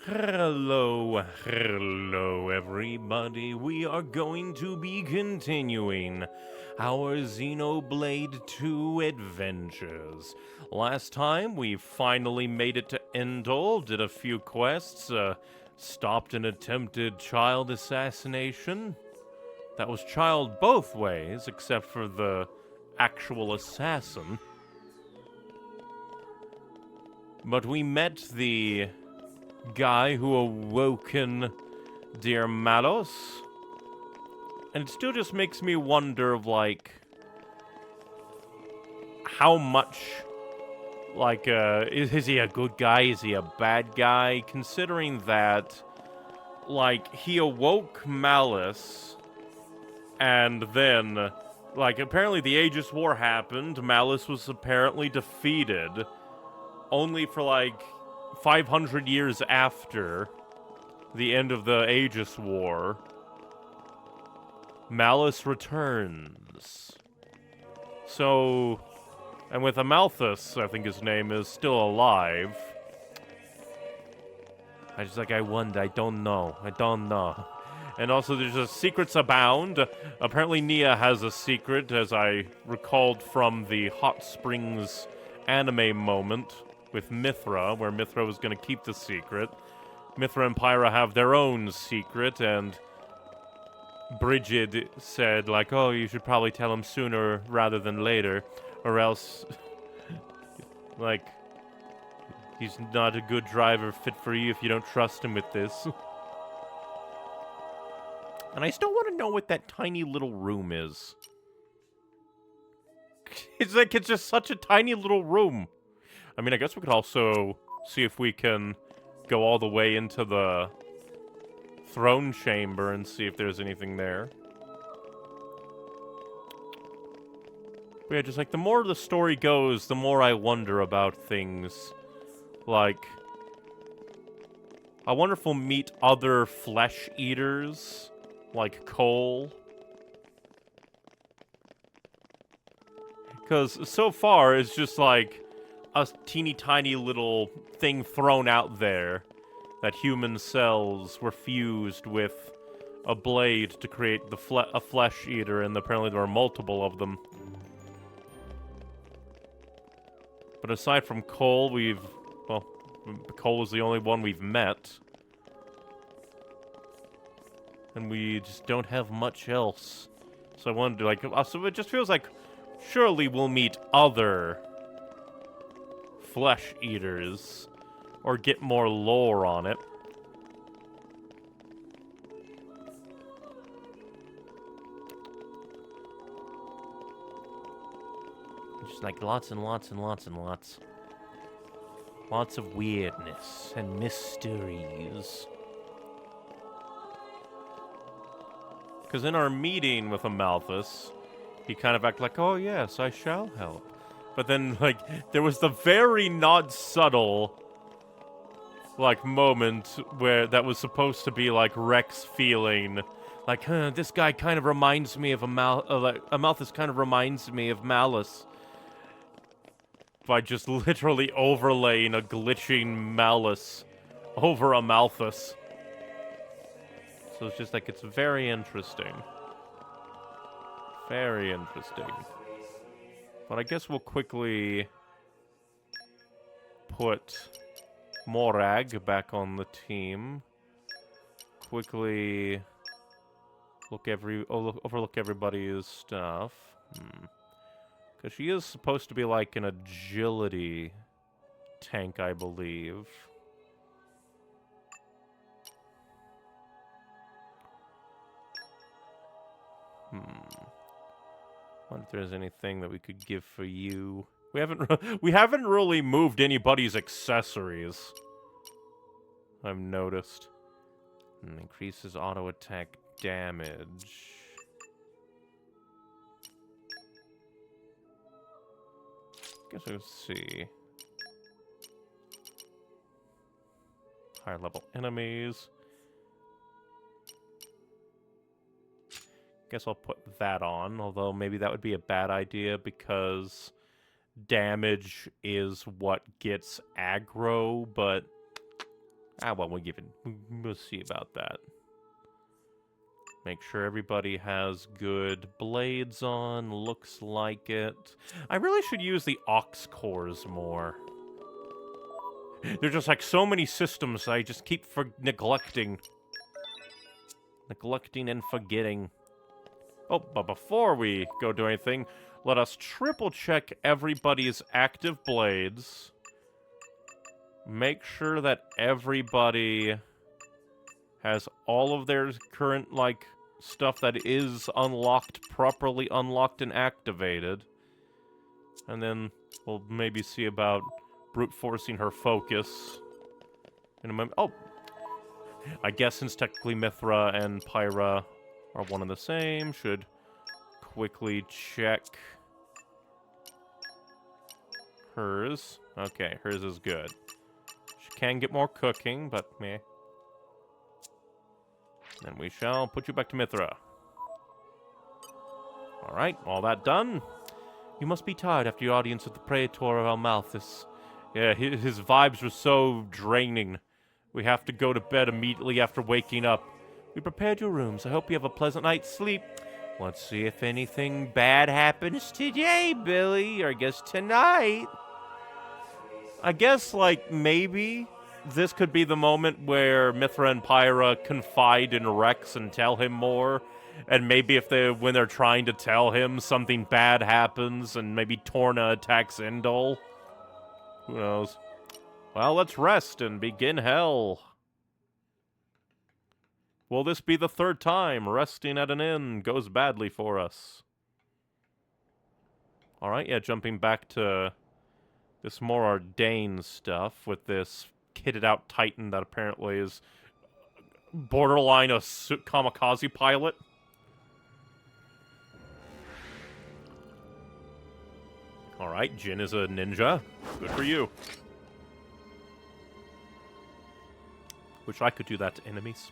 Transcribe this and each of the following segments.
Hello everybody. We are going to be continuing our Xenoblade 2 adventures. Last time we finally made it to Endel, did a few quests, stopped an attempted child assassination. That was child both ways, except for the actual assassin. But we met the guy who awoken dear Malos, and it still just makes me wonder of, like, how much, like, is he a good guy, is he a bad guy, considering that, like, he awoke Malice, and then, like, apparently the Aegis War happened, Malice was apparently defeated, only for, like, 500 years after the end of the Aegis War, Malice returns. So, and with Amalthus, I think his name is, still alive. I wonder, I don't know. And also there's secrets abound. Apparently Nia has a secret, as I recalled from the Hot Springs anime moment with Mithra, where Mithra was going to keep the secret. Mithra and Pyra have their own secret, and Brigid said, like, oh, you should probably tell him sooner rather than later, or else, like, he's not a good driver fit for you if you don't trust him with this. And I still want to know what that tiny little room is. It's like, it's just such a tiny little room. I mean, I guess we could also see if we can go all the way into the throne chamber and see if there's anything there. But yeah, just like, the more the story goes, the more I wonder about things. Like, I wonder if we'll meet other flesh eaters, like Cole. Because so far, it's just like a teeny tiny little thing thrown out there that human cells were fused with a blade to create a flesh eater, and apparently there are multiple of them. But aside from Cole, Cole is the only one we've met. And we just don't have much else. So I wonder, like, so it just feels like surely we'll meet other flesh eaters, or get more lore on it. Just like lots and lots and lots and lots. Lots of weirdness and mysteries. Because in our meeting with Amalthus, he kind of acted like, oh yes, I shall help. But then, like, there was the very not subtle, like, moment where that was supposed to be, like, Rex feeling, like, this guy kind of reminds me of Amalthus kind of reminds me of Malice. By just literally overlaying a glitching Malice over Amalthus. So it's just like, it's very interesting. Very interesting. But I guess we'll quickly put Morag back on the team. Quickly overlook everybody's stuff. Because she is supposed to be like an agility tank, I believe. Wonder if there's anything that we could give for you. We haven't really moved anybody's accessories, I've noticed. Increases auto attack damage. Guess we'll see. Higher level enemies. Guess I'll put that on, although maybe that would be a bad idea because damage is what gets aggro, but Well, we'll see about that. Make sure everybody has good blades on. Looks like it. I really should use the aux cores more. There's just like so many systems I just keep neglecting. Neglecting and forgetting. Oh, but before we go do anything, let us triple check everybody's active blades. Make sure that everybody has all of their current, like, stuff that is unlocked, properly unlocked and activated. And then we'll maybe see about brute forcing her focus in a moment. Oh! I guess since technically Mithra and Pyra are one and the same, should quickly check hers. Okay, hers is good. She can get more cooking, but meh. Then we shall put you back to Mithra. Alright, all that done. You must be tired after your audience with the Praetor of Amalthus. Yeah, his vibes were so draining. We have to go to bed immediately after waking up. We prepared your rooms. I hope you have a pleasant night's sleep. Let's see if anything bad happens today, Billy. Or I guess tonight. I guess, like, maybe this could be the moment where Mithra and Pyra confide in Rex and tell him more. And maybe if when they're trying to tell him, something bad happens and maybe Torna attacks Indol. Who knows? Well, let's rest and begin hell. Will this be the third time resting at an inn goes badly for us? Alright, yeah, jumping back to this more ordained stuff with this kitted out Titan that apparently is borderline a kamikaze pilot. Alright, Jin is a ninja. Good for you. Wish I could do that to enemies.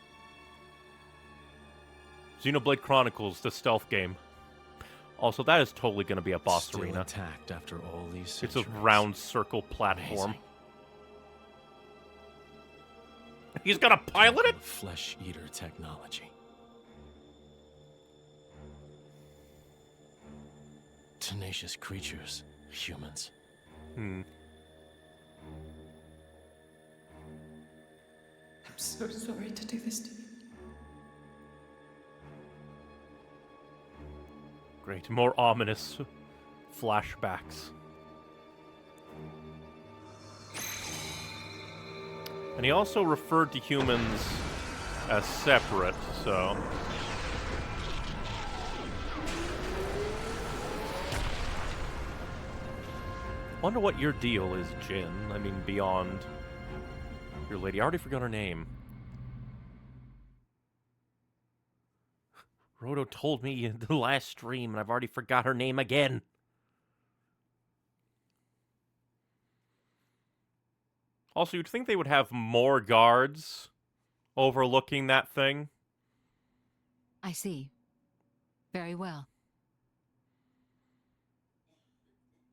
Xenoblade Chronicles, the stealth game. Also, that is totally going to be a boss Still arena. Intact after all these It's a centuries. round circle platform. Amazing. He's gonna pilot it? Flesh eater technology. Tenacious creatures, humans. I'm so sorry to do this to you. Great, more ominous flashbacks. And he also referred to humans as separate, so... Wonder what your deal is, Jin. I mean, beyond your lady. I already forgot her name. Roto told me in the last stream, and I've already forgot her name again. Also, you'd think they would have more guards overlooking that thing. I see. Very well.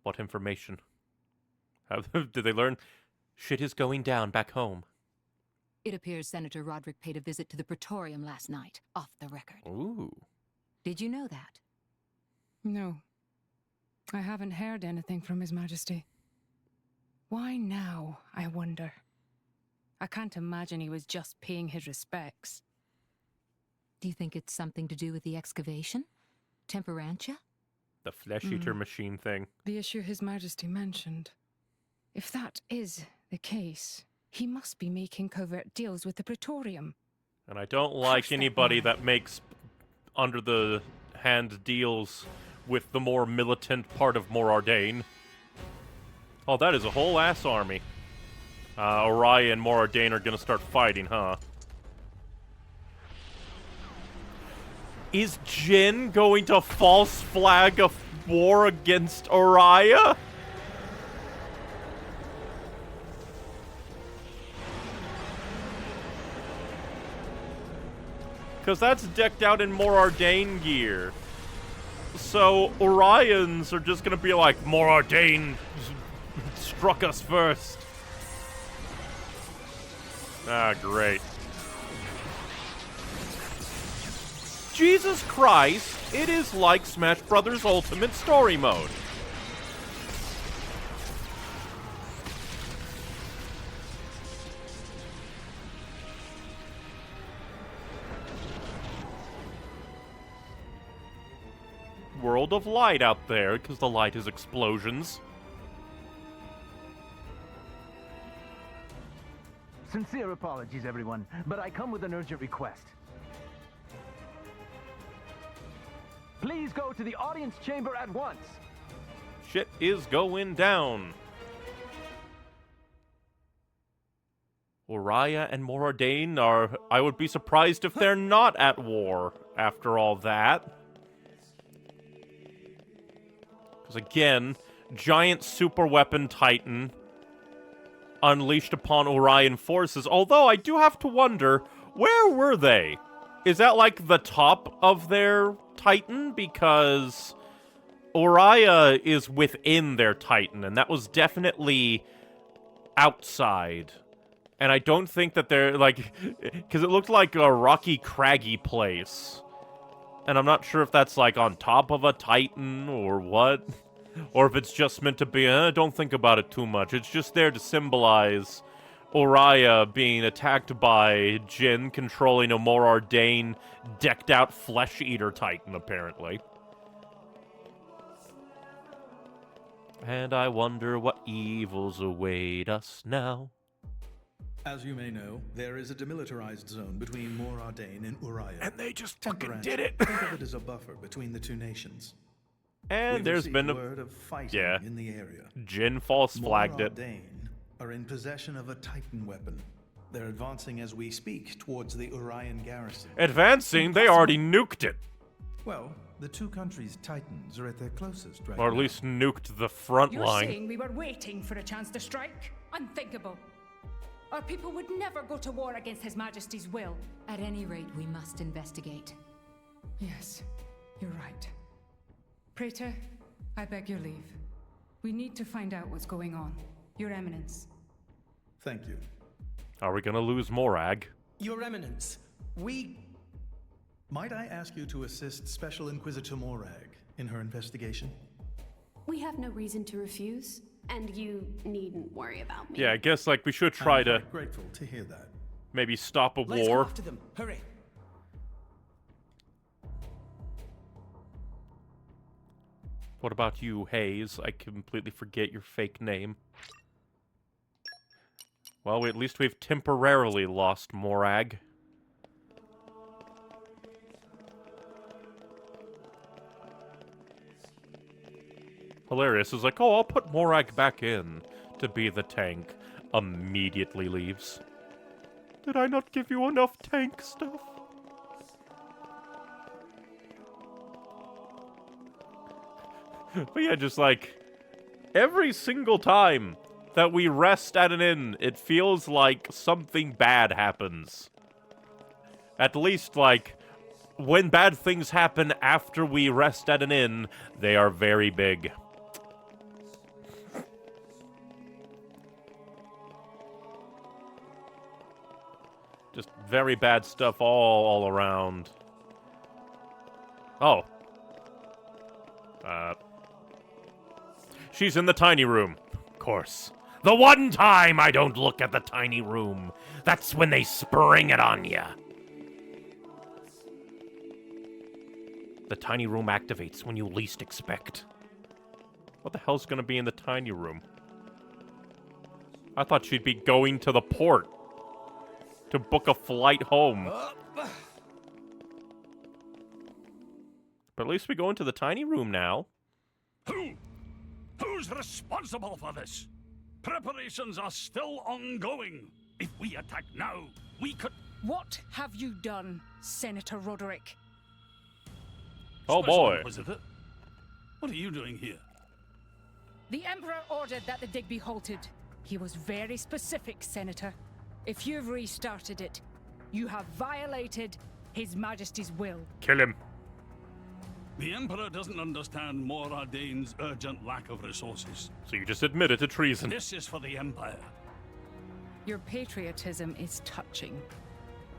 What information? Did they learn? Shit is going down back home. It appears Senator Roderick paid a visit to the Praetorium last night, off the record. Ooh. Did you know that? No. I haven't heard anything from His Majesty. Why now, I wonder? I can't imagine he was just paying his respects. Do you think it's something to do with the excavation? Temperantia? The flesh eater machine thing. The issue His Majesty mentioned. If that is the case, he must be making covert deals with the Praetorium. And I don't like Perfect anybody line. that makes under the hand deals with the more militant part of Morardain. Oh, that is a whole ass army. Orion and Morardain are gonna start fighting, huh? Is Jin going to false flag a war against Orion? Because that's decked out in Morardain gear. So Orions are just gonna be like, Morardain struck us first. Ah, great. Jesus Christ, it is like Smash Bros. Ultimate Story Mode. World of light out there, because the light is explosions. Sincere apologies, everyone, but I come with an urgent request. Please go to the audience chamber at once. Shit is going down. Uriah and Moradane are... I would be surprised if they're not at war after all that. Because again, giant super weapon titan unleashed upon Orion forces. Although I do have to wonder, where were they? Is that like the top of their titan? Because Uriah is within their titan, and that was definitely outside. And I don't think that they're like, because it looked like a rocky, craggy place. And I'm not sure if that's like on top of a titan or what. Or if it's just meant to be, don't think about it too much. It's just there to symbolize Uriah being attacked by Jin controlling a more Ardain decked out flesh eater titan, apparently. And I wonder what evils await us now. As you may know, there is a demilitarized zone between Mor Ardain and Uriah. And they just fucking Temperance, did it! Think of it as a buffer between the two nations. And We've there's received been a... word of fighting yeah. in the area. Jin false flagged Mor it. Ardain are in possession of a Titan weapon. They're advancing as we speak towards the Orion garrison. Advancing? They already nuked it. Well, the two countries' Titans are at their closest right Or at now. least nuked the front You're line. saying we were waiting for a chance to strike? Unthinkable. Our people would never go to war against His Majesty's will. At any rate, we must investigate. Yes, you're right. Praetor, I beg your leave. We need to find out what's going on. Your Eminence. Thank you. Are we gonna lose Morag? Your Eminence, Might I ask you to assist Special Inquisitor Morag in her investigation? We have no reason to refuse, and you needn't worry about me. Yeah, I guess like we should try I'm to quite grateful to hear that. maybe stop a Let's go war. after them. Hurry. What about you, Haze? I completely forget your fake name. Well, at least we've temporarily lost Morag. Hilarious is like, oh, I'll put Morag back in to be the tank. Immediately leaves. Did I not give you enough tank stuff? But yeah, just like, every single time that we rest at an inn, it feels like something bad happens. At least, like, when bad things happen after we rest at an inn, they are very big. Just very bad stuff all around. Oh. She's in the tiny room. Of course. The one time I don't look at the tiny room, that's when they spring it on ya. The tiny room activates when you least expect. What the hell's gonna be in the tiny room? I thought she'd be going to the port to book a flight home. But at least we go into the tiny room now. Who's responsible for this? Preparations are still ongoing. If we attack now, we could... What have you done, Senator Roderick? Oh Special boy. Inquisitor, what are you doing here? The Emperor ordered that the dig be halted. He was very specific, Senator. If you've restarted it, you have violated His Majesty's will. Kill him. The Emperor doesn't understand Mor Ardain's urgent lack of resources. So you just admitted to treason. This is for the Empire. Your patriotism is touching.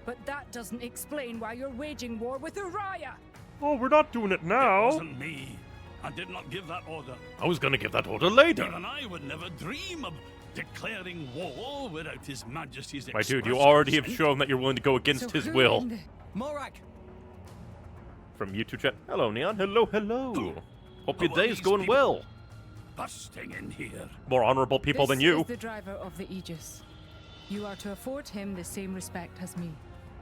But that doesn't explain why you're waging war with Uriah! Oh, we're not doing it It now. wasn't me. I did not give that order. I was gonna give that order later. Even I would never dream of declaring war without His Majesty's My dude, you express already have consent. shown that you're willing to go against So his who will. in the- Morag! From YouTube chat. Hello, Neon. Hello, hello. Hope your Who are day's these going people? well. Busting in here. More honorable people This than you. is the driver of the Aegis. You are to afford him the same respect as me.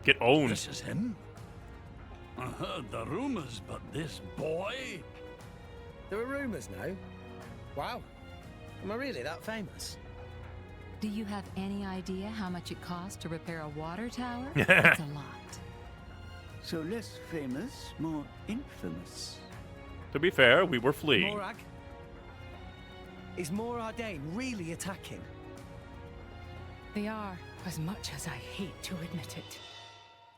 Get owned. This is him? I heard the rumors, but this boy? There are rumors now. Wow. Am I really that famous? Do you have any idea how much it costs to repair a water tower? It's a lot. So less famous, more infamous. To be fair, we were fleeing. Morag? Is Moradane really attacking? They are, as much as I hate to admit it.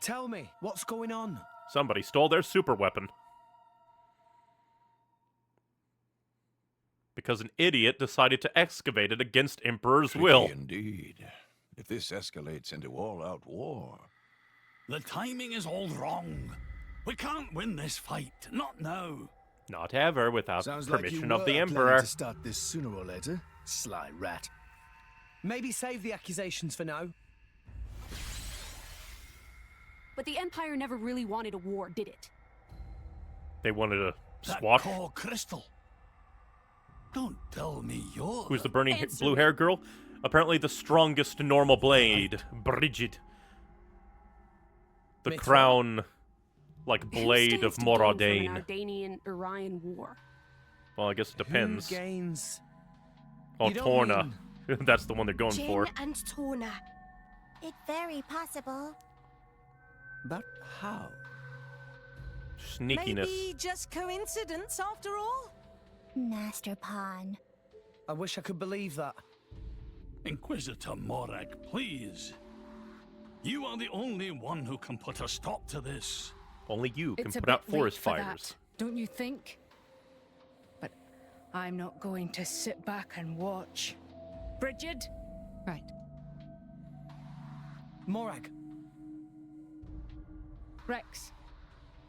Tell me, what's going on? Somebody stole their super weapon. Because an idiot decided to excavate it against Emperor's will. Indeed. If this escalates into all-out war. The timing is all wrong. We can't win this fight. Not now. Not ever without Sounds like permission you of the were planning Emperor. to start this sooner or later, sly rat. Maybe save the accusations for now. But the Empire never really wanted a war, did it? They wanted a That swap. core crystal. Don't tell me you're... Who's the burning Answer blue me. hair girl? Apparently the strongest normal blade. Bridget. The Mitra. crown, like, Who blade stands of to gain from an Moradane. Ardanian-Orion war? Well, I guess it depends. Who gains? Oh, You don't Torna. That's the one they're going for. and Torna. It's very possible. But how? Sneakiness. Maybe just coincidence after all? Master Pawn. I wish I could believe that. Inquisitor Morag, please. You are the only one who can put a stop to this. Only you can It's a put out bit late forest for fires. that, don't you think? But I'm not going to sit back and watch. Bridget? Right. Morag, Rex.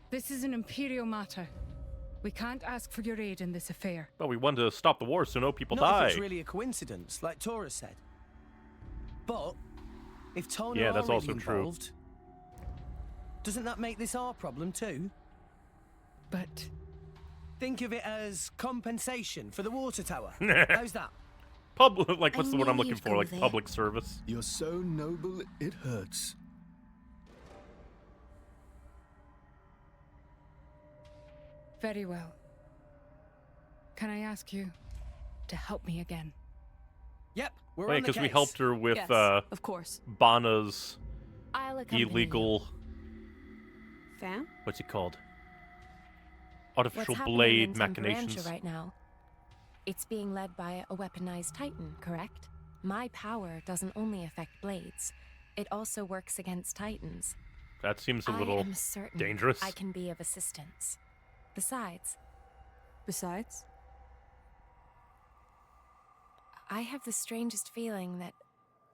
This is an Imperial matter. We can't ask for your aid in this affair. But we wanted to stop the war so no people not die. if it's really a coincidence, like Tora said. But if Torna Yeah, are that's really also true. involved, doesn't that make this our problem too? But Think of it as compensation for the water tower. How's that? Public, like, what's I the word I'm knew looking you'd for? go Like, there. public service. You're so noble, it hurts. very well. Can I ask you to help me again? Yep, we're Wait, on the because we case. helped her with Yes, of course. Bana's I'll accompany illegal, you. Fam? what's it called? What's Artificial happening blade in machinations. Temperantia right now? It's being led by a weaponized Titan, correct? My power doesn't only affect blades. It also works against Titans. That seems a I little am certain dangerous. I can be of assistance. Besides, I have the strangest feeling that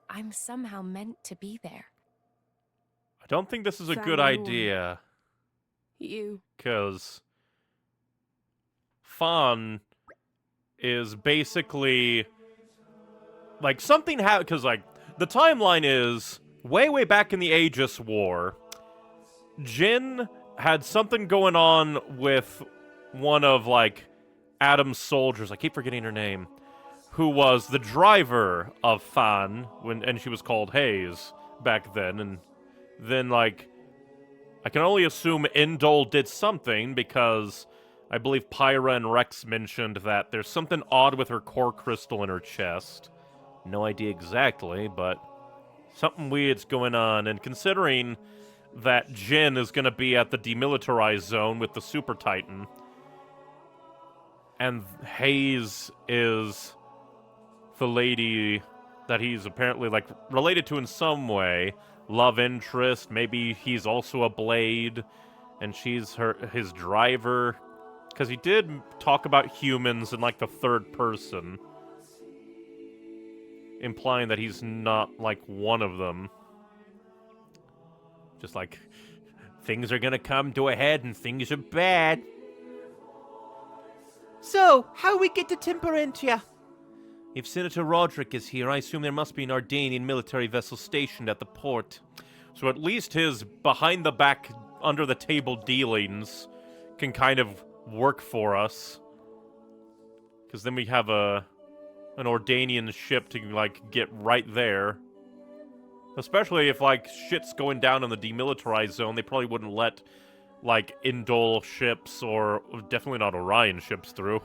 I'm somehow meant to be there. I don't think this is a good Family. idea, You. because Fawn is basically like something happened, because like the timeline is way back in the Aegis War, Jin had something going on with one of like Adam's soldiers. I keep forgetting her name, who was the driver of Fan and she was called Haze back then. And then like I can only assume Indol did something, because I believe Pyra and Rex mentioned that there's something odd with her core crystal in her chest. No idea exactly, but something weird's going on. And considering that Jin is going to be at the demilitarized zone with the Super Titan, and Haze is the lady that he's apparently like related to in some way, love interest, maybe he's also a blade, and she's his driver, because he did talk about humans in like the third person. implying that he's not, like, one of them. Just like, things are gonna come to a head and things are bad. So, how we get to Temperentia? If Senator Roderick is here, I assume there must be an Ardanian military vessel stationed at the port. So at least his behind-the-back, under-the-table dealings can kind of work for us. Because then we have an Ordanian ship to, like, get right there. Especially if, like, shit's going down in the demilitarized zone, they probably wouldn't let, like, Indol ships or definitely not Orion ships through.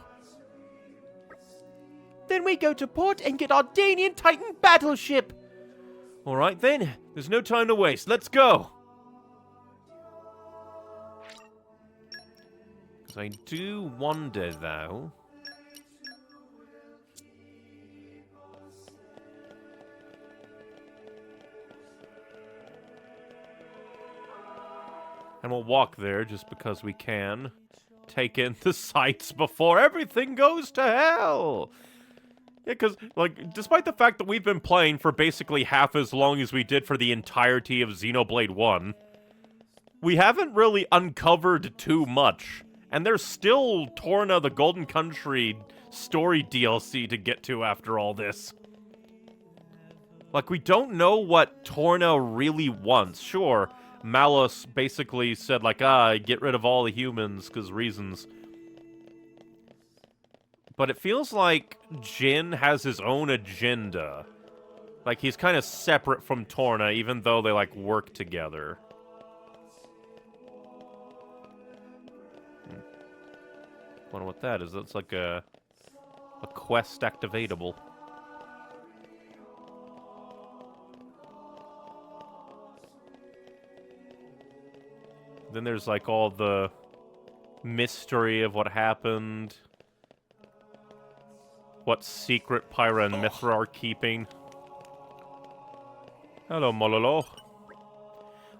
Then we go to port and get Ardanian Titan battleship! Alright then, there's no time to waste, let's go! Because I do wonder, though... And we'll walk there just because we can. Take in the sights before everything goes to hell! Yeah, because, like, despite the fact that we've been playing for basically half as long as we did for the entirety of Xenoblade 1, we haven't really uncovered too much. And there's still Torna the Golden Country story DLC to get to after all this. Like, we don't know what Torna really wants. Sure, Malus basically said, like, get rid of all the humans, because reasons. But it feels like Jin has his own agenda. Like, he's kind of separate from Torna, even though they, like, work together. Wonder what that is. That's like a quest activatable. Then there's, like, all the mystery of what happened. What secret Pyra and Mithra are keeping. Hello, Mololo.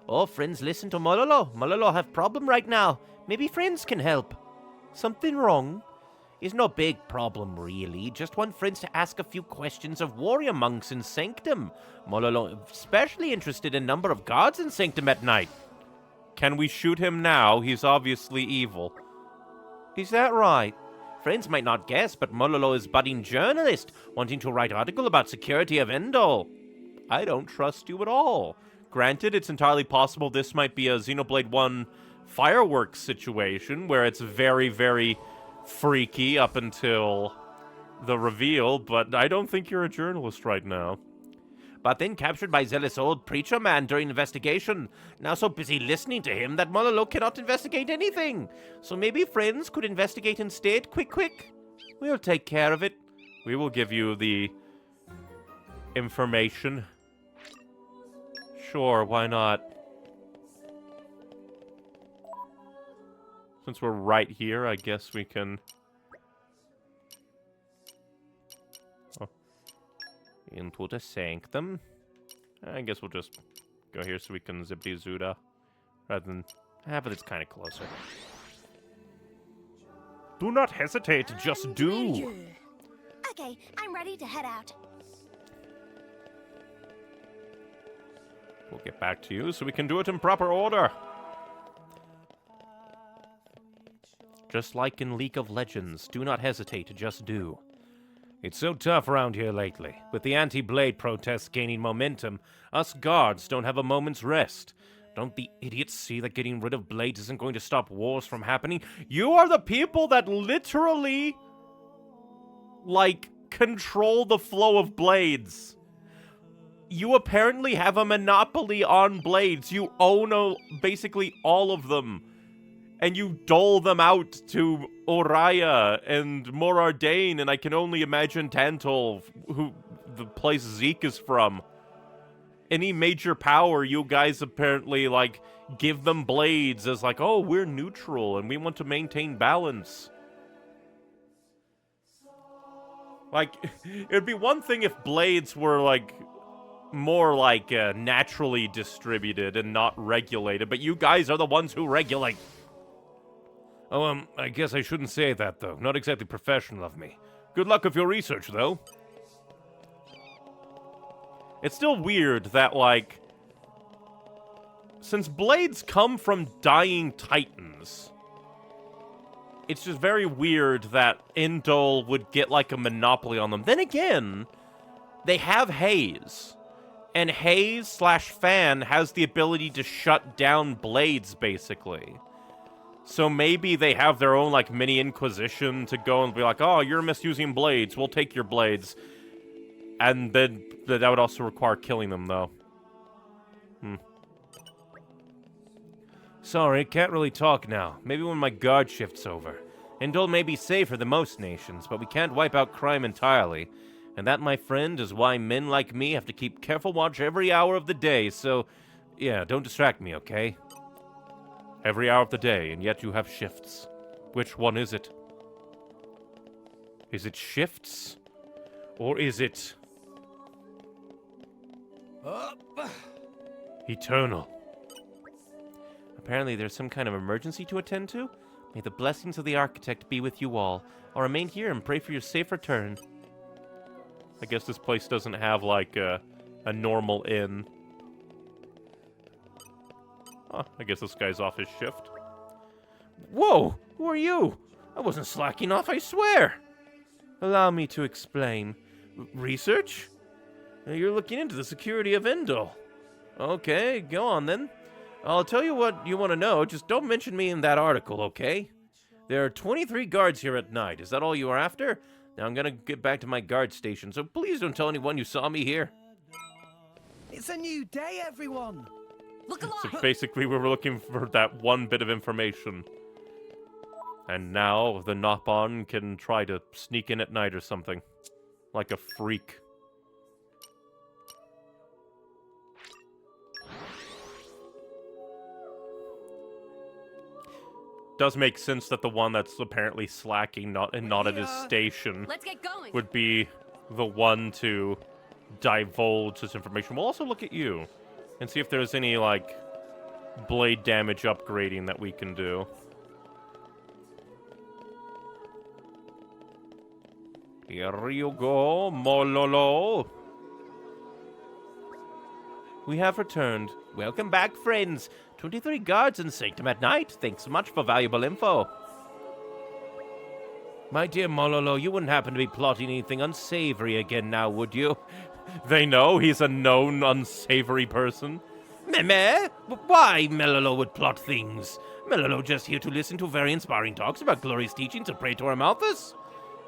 Oh, friends, listen to Mololo. Mololo have problem right now. Maybe friends can help. Something wrong? Is no big problem, really. Just want friends to ask a few questions of warrior monks in Sanctum. Mololo especially interested in number of gods in Sanctum at night. Can we shoot him now? He's obviously evil. Is that right? Friends might not guess, but Mololo is budding journalist, wanting to write article about security of Endor. I don't trust you at all. Granted, it's entirely possible this might be a Xenoblade 1 fireworks situation, where it's very, very freaky up until the reveal, but I don't think you're a journalist right now. But then captured by zealous old preacher man during investigation. Now so busy listening to him that Mololo cannot investigate anything. So maybe friends could investigate instead. Quick. We'll take care of it. We will give you the information. Sure, why not? Since we're right here, I guess we can... Into the Sanctum. I guess we'll just go here so we can zippity-zooda. Rather than... but it's kind of closer. Do not hesitate, just do! Okay, I'm ready to head out. We'll get back to you so we can do it in proper order. Just like in League of Legends, do not hesitate, just do. It's so tough around here lately. With the anti-blade protests gaining momentum, us guards don't have a moment's rest. Don't the idiots see that getting rid of blades isn't going to stop wars from happening? You are the people that literally, like, control the flow of blades. You apparently have a monopoly on blades. You own basically all of them. And you dole them out to Oriah and Morardane, and I can only imagine Tantal, who the place Zeke is from. Any major power, you guys apparently, like, give them blades as like, oh, we're neutral, and we want to maintain balance. Like, it'd be one thing if blades were, like, more, like, naturally distributed and not regulated, but you guys are the ones who regulate. Oh, I guess I shouldn't say that, though. Not exactly professional of me. Good luck with your research, though. It's still weird that, like, since blades come from dying titans, it's just very weird that Indol would get, like, a monopoly on them. Then again, they have Haze. And Haze/Fan has the ability to shut down blades, basically. So maybe they have their own, like, mini Inquisition to go and be like, oh, you're misusing blades, we'll take your blades. And then that would also require killing them, though. Sorry, can't really talk now. Maybe when my guard shift's over. Indol may be safer than most nations, but we can't wipe out crime entirely. And that, my friend, is why men like me have to keep careful watch every hour of the day, so... yeah, don't distract me, okay? Every hour of the day, and yet you have shifts. Which one is it? Is it shifts? Or is it... eternal? Apparently there's some kind of emergency to attend to. May the blessings of the Architect be with you all. I'll remain here and pray for your safe return. I guess this place doesn't have, like, a normal inn. Oh, I guess this guy's off his shift. Whoa! Who are you? I wasn't slacking off, I swear! Allow me to explain. Research? You're looking into the security of Indol. Okay, go on then. I'll tell you what you want to know, just don't mention me in that article, okay? There are 23 guards here at night. Is that all you are after? Now I'm gonna get back to my guard station, so please don't tell anyone you saw me here. It's a new day, everyone! Look alive! So basically we were looking for that one bit of information. And now the Nopon can try to sneak in at night or something. Like a freak. Does make sense that the one that's apparently slacking not at his station Let's get going. would be the one to divulge this information. We'll also look at you and see if there's any, like, blade damage upgrading that we can do. Here you go, Mololo. We have returned. Welcome back, friends. 23 guards in Sanctum at night. Thanks so much for valuable info. My dear Mololo, you wouldn't happen to be plotting anything unsavory again now, would you? They know he's a known unsavory person. Meh? Why Melolo would plot things? Melolo just here to listen to very inspiring talks about glorious teachings of Praetor Amalthus.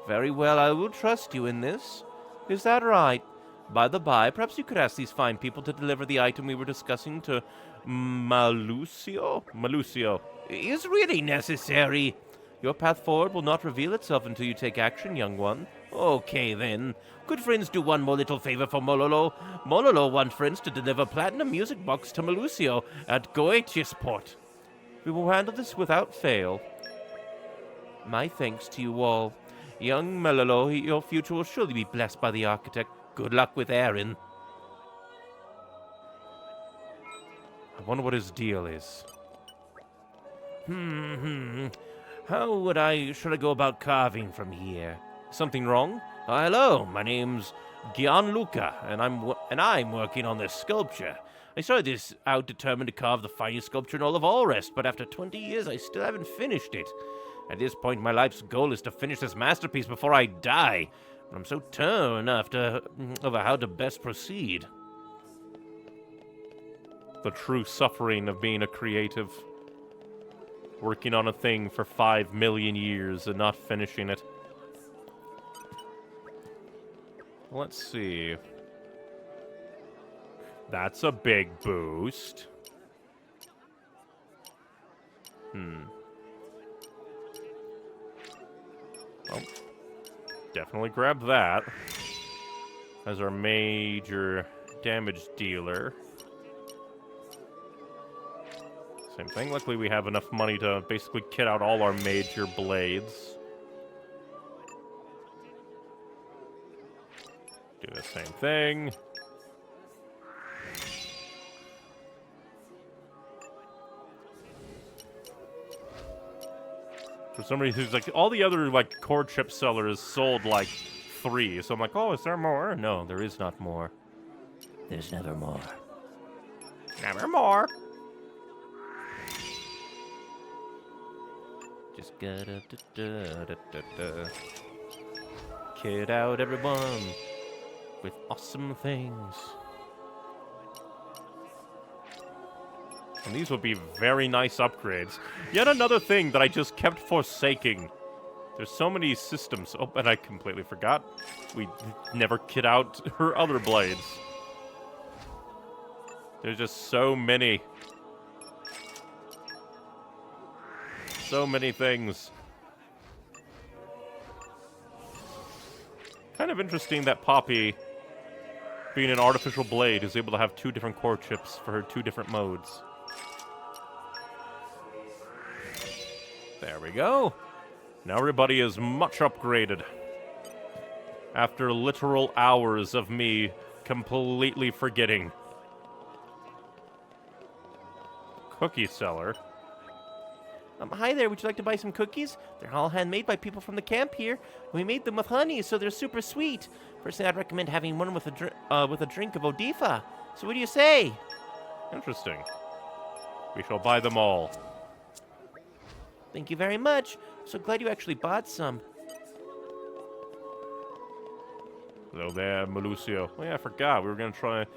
Very well, I will trust you in this. Is that right? By the by, perhaps you could ask these fine people to deliver the item we were discussing to Malucio? Malucio. Is really necessary. Your path forward will not reveal itself until you take action, young one. Okay, then. Could friends do one more little favor for Mololo? Mololo wants friends to deliver platinum music box to Malucio at Goetisport. We will handle this without fail. My thanks to you all. Young Mololo, your future will surely be blessed by the Architect. Good luck with Aaron. I wonder what his deal is. How should I go about carving from here? Something wrong? Hello, my name's Gianluca, and I'm working on this sculpture. I started this out determined to carve the finest sculpture in all of Allrest, but after 20 years I still haven't finished it. At this point, my life's goal is to finish this masterpiece before I die. I'm so torn over how to best proceed. The true suffering of being a creative. Working on a thing for 5 million years and not finishing it. Let's see. That's a big boost. Well, definitely grab that as our major damage dealer. Same thing. Luckily, we have enough money to basically kit out all our major blades. Do the same thing. For some reason, it's like all the other like core chip sellers sold like 3, so I'm like, oh, is there more? No, there is not more. There's never more. Nevermore. Just gotta kid out everyone with awesome things. And these would be very nice upgrades. Yet another thing that I just kept forsaking. There's so many systems. Oh, and I completely forgot. We never kit out her other blades. There's just so many. So many things. Kind of interesting that Poppy, being an artificial blade, is able to have 2 different core chips for her 2 different modes. There we go. Now everybody is much upgraded. After literal hours of me completely forgetting. Cookie seller. Hi there, would you like to buy some cookies? They're all handmade by people from the camp here. We made them with honey, so they're super sweet. Personally, I'd recommend having one with a drink of Odifa. So what do you say? Interesting. We shall buy them all. Thank you very much. So glad you actually bought some. Hello there, Melucio. Oh yeah, I forgot. We were gonna try...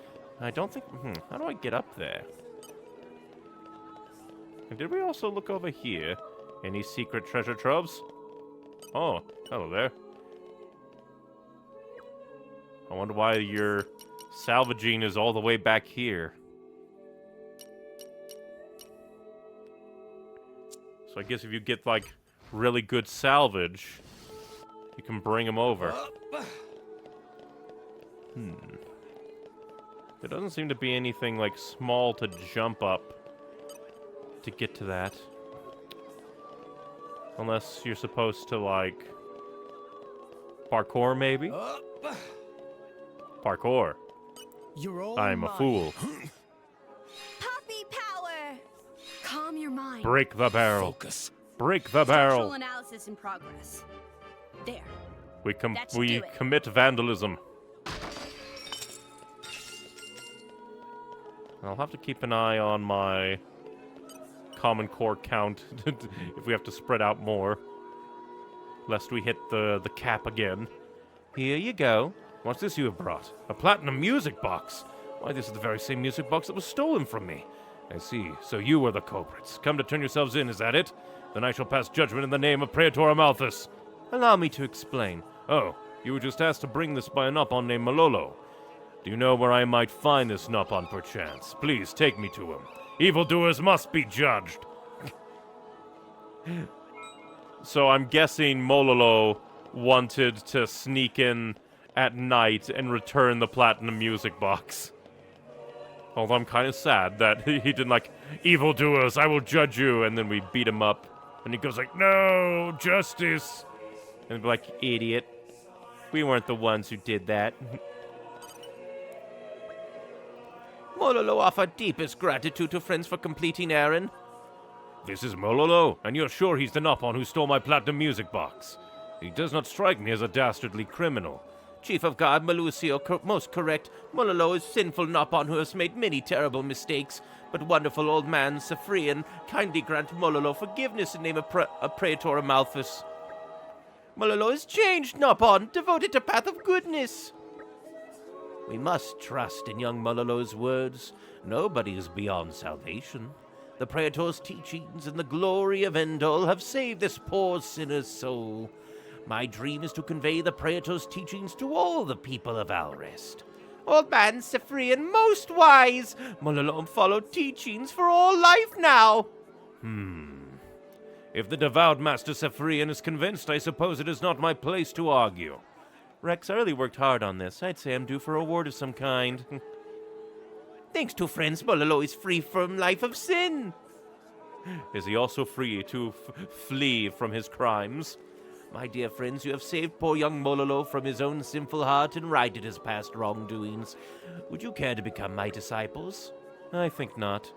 I don't think... How do I get up there? And did we also look over here? Any secret treasure troves? Oh, hello there. I wonder why your salvaging is all the way back here. So I guess if you get, like, really good salvage, you can bring them over. There doesn't seem to be anything, like, small to jump up to get to that. Unless you're supposed to, like, parkour, maybe? Parkour. You're all I'm a fool. Poppy power! Calm your mind. Break the barrel. Focus. Break the barrel. Structural analysis in progress. There. We That should do it. commit vandalism. I'll have to keep an eye on my common core count if we have to spread out more, lest we hit the cap again. Here you go. What's this you have brought? A platinum music box? Why, this is the very same music box that was stolen from me. I see. So you were the culprits. Come to turn yourselves in, is that it? Then I shall pass judgment in the name of Praetor Amalthus. Allow me to explain. Oh, you were just asked to bring this by a Nopon named Malolo. Do you know where I might find this Nopon perchance? Please take me to him. Evildoers must be judged. So I'm guessing Mololo wanted to sneak in at night and return the platinum music box. Although I'm kind of sad that he didn't like, evildoers, I will judge you, and then we beat him up. And he goes like, no, justice. And be like, idiot. We weren't the ones who did that. Mololo offered deepest gratitude to friends for completing errand. This is Mololo, and you're sure he's the Nopon who stole my platinum music box? He does not strike me as a dastardly criminal. Chief of Guard Melucio, most correct. Mololo is sinful Nopon who has made many terrible mistakes, but wonderful old man Safrian kindly grant Mololo forgiveness in name of Praetor Amalthus. Mololo is changed Nopon, devoted to path of goodness. We must trust in young Mololo's words. Nobody is beyond salvation. The Praetor's teachings and the glory of Endor have saved this poor sinner's soul. My dream is to convey the Praetor's teachings to all the people of Alrest. Old man Safrian, most wise. Mololo followed teachings for all life now. If the devout Master Safrian is convinced, I suppose it is not my place to argue. Rex, I really worked hard on this. I'd say I'm due for a reward of some kind. Thanks to friends, Mololo is free from life of sin. Is he also free to flee from his crimes? My dear friends, you have saved poor young Mololo from his own sinful heart and righted his past wrongdoings. Would you care to become my disciples? I think not.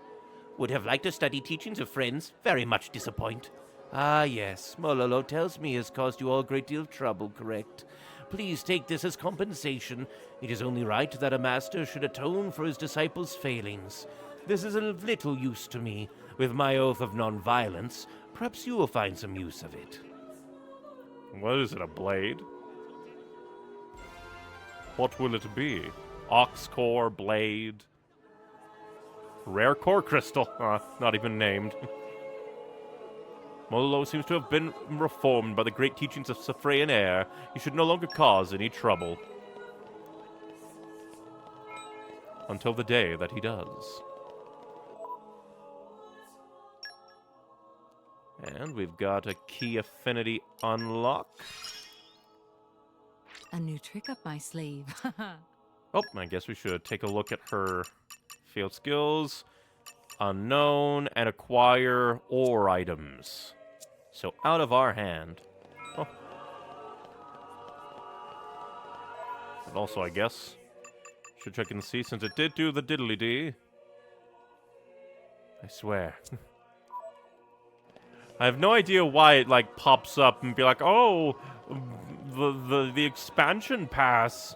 Would have liked to study teachings of friends. Very much disappoint. Ah, yes, Mololo tells me he has caused you all a great deal of trouble, correct? please take this as compensation. It is only right that a master should atone for his disciples' failings. This is of little use to me. With my oath of non-violence, perhaps you will find some use of it. What is it, a blade? What will it be? Ox core, blade, rare core crystal. Not even named. Mololo seems to have been reformed by the great teachings of Saphrayan air. He should no longer cause any trouble. Until the day that he does. And we've got a key affinity unlock. A new trick up my sleeve. Oh, I guess we should take a look at her field skills. Unknown and acquire ore items. So out of our hand. Oh. And also, I guess, should check and see since it did do the diddly-dee. I swear. I have no idea why it, like, pops up and be like, oh, the expansion pass.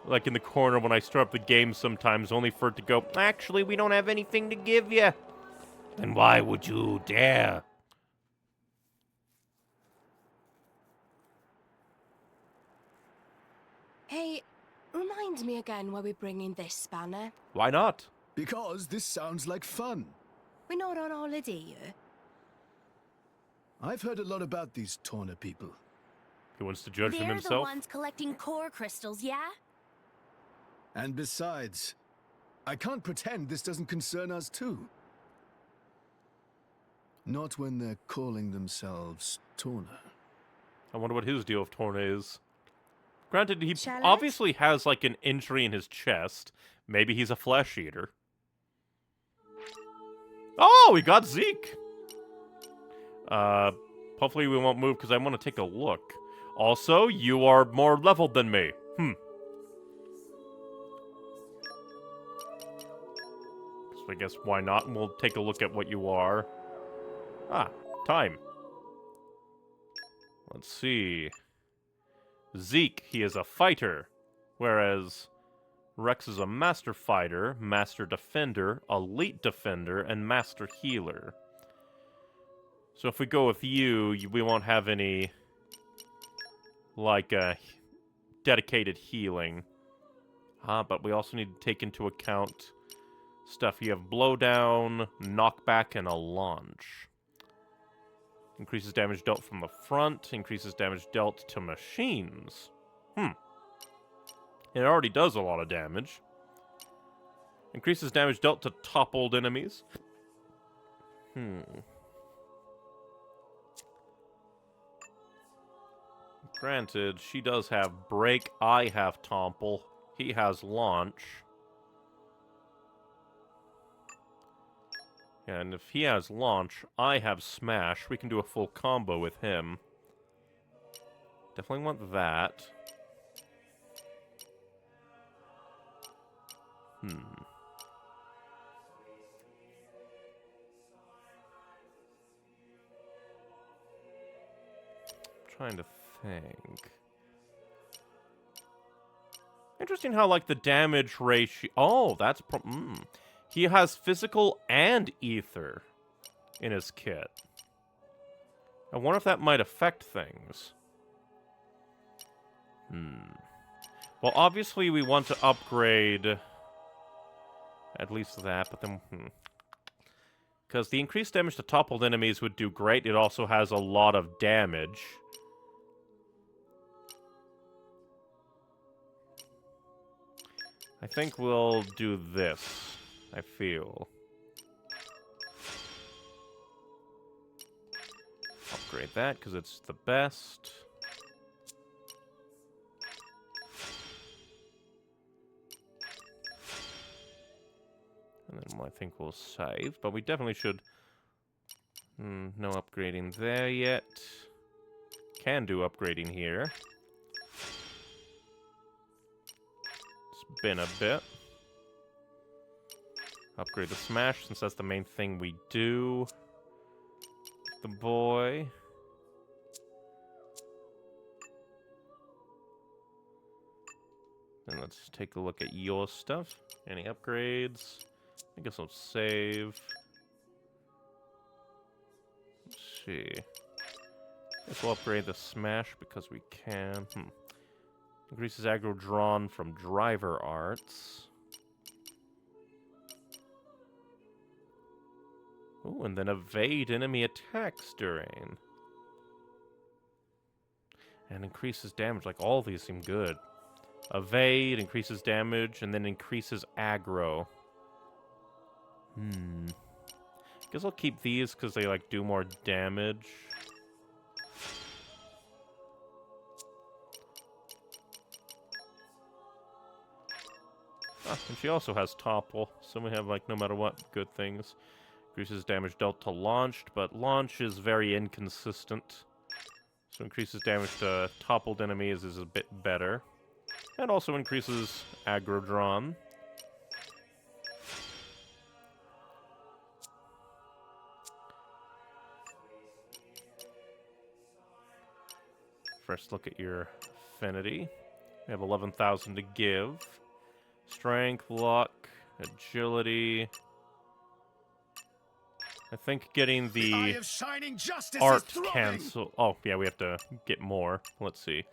Like in the corner when I start up the game sometimes, only for it to go, actually, we don't have anything to give you. Then why would you dare? Hey, remind me again why we're bringing this spanner. Why not? Because this sounds like fun. We're not on holiday here. I've heard a lot about these Torna people. He wants to judge them They're himself? the ones collecting core crystals, yeah? And besides, I can't pretend this doesn't concern us too. Not when they're calling themselves Torna. I wonder what his deal with Torna is. Granted, he Shall I? obviously has, like, an injury in his chest. Maybe he's a flesh eater. Oh, we got Zeke! Hopefully we won't move because I want to take a look. Also, you are more leveled than me. So I guess why not? And we'll take a look at what you are. Time. Let's see. Zeke, he is a fighter. Whereas Rex is a master fighter, master defender, elite defender, and master healer. So if we go with you, we won't have any, like, dedicated healing. But we also need to take into account stuff. You have blowdown, knockback, and a launch. Increases damage dealt from the front, increases damage dealt to machines. It already does a lot of damage. Increases damage dealt to toppled enemies. Granted, she does have break, I have topple, he has launch. And if he has launch, I have smash. We can do a full combo with him. Definitely want that. Trying to think. Interesting how, like, the damage ratio... Oh, that's... He has physical and ether in his kit. I wonder if that might affect things. Well, obviously we want to upgrade at least that, but then... Because the increased damage to toppled enemies would do great. It also has a lot of damage. I think we'll do this, I feel. Upgrade that, because it's the best. And then I think we'll save, but we definitely should... no upgrading there yet. Can do upgrading here. It's been a bit. Upgrade the smash, since that's the main thing we do. The boy. And let's take a look at your stuff. Any upgrades? I guess I'll save. Let's see. Guess we'll upgrade the smash because we can. Increases aggro drawn from driver arts. Ooh, and then evade enemy attacks during. And increases damage. Like, all these seem good. Evade, increases damage, and then increases aggro. Guess I'll keep these because they, like, do more damage. And she also has topple, so we have, like, no matter what, good things. Increases damage dealt to launched, but launch is very inconsistent. So increases damage to toppled enemies is a bit better. And also increases aggro drawn. First look at your affinity. We have 11,000 to give. Strength, luck, agility. I think getting the art cancel. Oh, yeah, we have to get more. Let's see.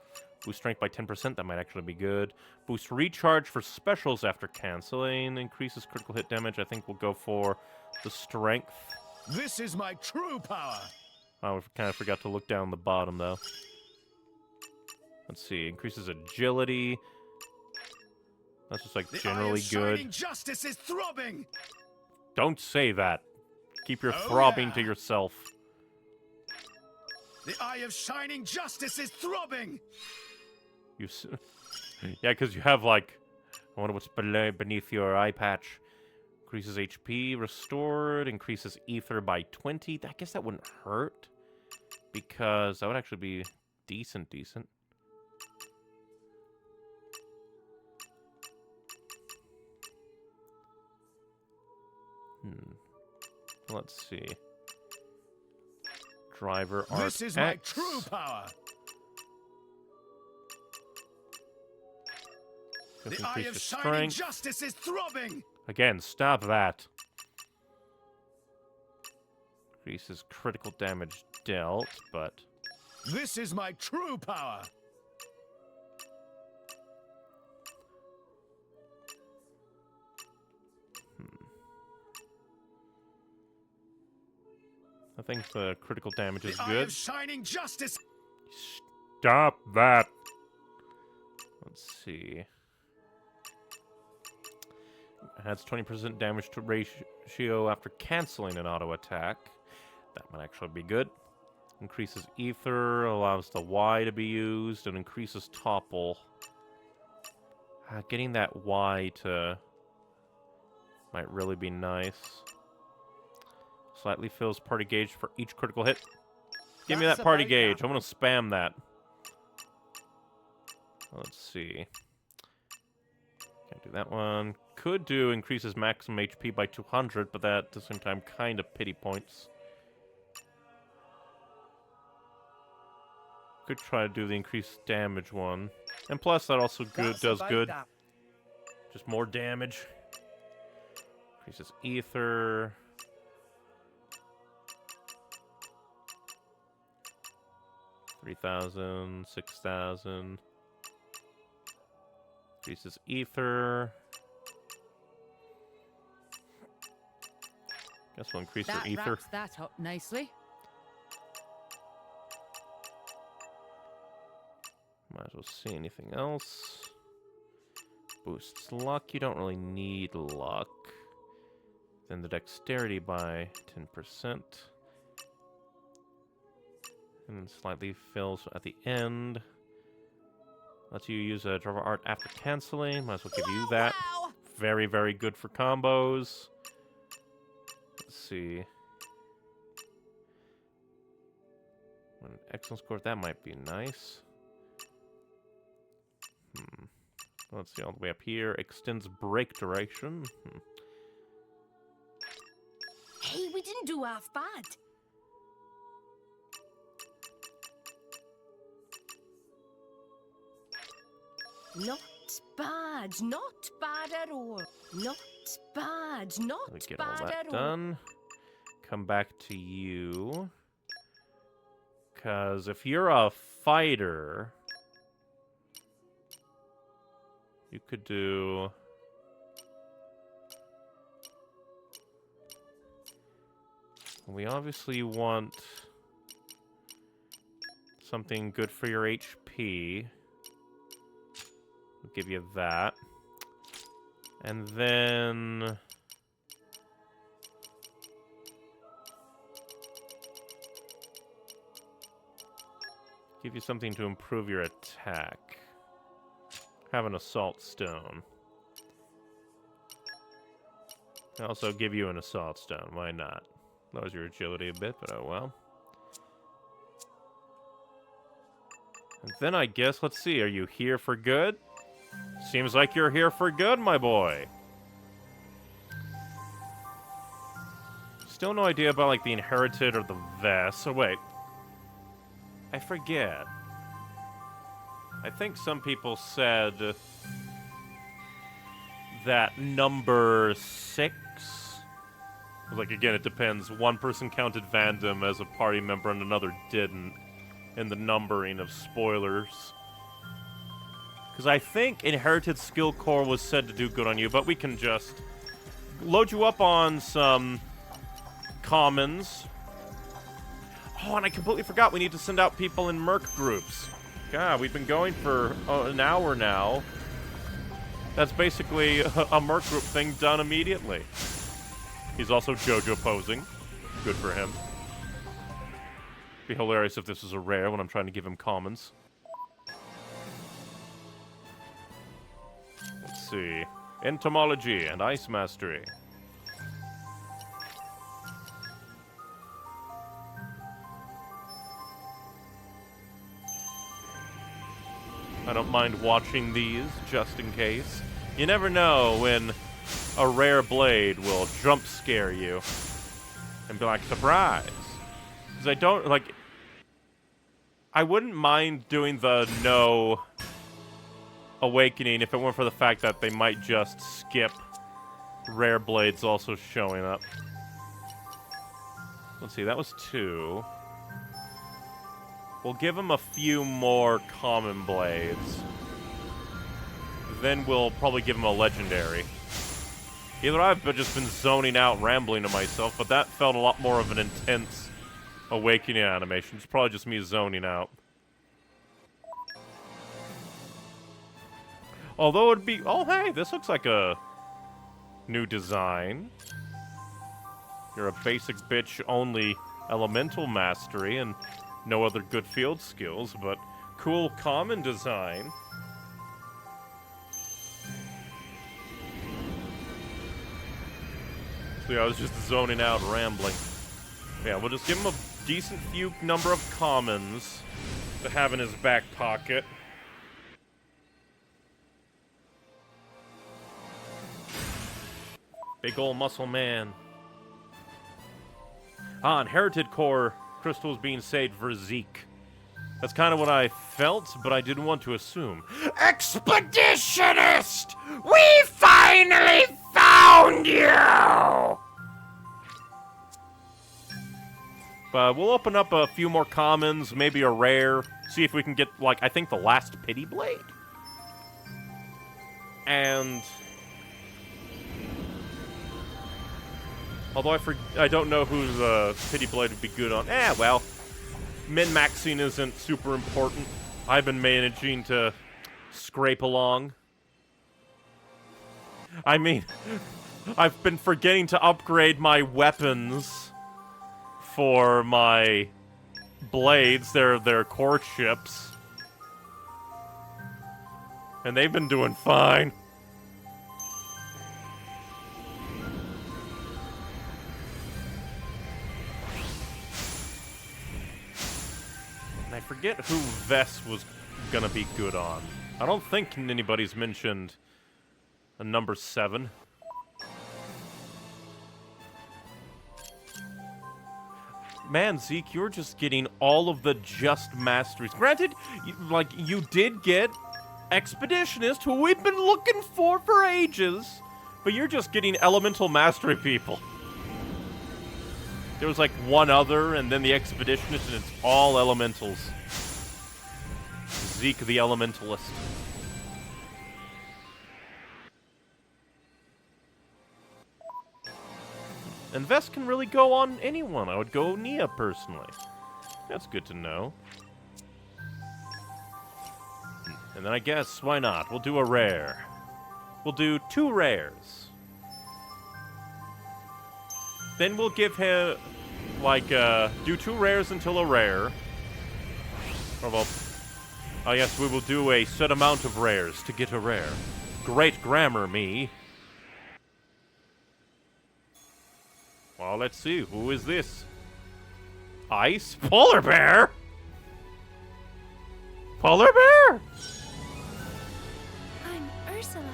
Boost strength by 10%. That might actually be good. Boost recharge for specials after canceling. Increases critical hit damage. I think we'll go for the strength. This is my true power. Oh, we kind of forgot to look down the bottom, though. Let's see. Increases agility. That's just, like, generally good. Justice is throbbing. Don't say that. Keep your throbbing to yourself. The eye of shining justice is throbbing. Yeah, because you have, like, I wonder what's beneath your eye patch. Increases HP restored. Increases ether by 20. I guess that wouldn't hurt. Because that would actually be decent. Let's see. Driver art. This is my true power. The eye of shining justice is throbbing. Again, stop that. Increases critical damage dealt, but this is my true power. I think the critical damage is the good. Eye of shining justice. Stop that. Let's see. Adds 20% damage to ratio after canceling an auto attack. That might actually be good. Increases ether, allows the Y to be used, and increases topple. Getting that Y to might really be nice. Slightly fills party gauge for each critical hit. Give me that party gauge. I'm going to spam that. Let's see. Can't do that one. Could do increases maximum HP by 200, but that at the same time kind of pity points. Could try to do the increased damage one. And plus that also does good. Just more damage. Increases ether. 3,000, 6,000. Increases ether. Guess we'll increase the ether. Wraps that up nicely. Might as well see anything else. Boosts luck. You don't really need luck. Then the dexterity by 10%. And then slightly fills at the end. Lets you use a driver art after canceling. Might as well give you that. Wow. Very, very good for combos. Let's see. An excellent score. That might be nice. Let's see, all the way up here. Extends break duration. Hey, we didn't do half bad. No, bad. Not bad at all. Not bad. Not Let me get all bad that at all. done. Come back to you. Because if you're a fighter, you could do... We obviously want something good for your HP. We'll give you that. And then... give you something to improve your attack. Have an assault stone. I'll also give you an assault stone. Why not? Lowers your agility a bit, but oh well. And then I guess, let's see, are you here for good? Seems like you're here for good, my boy. Still no idea about, like, the inherited or the vest. So wait. I forget. I think some people said that number 6... like, again, it depends. One person counted Vandom as a party member and another didn't in the numbering of spoilers. Because I think Inherited Skill Core was said to do good on you, but we can just load you up on some commons. Oh, and I completely forgot we need to send out people in Merc groups. God, we've been going for an hour now. That's basically a Merc group thing done immediately. He's also JoJo posing. Good for him. Be hilarious if this was a rare when I'm trying to give him commons. Let's see. Entomology and Ice Mastery. I don't mind watching these, just in case. You never know when a rare blade will jump scare you and be like, surprise. Because I don't, like... I wouldn't mind doing the no awakening if it weren't for the fact that they might just skip rare blades also showing up. Let's see, that was 2. We'll give him a few more common blades. Then we'll probably give him a legendary. Either I've just been zoning out, rambling to myself, but that felt a lot more of an intense awakening animation. It's probably just me zoning out. Although it'd be... oh, hey, this looks like a new design. You're a basic bitch only elemental mastery and no other good field skills, but cool common design. See, I was just zoning out, rambling. Yeah, we'll just give him a decent few number of commons to have in his back pocket. Big ol' muscle man. Ah, Inherited Core crystals being saved for Zeke. That's kind of what I felt, but I didn't want to assume. Expeditionist! We finally found you! But we'll open up a few more commons, maybe a rare. See if we can get, like, I think the last Pity Blade? And... although I don't know whose Pity Blade would be good on. Well, min-maxing isn't super important. I've been managing to scrape along. I mean, I've been forgetting to upgrade my weapons for my blades. They're core chips. And they've been doing fine. I forget who Vess was gonna be good on. I don't think anybody's mentioned a number 7. Man, Zeke, you're just getting all of the just masteries. Granted, you did get expeditionist who we've been looking for ages. But you're just getting elemental mastery people. There was like one other, and then the expeditionist, and it's all elementals. Zeke the elementalist. And Vest can really go on anyone. I would go Nia personally. That's good to know. And then I guess, why not? We'll do a rare. We'll do 2 rares. Then we'll give him, like, do 2 rares until a rare. Or well, oh yes, we will do a set amount of rares to get a rare. Great grammar, me. Well, let's see. Who is this? Ice? Polar bear? Polar bear? I'm Ursula.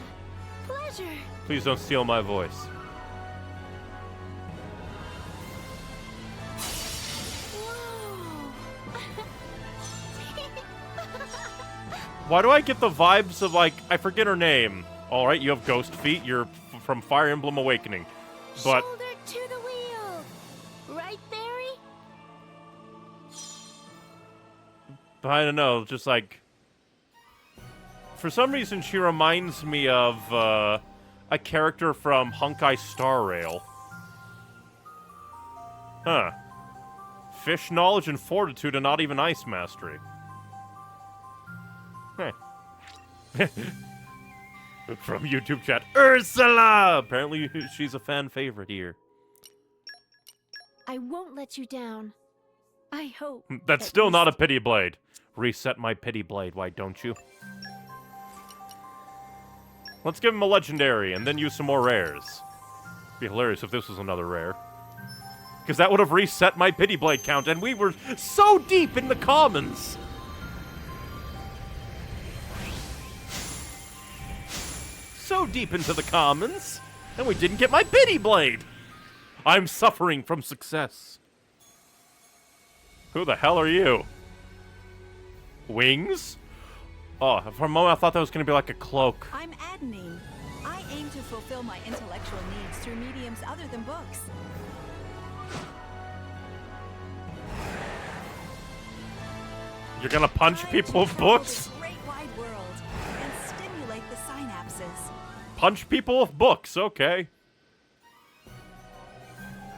Pleasure. Please don't steal my voice. Why do I get the vibes of, like, I forget her name. Alright, you have ghost feet. You're from Fire Emblem Awakening. But Shoulder to the wheel. Right, Barry? But I don't know, just like... For some reason, she reminds me of a character from Honkai Star Rail. Huh. Fish knowledge and fortitude and not even ice mastery. Huh. From YouTube chat, Ursula! Apparently she's a fan favorite here. I won't let you down. I hope. That's still not a pity blade. Reset my pity blade, why don't you? Let's give him a legendary and then use some more rares. Be hilarious if this was another rare. Because that would have reset my pity blade count, and we were so deep in the commons. So deep into the commons, and we didn't get my pity blade. I'm suffering from success. Who the hell are you? Wings? Oh, for a moment I thought that was going to be like a cloak. I'm Adenine. I aim to fulfill my intellectual needs through mediums other than books. You're gonna punch people with books? Great wide world and stimulate the synapses. Punch people with books, okay.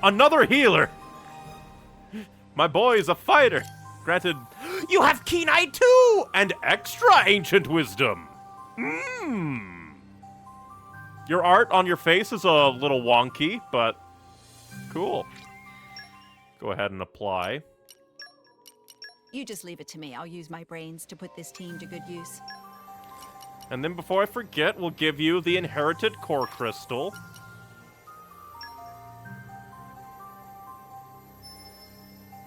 Another healer! My boy is a fighter. Granted, you have keen eye too! And extra ancient wisdom! Mmm! Your art on your face is a little wonky, but cool. Go ahead and apply. You just leave it to me. I'll use my brains to put this team to good use. And then before I forget, we'll give you the inherited core crystal.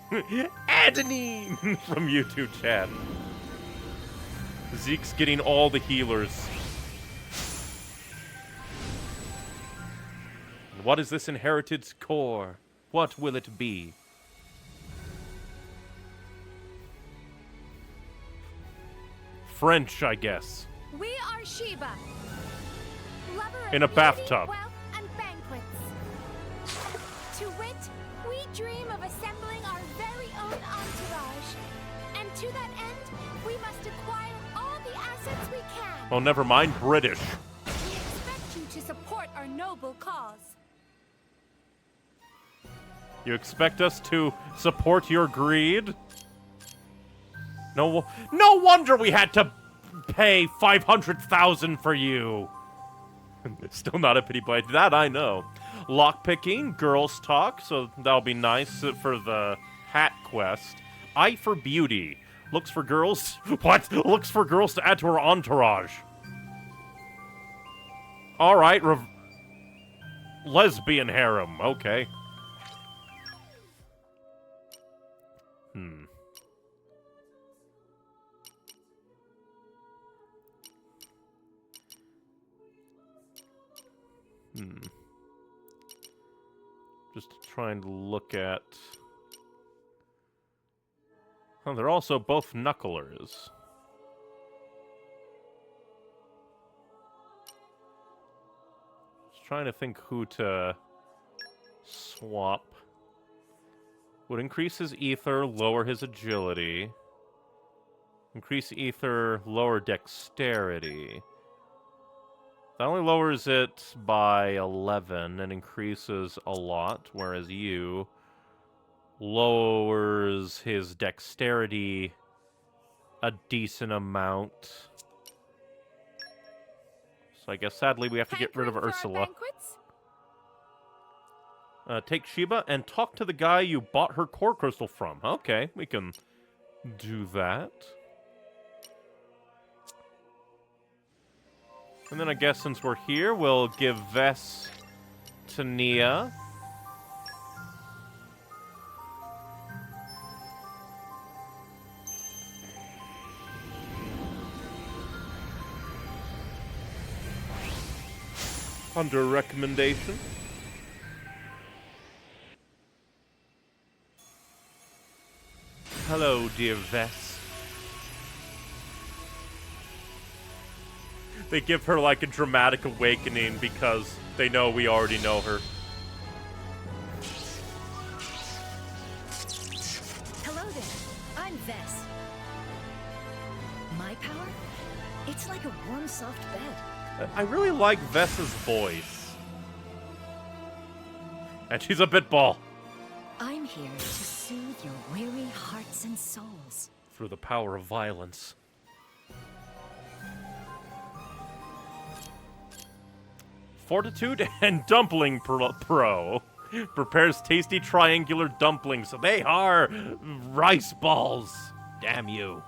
Adenine from YouTube chat. Zeke's getting all the healers. What is this inherited core? What will it be? French, I guess. We are Sheba. Lover of In a beauty, bathtub. wealth, and banquets. To wit, we dream of assembling our very own entourage. And to that end, we must acquire all the assets we can. Oh, never mind, British. We expect you to support our noble cause. You expect us to support your greed? No wonder we had to pay 500,000 for you. Still not a pity blade. That I know. Lockpicking, girls talk, so that'll be nice for the hat quest. Eye for beauty. Looks for girls. What? Looks for girls to add to her entourage. All right, lesbian harem. Okay. Just trying to look at... Oh, they're also both knucklers. trying to think who to swap. Would increase his ether, lower his agility. Increase ether, lower dexterity. That only lowers it by 11 and increases a lot, whereas you lowers his dexterity a decent amount. So I guess sadly we have to get rid of Ursula. Take Sheba and talk to the guy you bought her core crystal from. Okay, we can do that. And then I guess since we're here, we'll give Vess to Nia. Under recommendation. Hello, dear Vess. They give her like a dramatic awakening because they know we already know her. Hello there, I'm Vess. My power? It's like a warm, soft bed. I really like Vess's voice. And she's a bitball. I'm here to soothe your weary hearts and souls. Through the power of violence. Fortitude and Dumpling Pro prepares tasty triangular dumplings. They are rice balls. Damn you.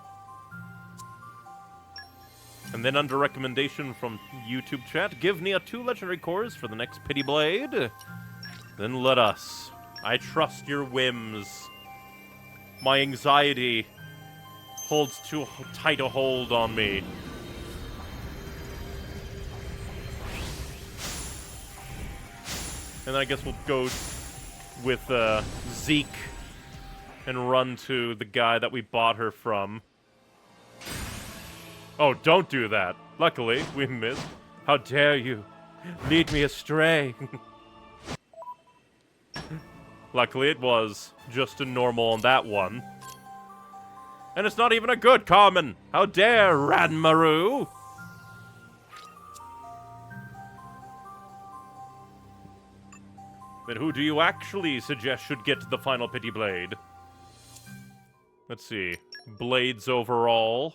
And then under recommendation from YouTube chat, give Nia 2 legendary cores for the next Pity Blade. Then let us. I trust your whims. My anxiety holds too tight a hold on me. And then I guess we'll go with Zeke and run to the guy that we bought her from. Oh, don't do that. Luckily, we missed. How dare you lead me astray. Luckily, it was just a normal on that one. And it's not even a good common. How dare Ranmaru. But who do you actually suggest should get the final Pity Blade? Let's see. Blades overall.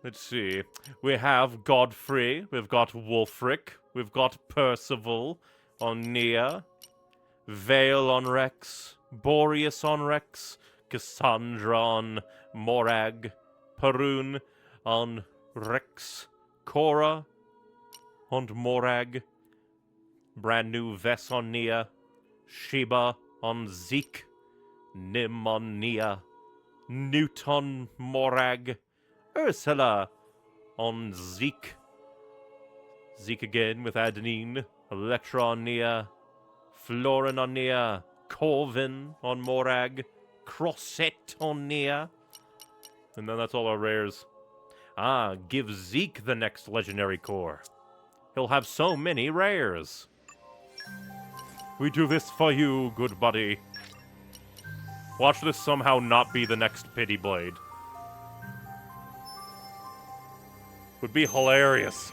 Let's see. We have Godfrey. We've got Wulfric. We've got Percival on Nia. Vale on Rex. Boreas on Rex. Cassandra on Morag. Perun on Rex. Cora on Morag. Brand new Vess on Nia. Sheba on Zeke. Nim on Nia. Newt on Morag. Ursula on Zeke. Zeke again with Adenine. Electra on Nia. Florin on Nia. Corvin on Morag. Crossette on Nia. And then that's all our rares. Ah, give Zeke the next legendary core. He'll have so many rares. We do this for you, good buddy. Watch this somehow not be the next Pity Blade. Would be hilarious.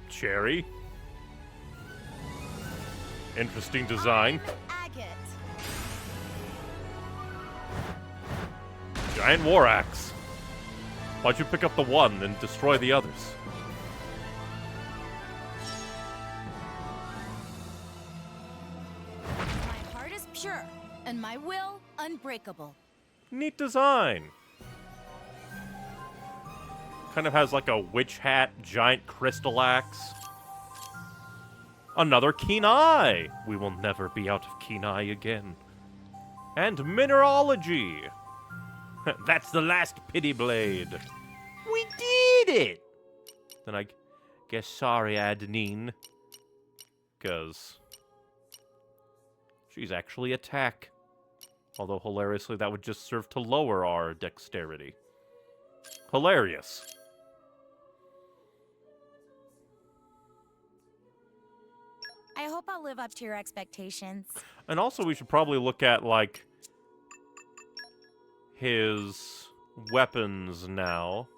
Cherry. Interesting design. Giant war axe. Why'd you pick up the one and destroy the others? My heart is pure, and my will unbreakable. Neat design. Kind of has like a witch hat, giant crystal axe. Another keen eye. We will never be out of keen eye again. And mineralogy. That's the last pity blade. We did it! Then I guess sorry, Adenine. Because she's actually attack. Although, hilariously, that would just serve to lower our dexterity. Hilarious. I hope I'll live up to your expectations. And also, we should probably look at, like, his weapons now.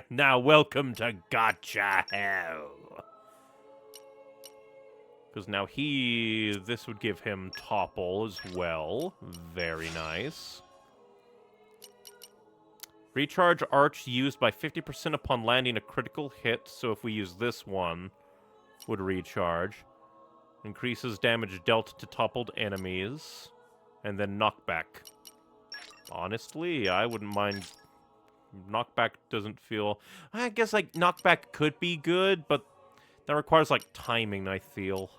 Now, welcome to Gotcha Hell. Because now this would give him topple as well. Very nice. Recharge arch used by 50% upon landing a critical hit. So if we use this one, would recharge. Increases damage dealt to toppled enemies. And then knockback. Honestly, I wouldn't mind. Knockback doesn't feel... I guess, like, knockback could be good, but that requires, like, timing, I feel.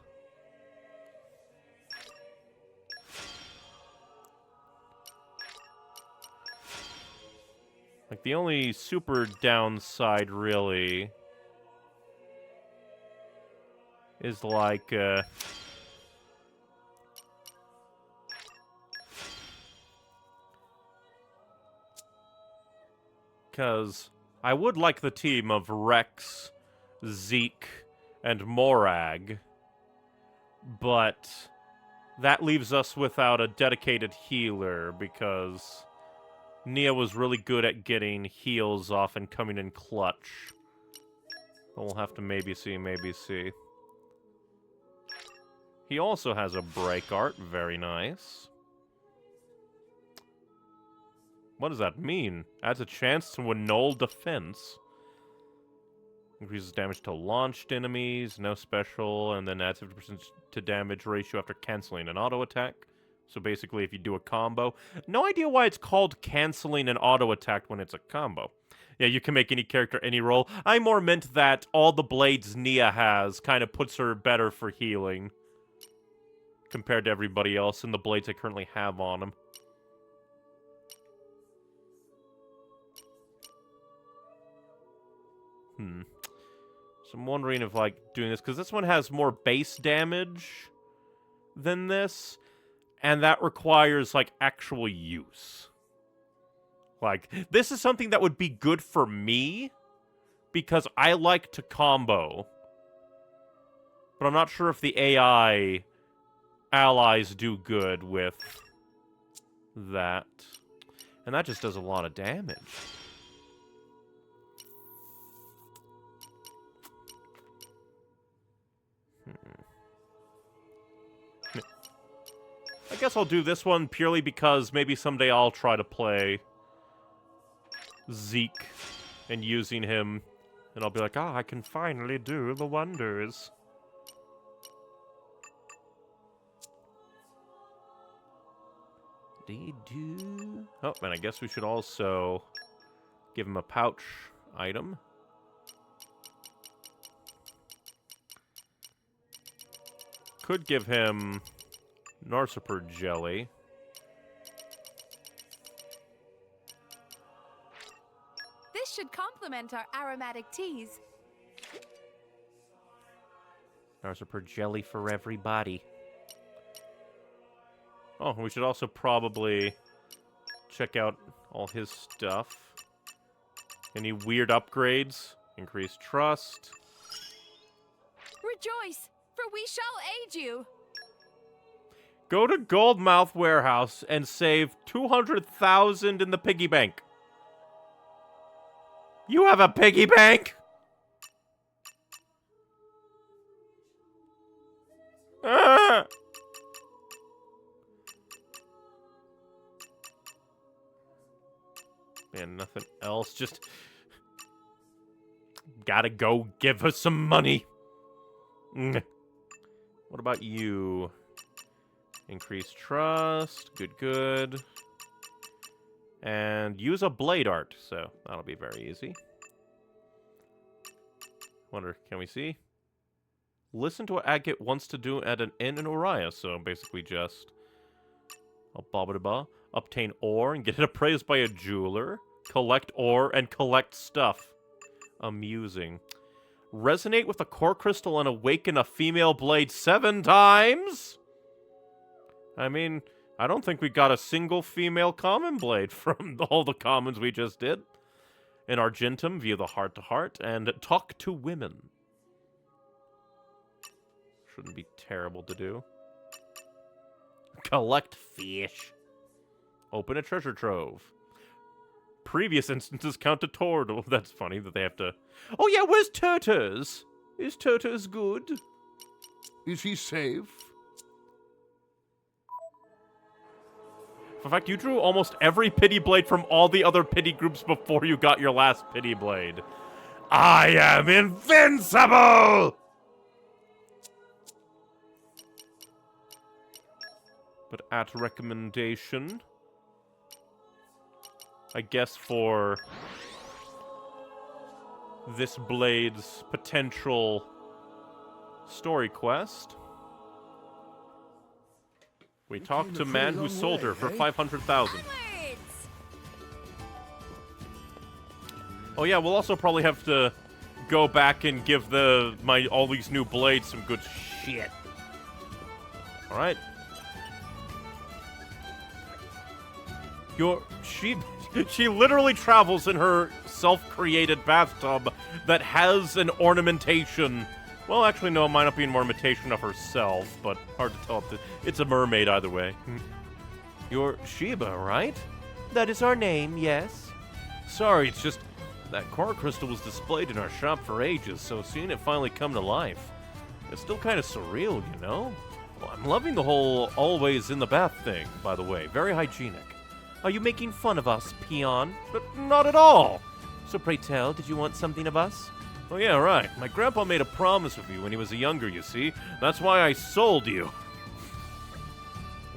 Like, the only super downside, really, is, like, because I would like the team of Rex, Zeke, and Morag, but that leaves us without a dedicated healer, because Nia was really good at getting heals off and coming in clutch. But we'll have to maybe see, maybe see. He also has a break art, very nice. What does that mean? Adds a chance to annul defense. Increases damage to launched enemies, no special, and then adds 50% to damage ratio after canceling an auto attack. So basically, if you do a combo... No idea why it's called canceling an auto attack when it's a combo. Yeah, you can make any character any role. I more meant that all the blades Nia has kind of puts her better for healing compared to everybody else and the blades I currently have on him. So I'm wondering if, like, doing this... Because this one has more base damage than this. And that requires, like, actual use. Like, this is something that would be good for me, because I like to combo. But I'm not sure if the AI allies do good with that. And that just does a lot of damage. I guess I'll do this one purely because maybe someday I'll try to play Zeke and using him, and I'll be like, I can finally do the wonders. Oh, and I guess we should also give him a pouch item. Could give him Narciper jelly. This should complement our aromatic teas. Narciper jelly for everybody. Oh, we should also probably check out all his stuff. Any weird upgrades? Increased trust. Rejoice, for we shall aid you. Go to Goldmouth Warehouse and save 200,000 in the piggy bank. You have a piggy bank? Ah! Man, nothing else. Just gotta go give us some money. What about you? Increase trust. Good, good. And use a blade art. So that'll be very easy. Wonder, can we see? Listen to what Agate wants to do at an inn in Uriah. So basically just... Oh, ba-ba-da-ba. Obtain ore and get it appraised by a jeweler. Collect ore and collect stuff. Amusing. Resonate with a core crystal and awaken a female blade 7 times? I mean, I don't think we got a single female common blade from all the commons we just did. In Argentum, via the heart-to-heart, and talk to women. Shouldn't be terrible to do. Collect fish. Open a treasure trove. Previous instances counted toward. Oh, that's funny that they have to... Oh yeah, where's Turtles? Is Turtles good? Is he safe? In fact, you drew almost every pity blade from all the other pity groups before you got your last pity blade. I am invincible! But at recommendation, I guess for this blade's potential story quest, we talked to man who sold her for 500,000. Oh yeah, we'll also probably have to go back and give all these new blades some good shit. All right. She literally travels in her self-created bathtub that has an ornamentation. Well, actually, no, it might not be an ornamentation of herself, but hard to tell. It's a mermaid either way. You're Sheba, right? That is our name, yes. Sorry, it's just that core crystal was displayed in our shop for ages, so seeing it finally come to life, it's still kind of surreal, you know? Well, I'm loving the whole always in the bath thing, by the way. Very hygienic. Are you making fun of us, peon? But not at all! So pray tell, did you want something of us? Oh yeah, right. My grandpa made a promise with you when he was younger, you see. That's why I sold you.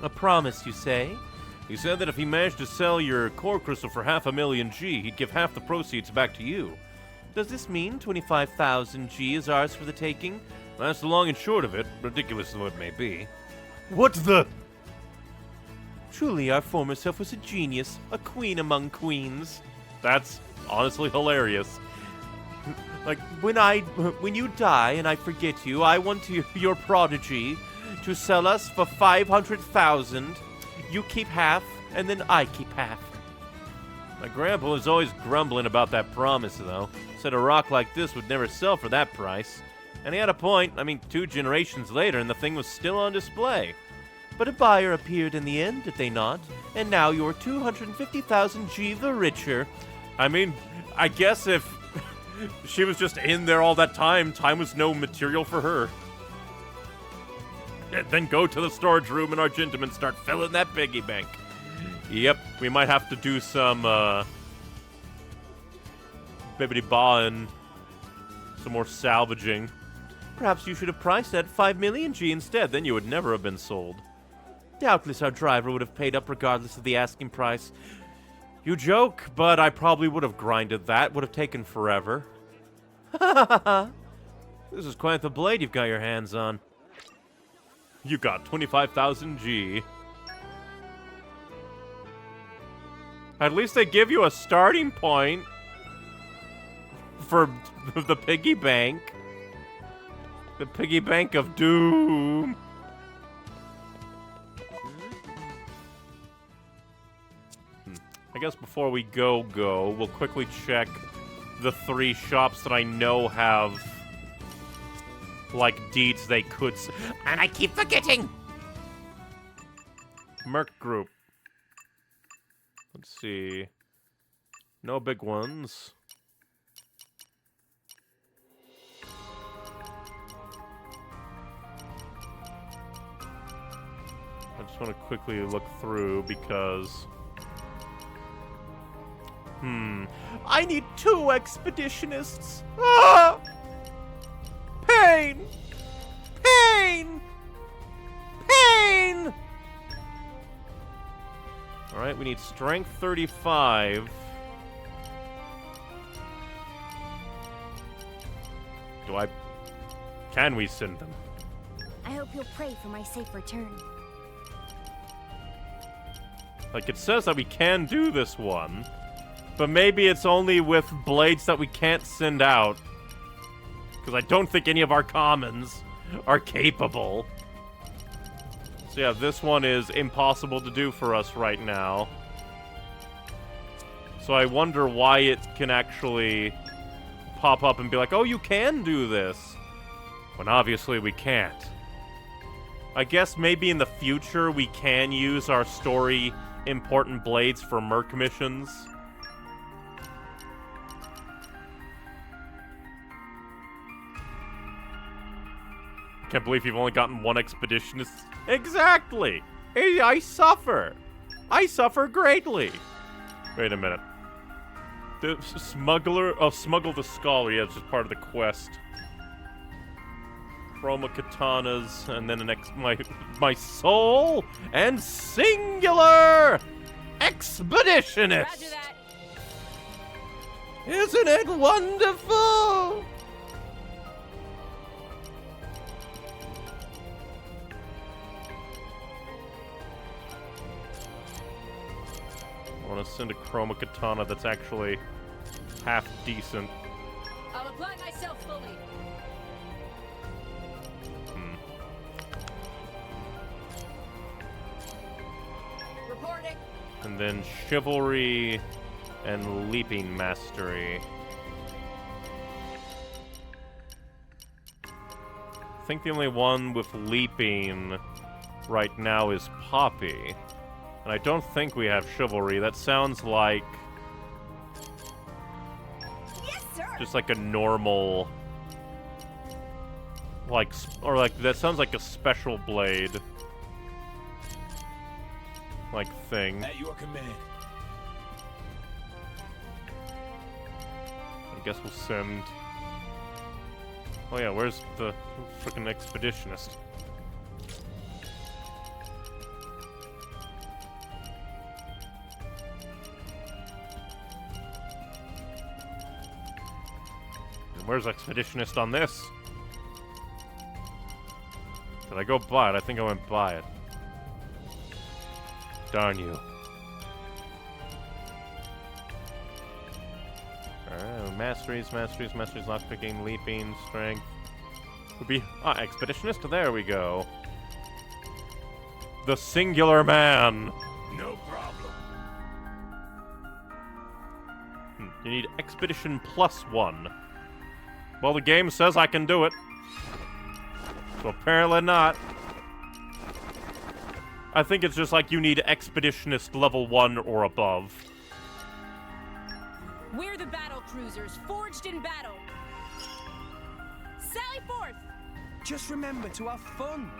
A promise, you say? He said that if he managed to sell your core crystal for 500,000 G, he'd give half the proceeds back to you. Does this mean 25,000 G is ours for the taking? That's the long and short of it, ridiculous though it may be. What the? Truly, our former self was a genius, a queen among queens. That's honestly hilarious. Like, when you die and I forget you, I want your prodigy to sell us for 500,000. You keep half, and then I keep half. My grandpa was always grumbling about that promise, though. Said a rock like this would never sell for that price. And he had a point. I mean, 2 generations later, and the thing was still on display. But a buyer appeared in the end, did they not? And now you're 250,000 G the richer. I mean, I guess if she was just in there all that time was no material for her. And then go to the storage room in Argentum and start filling that piggy bank. Yep, we might have to do some, bibbidi-ba and some more salvaging. Perhaps you should have priced at 5 million G instead, Then you would never have been sold. Doubtless our driver would have paid up regardless of the asking price. You joke, but I probably would have grinded that. Would have taken forever. This is quite the blade you've got your hands on. You got 25,000 G. At least they give you a starting point for the piggy bank. The piggy bank of doom. I guess before we go, we'll quickly check the 3 shops that I know have, like, deeds they could... And I keep forgetting! Merc Group. Let's see. No big ones. I just want to quickly look through because... I need 2 expeditionists. Ah! Pain! Pain! Pain! Alright, we need strength 35. Can we send them? I hope you'll pray for my safe return. Like, it says that we can do this one, but maybe it's only with blades that we can't send out. Because I don't think any of our commons are capable. So yeah, this one is impossible to do for us right now. So I wonder why it can actually pop up and be like, oh, you can do this. When obviously we can't. I guess maybe in the future we can use our story important blades for merc missions. Can't believe you've only gotten one expeditionist. Exactly! Hey, I suffer! I suffer greatly! Wait a minute. The smuggler... Oh, smuggle the scholar. Yeah, it's just part of the quest. Chroma katanas, and then my soul and singular expeditionist! Roger that. Isn't it wonderful? I want to send a chroma katana that's actually half decent. I'll apply myself fully. Reporting. And then chivalry and leaping mastery. I think the only one with leaping right now is Poppy. And I don't think we have chivalry. That sounds like... Yes, sir. just like a normal... like, or like, that sounds like a special blade. Like, thing. At your command. I guess we'll send... Oh yeah, where's the frickin' expeditionist? Where's expeditionist on this? Did I go buy it? I think I went buy it. Darn you. Alright, masteries, lockpicking, leaping, strength. Would be expeditionist? There we go. The singular man! No problem. You need expedition +1. Well, the game says I can do it. So apparently not. I think it's just like you need expeditionist level 1 or above. We're the battle cruisers, forged in battle. Sally forth! Just remember to have fun.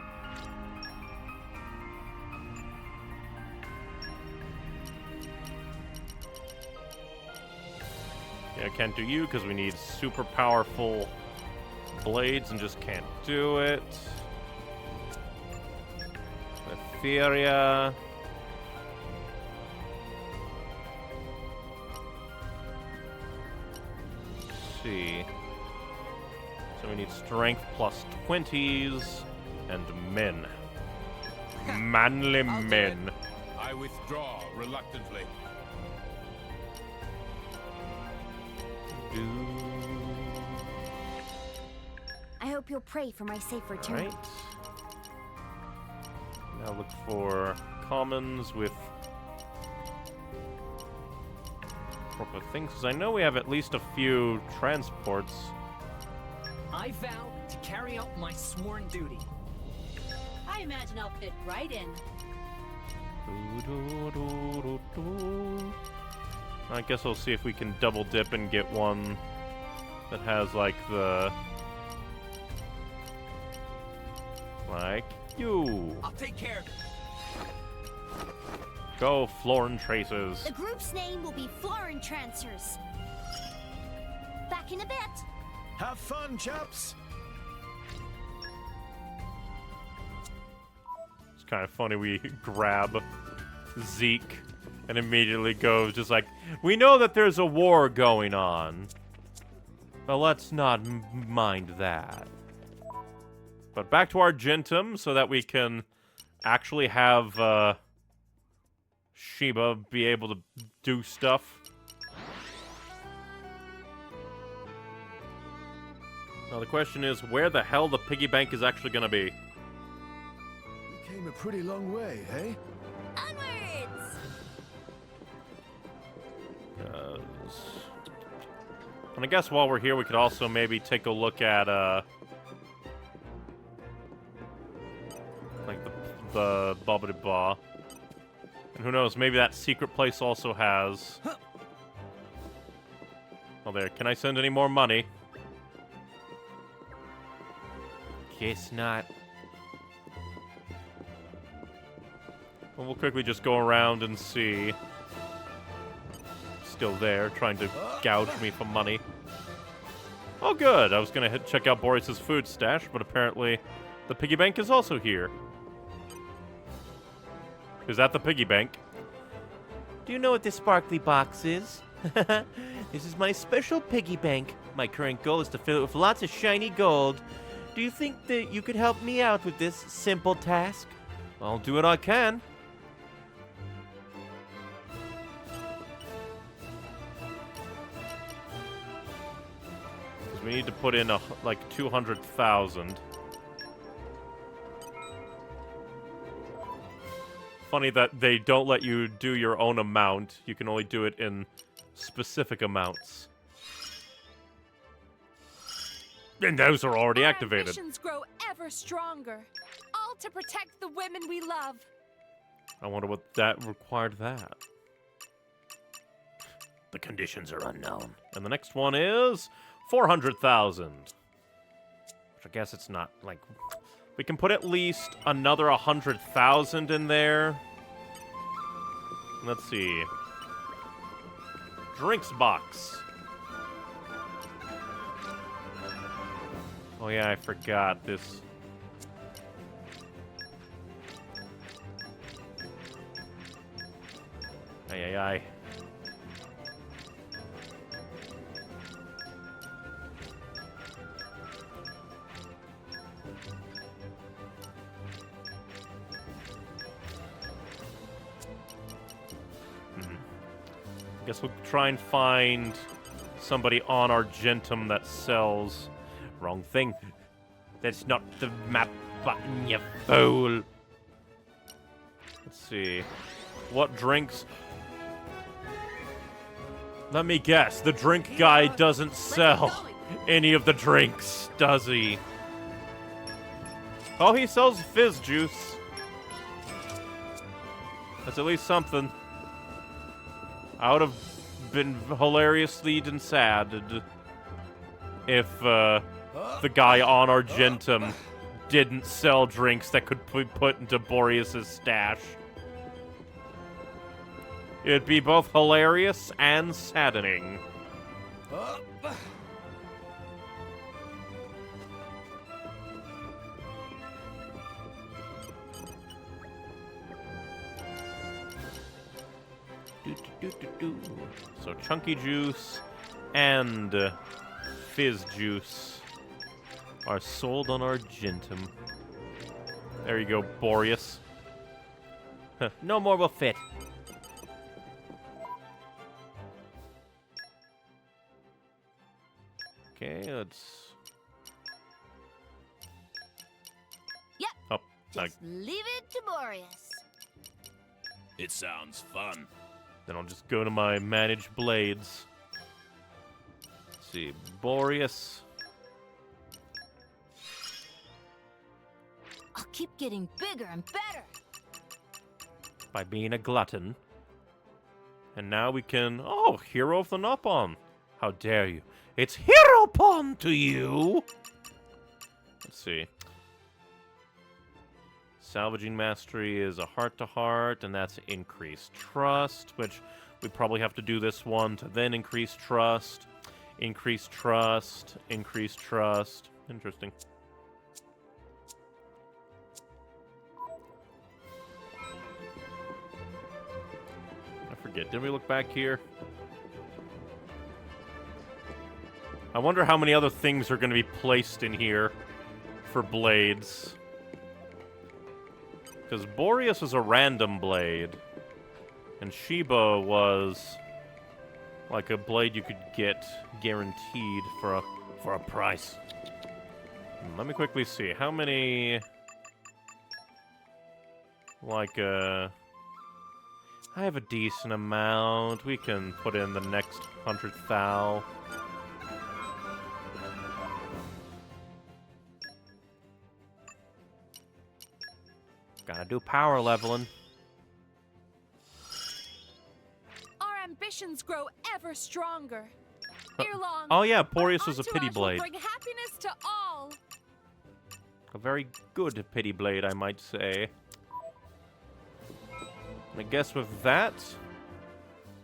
Yeah, I can't do you because we need super powerful blades and just can't do it. Etheria. Let's see. So we need strength +20s and men. Manly men. I withdraw reluctantly. I hope you'll pray for my safe return. Right. Now look for commons with proper things, because I know we have at least a few transports. I vow to carry out my sworn duty. I imagine I'll fit right in. I guess I'll see if we can double dip and get one that has like the... like you. I'll take care of it. Go, Florin Traces. The group's name will be Florin Trancers. Back in a bit. Have fun, chaps. It's kind of funny we grab Zeke and immediately goes just like, we know that there's a war going on, but let's not mind that. But back to Argentum so that we can actually have Sheba be able to do stuff. Now the question is, where the hell the piggy bank is actually going to be? We came a pretty long way, hey? Onwards! And I guess while we're here, we could also maybe take a look at, like the Bobbidi-Ba. And who knows, maybe that secret place also has... Oh, there. Can I send any more money? Guess not. Well, we'll quickly just go around and see. Still there, trying to gouge me for money. Oh, good. I was going to check out Boris's food stash, but apparently the piggy bank is also here. Is that the piggy bank? Do you know what this sparkly box is? This is my special piggy bank. My current goal is to fill it with lots of shiny gold. Do you think that you could help me out with this simple task? I'll do what I can. Because we need to put in like 200,000. Funny that they don't let you do your own amount. You can only do it in specific amounts. And those are already activated. Our ambitions grow ever stronger, all to protect the women we love. I wonder what that required that. The conditions are unknown. And the next one is 400,000. Which I guess it's not, like... We can put at least another 100,000 in there. Let's see. Drinks box. Oh yeah, I forgot this. Ay. Guess we'll try and find somebody on Argentum that sells... Wrong thing. That's not the map button, you fool. Let's see. What drinks... Let me guess. The drink guy doesn't sell any of the drinks, does he? Oh, he sells fizz juice. That's at least something. I would have been hilariously and sad if the guy on Argentum didn't sell drinks that could be put into Boreas's stash. It'd be both hilarious and saddening. So chunky juice and fizz juice are sold on Argentum. There you go, Boreas. No more will fit. Okay, let's... Yep. Oh, just leave it to Boreas. It sounds fun. Then I'll just go to my managed blades. Let's see, Boreas. I'll keep getting bigger and better. By being a glutton. And now we can... Oh, Hero of the Nopon. How dare you. It's Hero-pon to you! Let's see. Salvaging Mastery is a heart-to-heart, and that's increased trust, which we probably have to do this one to then increase trust. Increase trust. Increase trust. Interesting. I forget. Did we look back here? I wonder how many other things are going to be placed in here for blades. Because Boreas is a random blade. And Sheba was like a blade you could get guaranteed for a price. Let me quickly see. How many... Like, I have a decent amount. We can put in the next 100 thou. Gotta do power leveling. Our ambitions grow ever stronger. Ere long, Oh yeah, Boreas was a pity entourage will blade. bring happiness to all. A very good pity blade, I might say. I guess with that,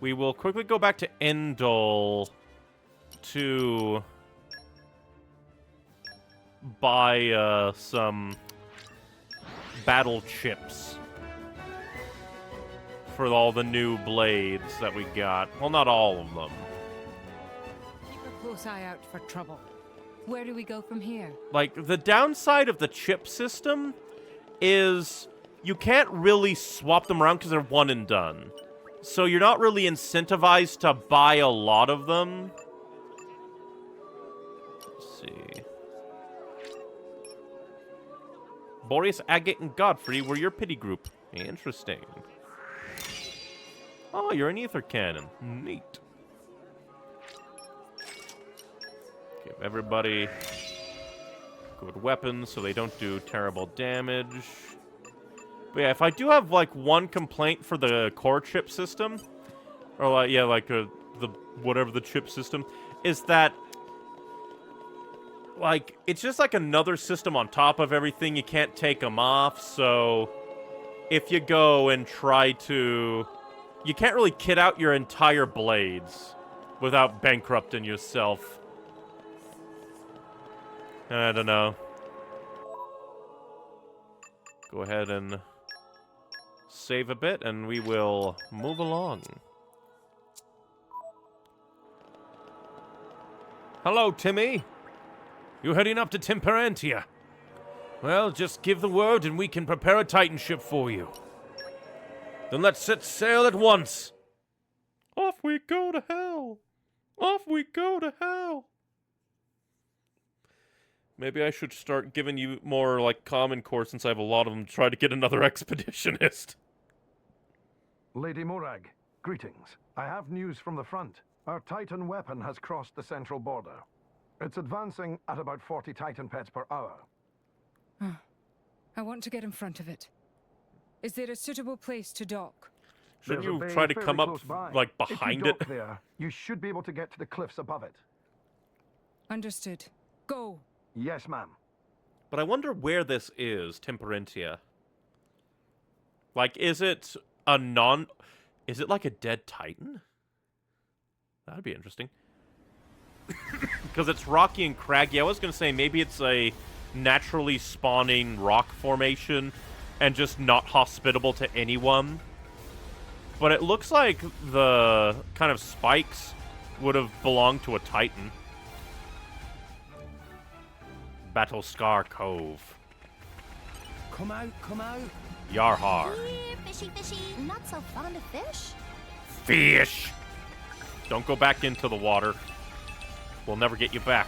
we will quickly go back to Endel to buy some battle chips for all the new blades that we got. Well, not all of them. Keep a close eye out for trouble. Where do we go from here? Like, the downside of the chip system is you can't really swap them around because they're one and done. So you're not really incentivized to buy a lot of them. Let's see. Boreas, Agate, and Godfrey were your pity group. Interesting. Oh, you're an ether cannon. Neat. Give everybody good weapons so they don't do terrible damage. But yeah, if I do have, like, one complaint for the core chip system, or, like, yeah, like, the whatever the chip system, is that, like, it's just like another system on top of everything. You can't take them off, so if you go and try to... You can't really kit out your entire blades without bankrupting yourself. I don't know. Go ahead and save a bit, and we will move along. Hello, Timmy. You heading up to Temperantia? Well, just give the word and we can prepare a Titan ship for you. Then let's set sail at once. Off we go to hell. Off we go to hell. Maybe I should start giving you more, like, Common Core since I have a lot of them to try to get another expeditionist. Lady Morag, greetings. I have news from the front. Our Titan weapon has crossed the central border. It's advancing at about 40 Titan pets per hour. Oh, I want to get in front of it. Is there a suitable place to dock? Shouldn't There's a you bay try to fairly come up, close by. like, If you behind dock it? there, you should be able to get to the cliffs above it. Understood. Go. Yes, ma'am. But I wonder where this is, Temperantia. Like, is it a Is it like a dead Titan? That'd be interesting. Because it's rocky and craggy. I was going to say maybe it's a naturally spawning rock formation and just not hospitable to anyone. But it looks like the kind of spikes would have belonged to a Titan. Battle Scar Cove. Come out, come out. Yarhar. Here, fishy, fishy. Not so fond of fish. Fish! Don't go back into the water. We'll never get you back.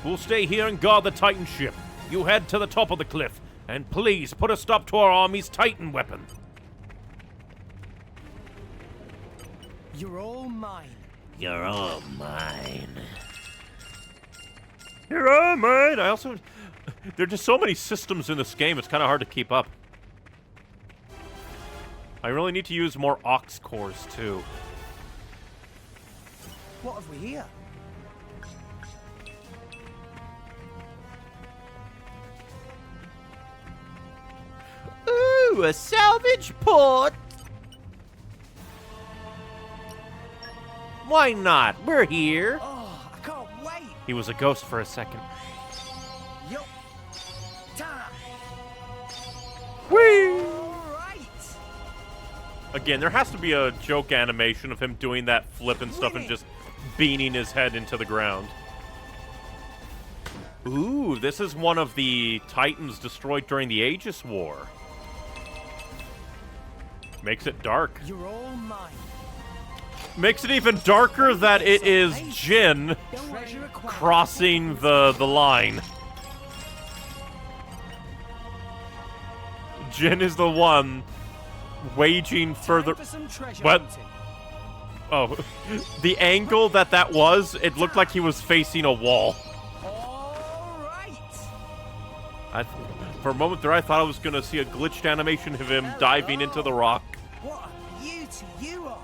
We'll stay here and guard the Titan ship. You head to the top of the cliff, and please put a stop to our army's Titan weapon. You're all mine. You're all mine. You're all mine! I also... There are just so many systems in this game, it's kind of hard to keep up. I really need to use more aux cores, too. What have we here? Ooh, a salvage port! Why not? We're here. Oh, I can't wait. He was a ghost for a second. Yup. Ta. Whee! Right. Again, there has to be a joke animation of him doing that flip and stuff and just beaning his head into the ground. Ooh, this is one of the Titans destroyed during the Aegis War. Makes it dark. You're all mine. Makes it even darker that it is Jin crossing the line. Jin is the one waging further. What? Oh, the angle that was, it looked like he was facing a wall. For a moment there, I thought I was going to see a glitched animation of him diving into the rock. What a beauty you are.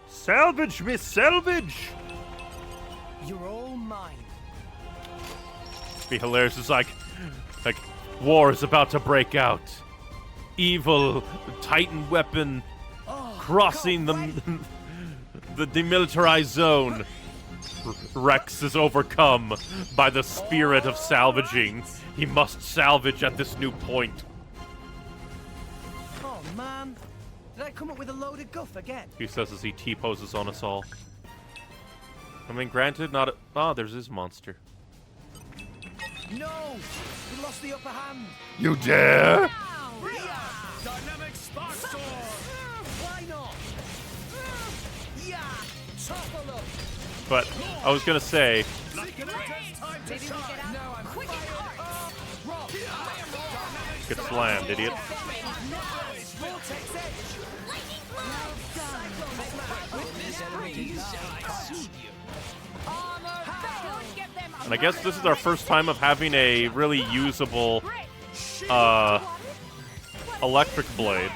Salvage, miss, salvage! You're all mine. Be hilarious. It's like war is about to break out. Evil Titan weapon crossing the demilitarized zone. Rex is overcome by the spirit of salvaging. He must salvage at this new point. Oh man, did I come up with a load of guff again? He says as he T-poses on us all. I mean, granted, not a... Oh, there's his monster. No! We lost the upper hand! You dare? Dynamic spark sword! Why not? Yeah! Topple up! But I was gonna say... Get slammed, idiot. And I guess this is our first time of having a really usable electric blade.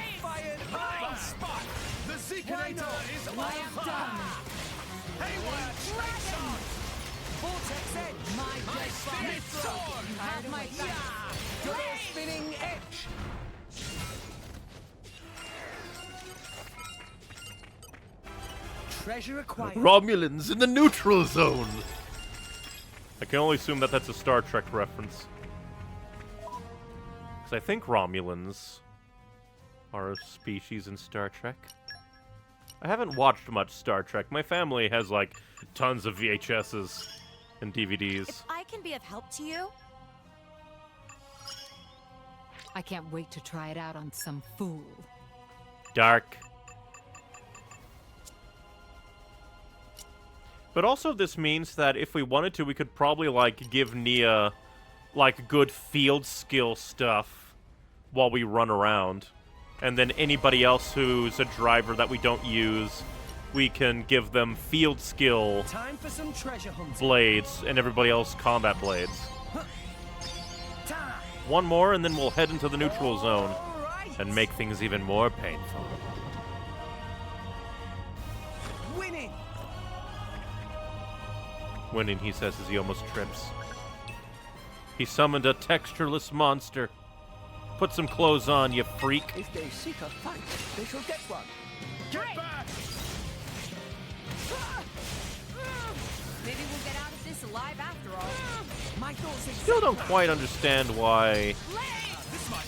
Treasure acquired. Romulans in the neutral zone. I can only assume that that's a Star Trek reference. Because I think Romulans are a species in Star Trek. I haven't watched much Star Trek. My family has, like, tons of VHSs and DVDs. If I can be of help to you... I can't wait to try it out on some fool. Dark. But also this means that if we wanted to, we could probably, like, give Nia, like, good field skill stuff while we run around. And then anybody else who's a driver that we don't use, we can give them field skill Time for some treasure hunting. blades, and everybody else combat blades. One more, and then we'll head into the neutral zone and make things even more painful. Winning! Winning, he says as he almost trips. He summoned a textureless monster. Put some clothes on, you freak. If they seek a fight, they shall get one. Get back! Maybe we'll get out of this alive after all. My thoughts Still don't quite understand why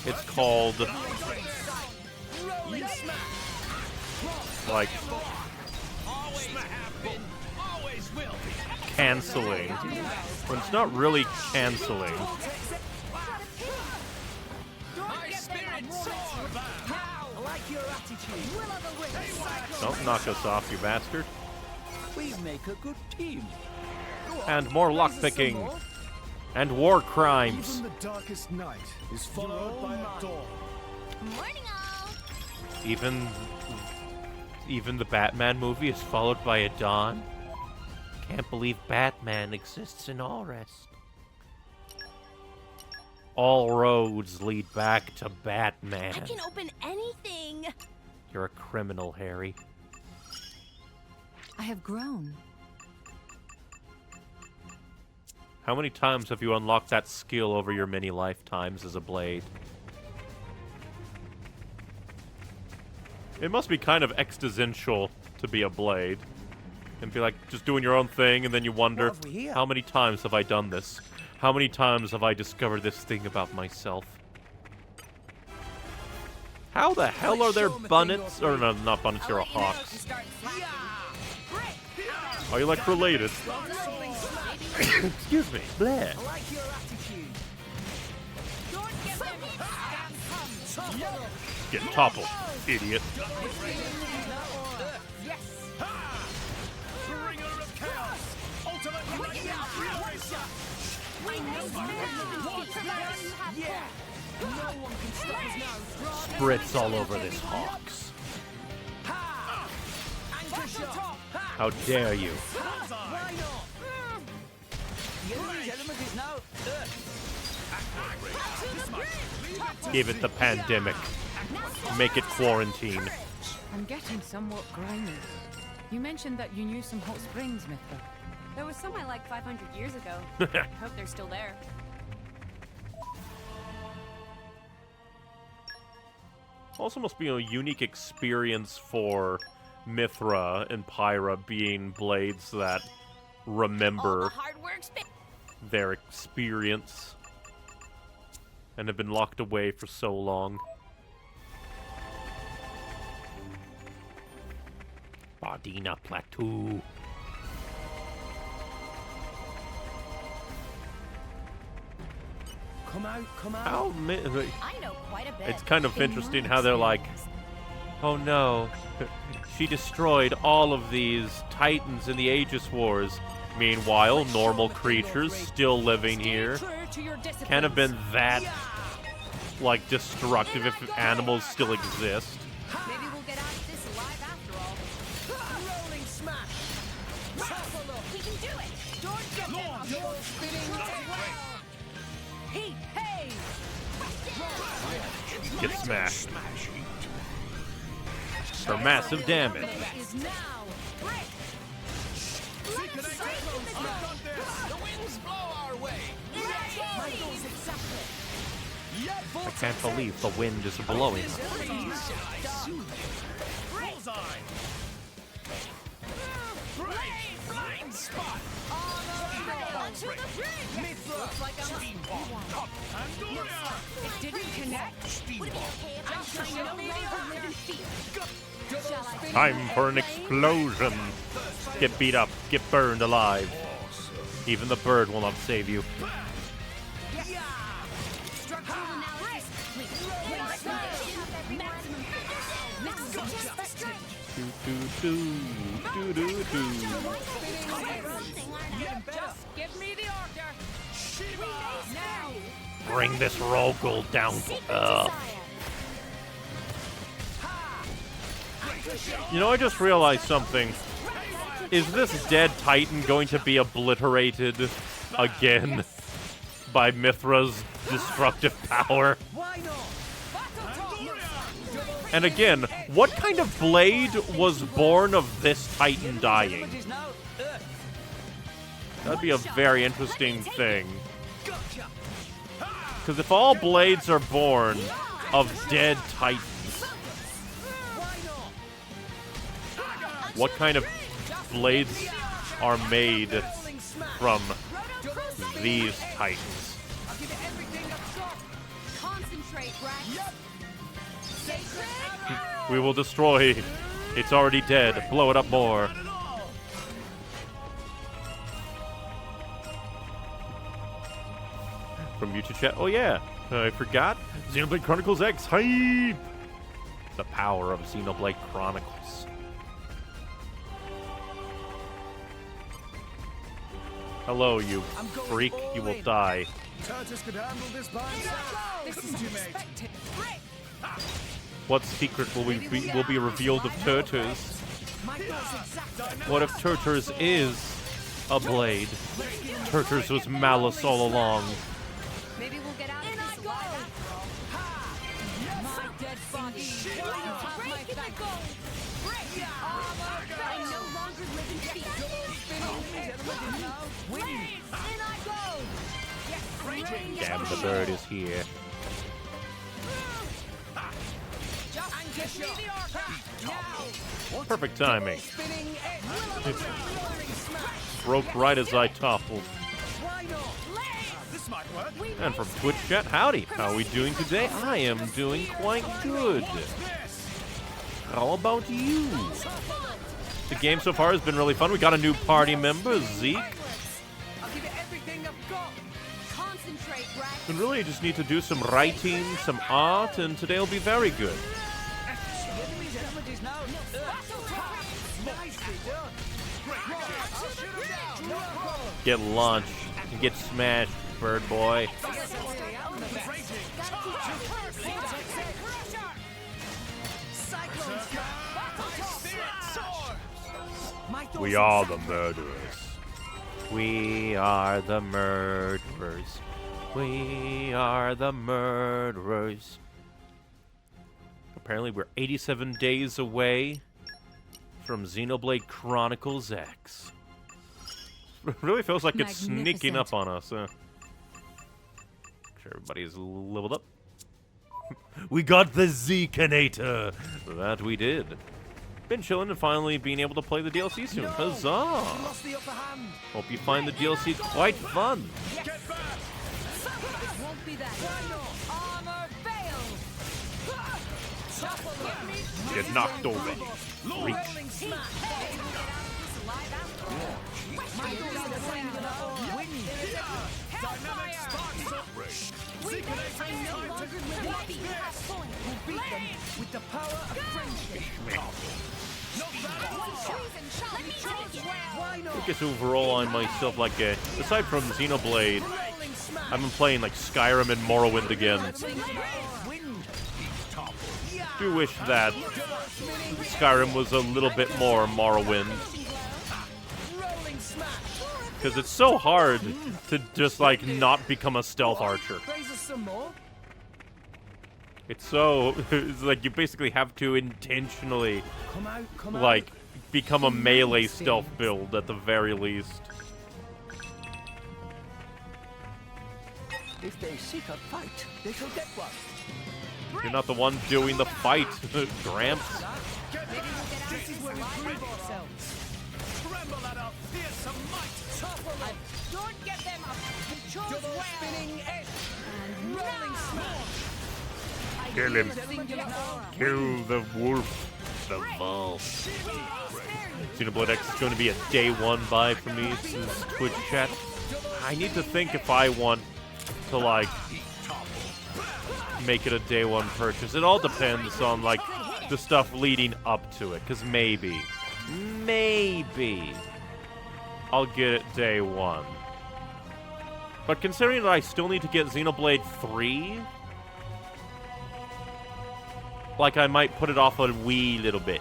it's called, like, canceling, when it's not really canceling. Don't knock us off, you bastard. We make a good team. And more lockpicking. And war crimes. Even the darkest night is followed by a dawn. Morning, all. Even the Batman movie is followed by a dawn. Can't believe Batman exists in all rest. All roads lead back to Batman. I can open anything. You're a criminal, Harry. I have grown. How many times have you unlocked that skill over your many lifetimes as a blade? It must be kind of existential to be a blade. And be like, just doing your own thing, and then you wonder, how many times have I done this? How many times have I discovered this thing about myself? How the hell are there bunnets? Or no, not bunnets, you're a hawks. Are you, like, related? Excuse me. Bleh. Get toppled, idiot. Yes. Bringer of chaos. Ultimate Yeah. No one can stop us now. Spritz all over this Hawks. How dare you? Why not? Your element is now Give it the pandemic. Make it quarantine. I'm getting somewhat grimy. You mentioned that you knew some hot springs, Mithra. There was some I liked 500 years ago. Hope they're still there. Also must be a unique experience for Mithra and Pyra being blades that remember their experience and have been locked away for so long. Bardina Plateau. come out. How I know quite a bit. It's kind of interesting how they're like, oh no, she destroyed all of these titans in the Aegis Wars. Meanwhile, normal creatures still living here. Can't have been that, like, destructive if animals still exist. Maybe we'll get out of this alive after all. Rolling smash. We can do it. Don't get them on your spinning Heat, Haze. Get smashed. For massive damage. Is now. The winds blow our way. I can't believe the wind is blowing. Blind spot. Looks like It didn't connect. Time for an explosion. Get beat up. Get burned alive. Even the bird will not save you. Just give me the order. Now. Bring this Rogul down to earth. You know, I just realized something. Is this dead Titan going to be obliterated again by Mithra's destructive power? And again, what kind of blade was born of this Titan dying? That'd be a very interesting thing. Because if all blades are born of dead Titans, what kind of blades are made from these Titans? We will destroy. It's already dead. Blow it up more. From YouTube chat. Oh yeah, I forgot. Xenoblade Chronicles X hype. The power of Xenoblade Chronicles. Hello, you freak. You will die. Turtus could handle this by himself. This is unexpected. What secret will be revealed of Turturs? What if Turturs is a blade? Turturs was malice all along. Maybe we'll get out of this alive after all. My dead body. I no longer live in fear. In I go. Damn, the bird is here. Perfect timing. It broke right as I toppled. And from Twitch chat, howdy. How are we doing today? I am doing quite good. How about you? The game so far has been really fun. We got a new party member, Zeke. I'll give it everything I've got. Concentrate, Brack. Then really just need to do some writing, some art, and today will be very good. Get launched and get smashed, bird boy. We are the murderers. We are the murderers. We are the murderers. Apparently we're 87 days away from Xenoblade Chronicles X. It really feels like it's sneaking up on us. Make sure everybody's leveled up. We got the Zekinator! That we did. Been chilling and finally being able to play the DLC soon. Huzzah! Hope you find the DLC quite fun. Get knocked over. Reach. With the power of friendship. I guess overall on myself, like, aside from Xenoblade, I've been playing, like, Skyrim and Morrowind again. Do wish that Skyrim was a little bit more Morrowind. Because it's so hard to just, like, not become a stealth archer. It's like you basically have to intentionally, like, become a melee stealth build at the very least. If they seek a fight, they shall get one. You're not the one doing the fight, Gramps. This is where we prove ourselves. Tremble at our fearsome might. Topple them. Don't get them up. Double spinning edge. And rolling smash. Kill him. Kill the wolf. The bull. Xenoblade X is going to be a day one buy for me. This is Twitch chat. I need to think if I want to, like, make it a day one purchase. It all depends on, like, the stuff leading up to it. Because maybe I'll get it day one. But considering that I still need to get Xenoblade 3, like, I might put it off a wee little bit.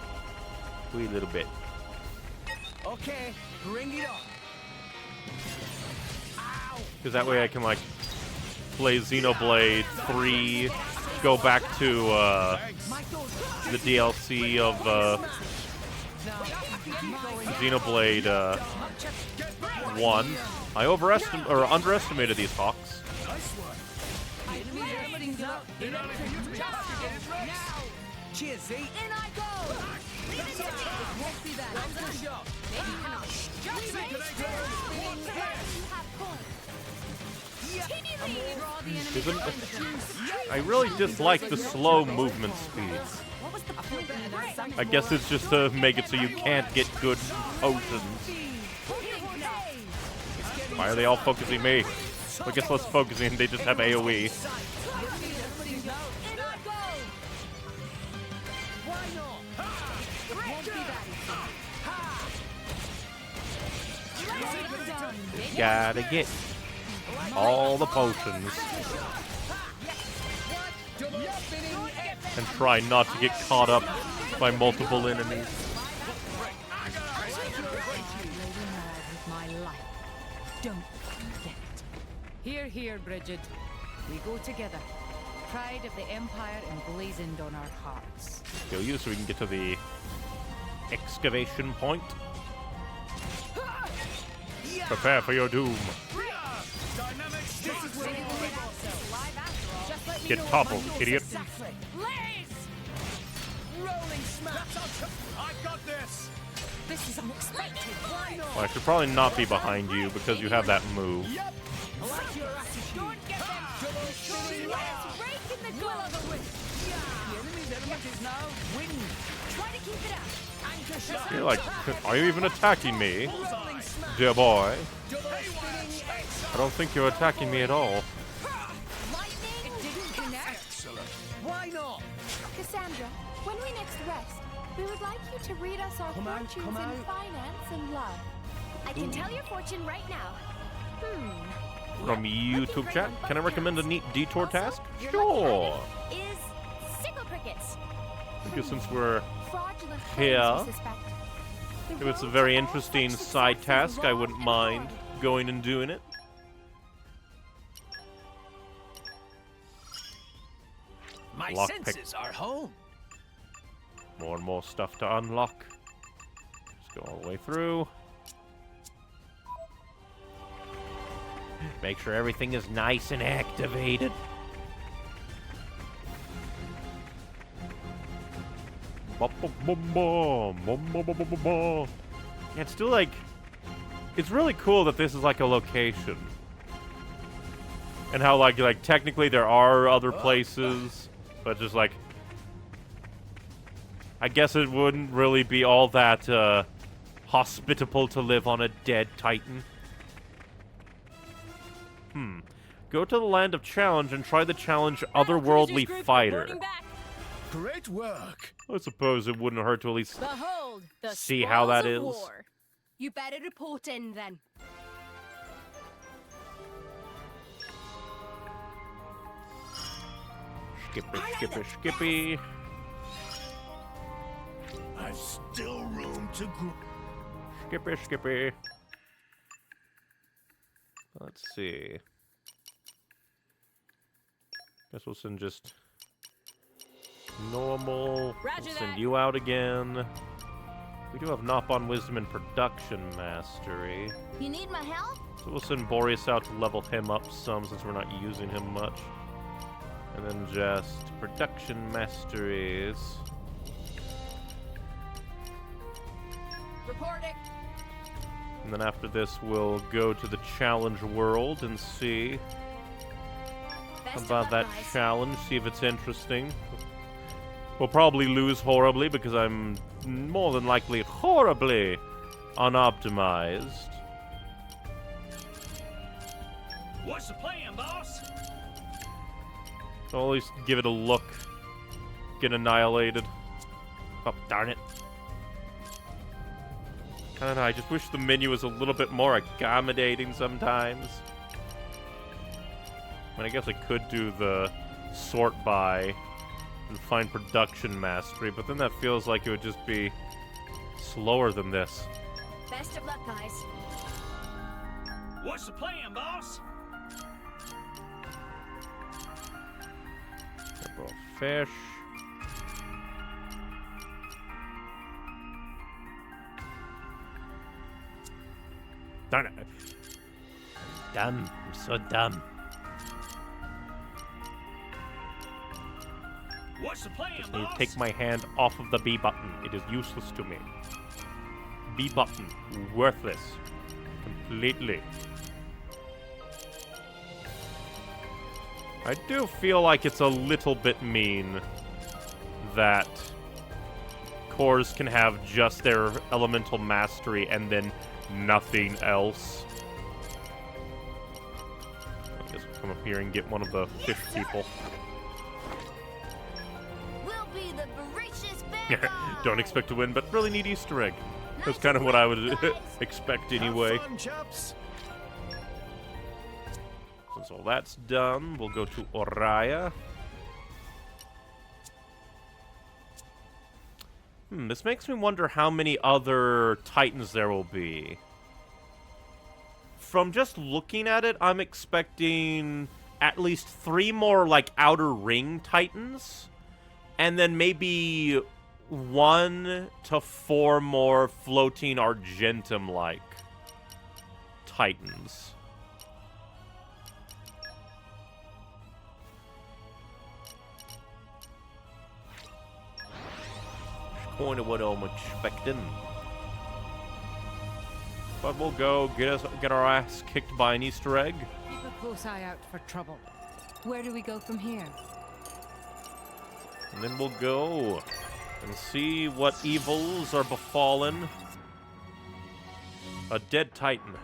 Okay, bring it on. Because that way I can, like, play Xenoblade 3, go back to the DLC of Xenoblade 1. I underestimated these hawks. Cheers, Z. In I go. Won't be that. I really dislike the slow movement speeds. I guess it's just to make it so you can't get good potions. Why are they all focusing me? I guess less focusing, they just have AoE. Gotta get all the potions. And try not to get caught up by multiple enemies. Don't forget. Here, here, Bridget. We go together. Pride of the Empire emblazoned on our hearts. Kill you so we can get to the excavation point. Prepare for your doom. Get toppled, idiot. This is unexpected. Well, I should probably not be behind you because you have that move. You're like, are you even attacking me? Dear boy. I don't think you're attacking me at all. rest, we would like you to read us our fortunes in finance and love. I can tell your fortune right now. From YouTube chat, can I recommend a neat detour task? Your Sure. lucky item is sickle crickets. Because since we're Fraudulent here, claims, we suspect. if it's a very interesting side task, I wouldn't mind going and doing it. My Lockpick. senses are home. More and more stuff to unlock. Just go all the way through. Make sure everything is nice and activated. Yeah, it's still like... It's really cool that this is like a location. And how like technically there are other places, but just like... I guess it wouldn't really be all that hospitable to live on a dead Titan. Go to the land of challenge and try the challenge Otherworldly Fighter. Great work. I suppose it wouldn't hurt to at least Behold, the see how that spoils is. of war. You better report in then. Skippy. I've still room to grow. Skippy. Let's see. Guess we'll send just normal. Roger We'll send that. you out again. We do have Nop on Wisdom and Production Mastery. You need my help? So we'll send Boreas out to level him up some since we're not using him much. And then just Production Masteries. Reporting. And then after this, we'll go to the challenge world and see about that challenge, see if it's interesting. We'll probably lose horribly because I'm more than likely horribly unoptimized. What's the plan, boss? So I'll at least give it a look. Get annihilated. Oh, darn it. I don't know, I just wish the menu was a little bit more accommodating sometimes. I mean, I guess I could do the sort by and find production mastery, but then that feels like it would just be slower than this. Best of luck, guys. What's the plan, boss? Several fish. Darn it. Dumb. I'm so dumb. What's the plan, Just need boss? to take my hand off of the B button. It is useless to me. B button. Worthless. Completely. I do feel like it's a little bit mean that cores can have just their elemental mastery and then nothing else. I guess we'll come up here and get one of the fish people. We'll be the voracious bear. Don't expect to win, but really neat Easter egg. That's kind of what I would expect anyway. Have fun, chaps. Since all that's done, we'll go to Oraya. This makes me wonder how many other Titans there will be. From just looking at it, I'm expecting at least 3 more, like, Outer Ring Titans. And then maybe 1 to 4 more floating Argentum-like Titans. Kind of what I'm expecting. But we'll go get our ass kicked by an Easter egg. Keep a close eye out for trouble. Where do we go from here? And then we'll go and see what evils are befallen a dead Titan.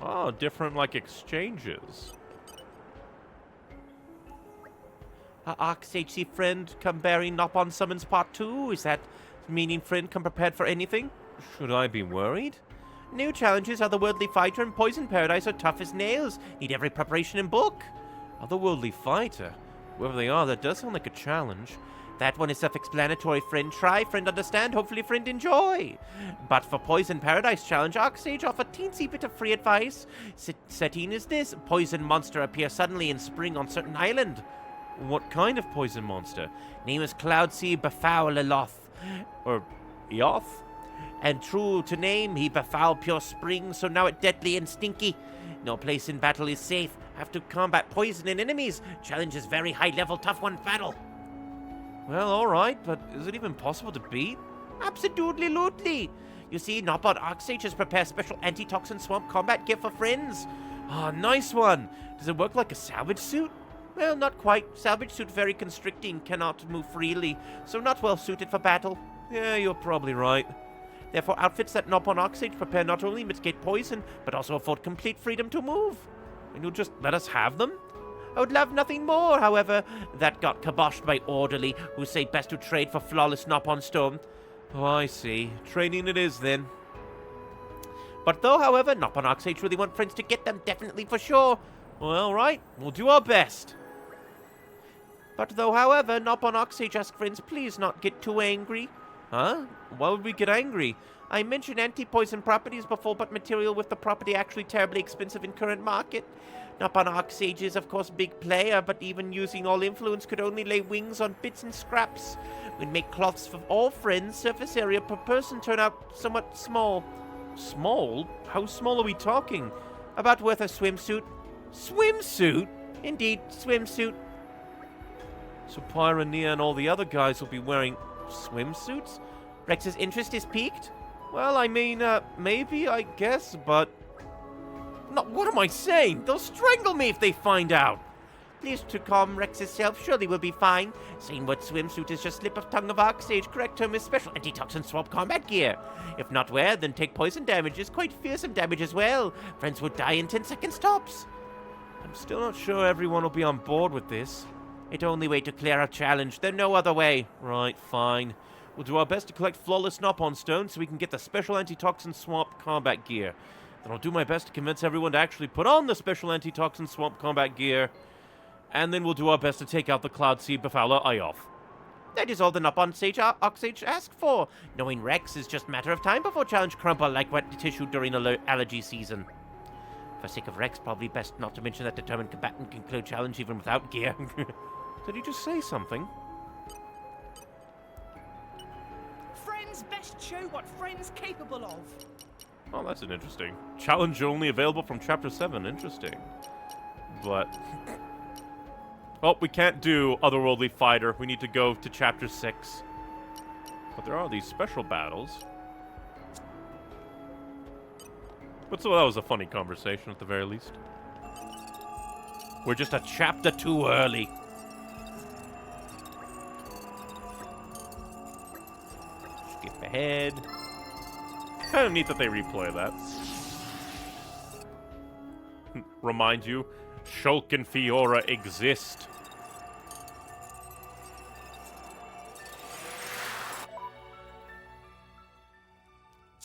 Oh, different, like, exchanges. Arksage friend come bearing Nopon summons part 2? Is that meaning friend come prepared for anything? Should I be worried? New challenges, Otherworldly Fighter and Poison Paradise are tough as nails. Need every preparation in book. Otherworldly Fighter? Whoever they are, that does sound like a challenge. That one is self-explanatory, friend. Try, friend, understand, hopefully, friend, enjoy. But for Poison Paradise Challenge, Arksage offer teensy bit of free advice. Setting is this. Poison monster appear suddenly in spring on certain island. What kind of poison monster? Name is Cloudsea Befoul Eloth. Or Eoth? And true to name, he befoul pure spring, so now it deadly and stinky. No place in battle is safe. Have to combat poison and enemies. Challenge is very high level, tough one battle. Well, alright, but is it even possible to beat? Absolutely. You see, Nopon Arksage has prepared special antitoxin swamp combat gear for friends. Ah, nice one. Does it work like a salvage suit? Well, not quite. Salvage suit very constricting, cannot move freely, so not well suited for battle. Yeah, you're probably right. Therefore, outfits that Nopon Arksage prepare not only mitigate poison, but also afford complete freedom to move. And you'll just let us have them? I would love nothing more, however. That got kiboshed by Orderly, who say best to trade for flawless Nopon stone. Oh, I see. Trading it is, then. But though, however, Nopon Arksage really want friends to get them, definitely for sure. Well, right. We'll do our best. But though, however, Nopon Arksage ask friends please not get too angry. Huh? Why would we get angry? I mentioned anti-poison properties before, but material with the property actually terribly expensive in current market. Nopon Arksage is, of course, big player, but even using all influence could only lay wings on bits and scraps. We'd make cloths for all friends. Surface area per person turn out somewhat small. Small? How small are we talking? About worth a swimsuit. Swimsuit? Indeed, swimsuit. So Pyra, Nia, and all the other guys will be wearing swimsuits? Rex's interest is piqued? Well, I mean, maybe, I guess, but... No, what am I saying? They'll strangle me if they find out. Please to calm Rex's self, surely we'll be fine. Saying what swimsuit is just slip of tongue of Arksage. Correct term is special antitoxin swamp combat gear. If not wear, then take poison damage. Is quite fearsome damage as well. Friends would die in 10 seconds tops. I'm still not sure everyone will be on board with this. It's only way to clear a challenge. There's no other way. Right, fine. We'll do our best to collect flawless Nopon stone so we can get the special antitoxin swamp combat gear. Then I'll do my best to convince everyone to actually put on the special antitoxin swamp combat gear. And then we'll do our best to take out the Cloudsea Befouler Eoth. That is all the Nopon Arksage asked for. Knowing Rex is just matter of time before challenge crumple like wet tissue during allergy season. For sake of Rex, probably best not to mention that determined combatant can clear challenge even without gear. Did he just say something? Friends best show what friends capable of. Oh, that's an interesting. Challenge only available from Chapter 7. Interesting. But... Oh, we can't do Otherworldly Fighter. We need to go to Chapter 6. But there are these special battles. But so that was a funny conversation at the very least. We're just a chapter too early. Skip ahead. Kind of neat that they replay that. Remind you, Shulk and Fiora exist.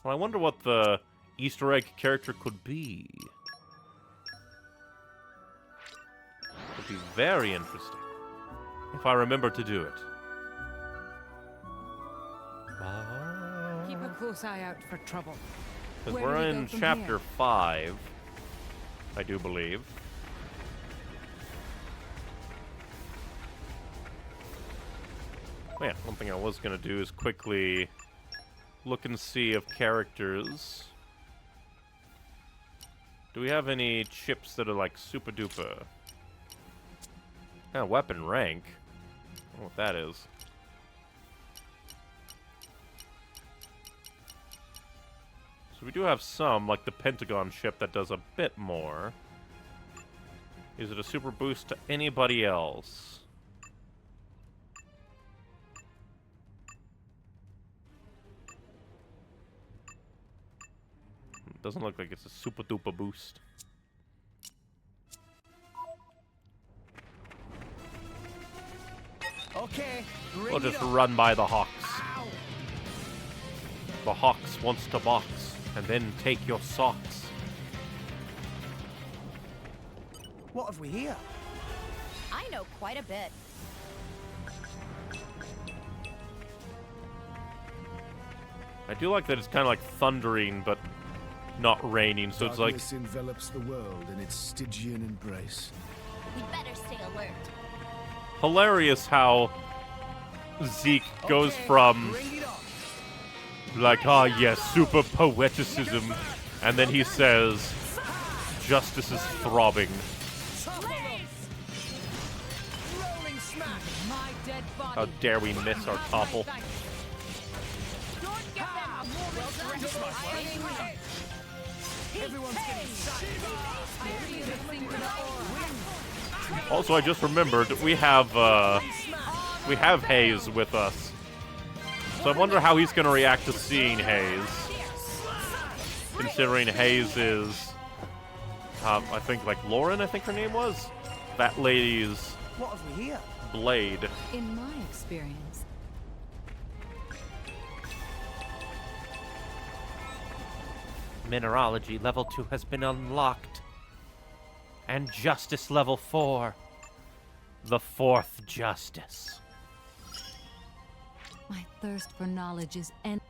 Well, I wonder what the Easter egg character could be. Would be very interesting if I remember to do it. Keep a close eye out for trouble. Because Where we're do we in go from Chapter here? 5, I do believe. Oh yeah, one thing I was going to do is quickly look and see if characters... Do we have any chips that are like super duper? Weapon rank. I don't know what that is. So we do have some, like the Pentagon ship that does a bit more. Is it a super boost to anybody else? Doesn't look like it's a super duper boost. Okay, We'll just run by the Hawks. The Hawks wants to box, and then take your socks. What have we here? I know quite a bit. I do like that it's kind of like thundering, but not raining, so it's like... Darkness envelops the world in its Stygian embrace. We better stay alert. hilarious how Zeke goes from like, ah, yes, super poeticism, and then he says, justice is throbbing. How dare we miss our topple? Also, I just remembered we have Haze with us, so I wonder how he's gonna react to seeing Haze. Considering Haze is, I think like Lauren, I think her name was, that lady's What have we here? blade. In my experience, Mineralogy level 2 has been unlocked. And justice level 4. The fourth justice. my thirst for knowledge is endless.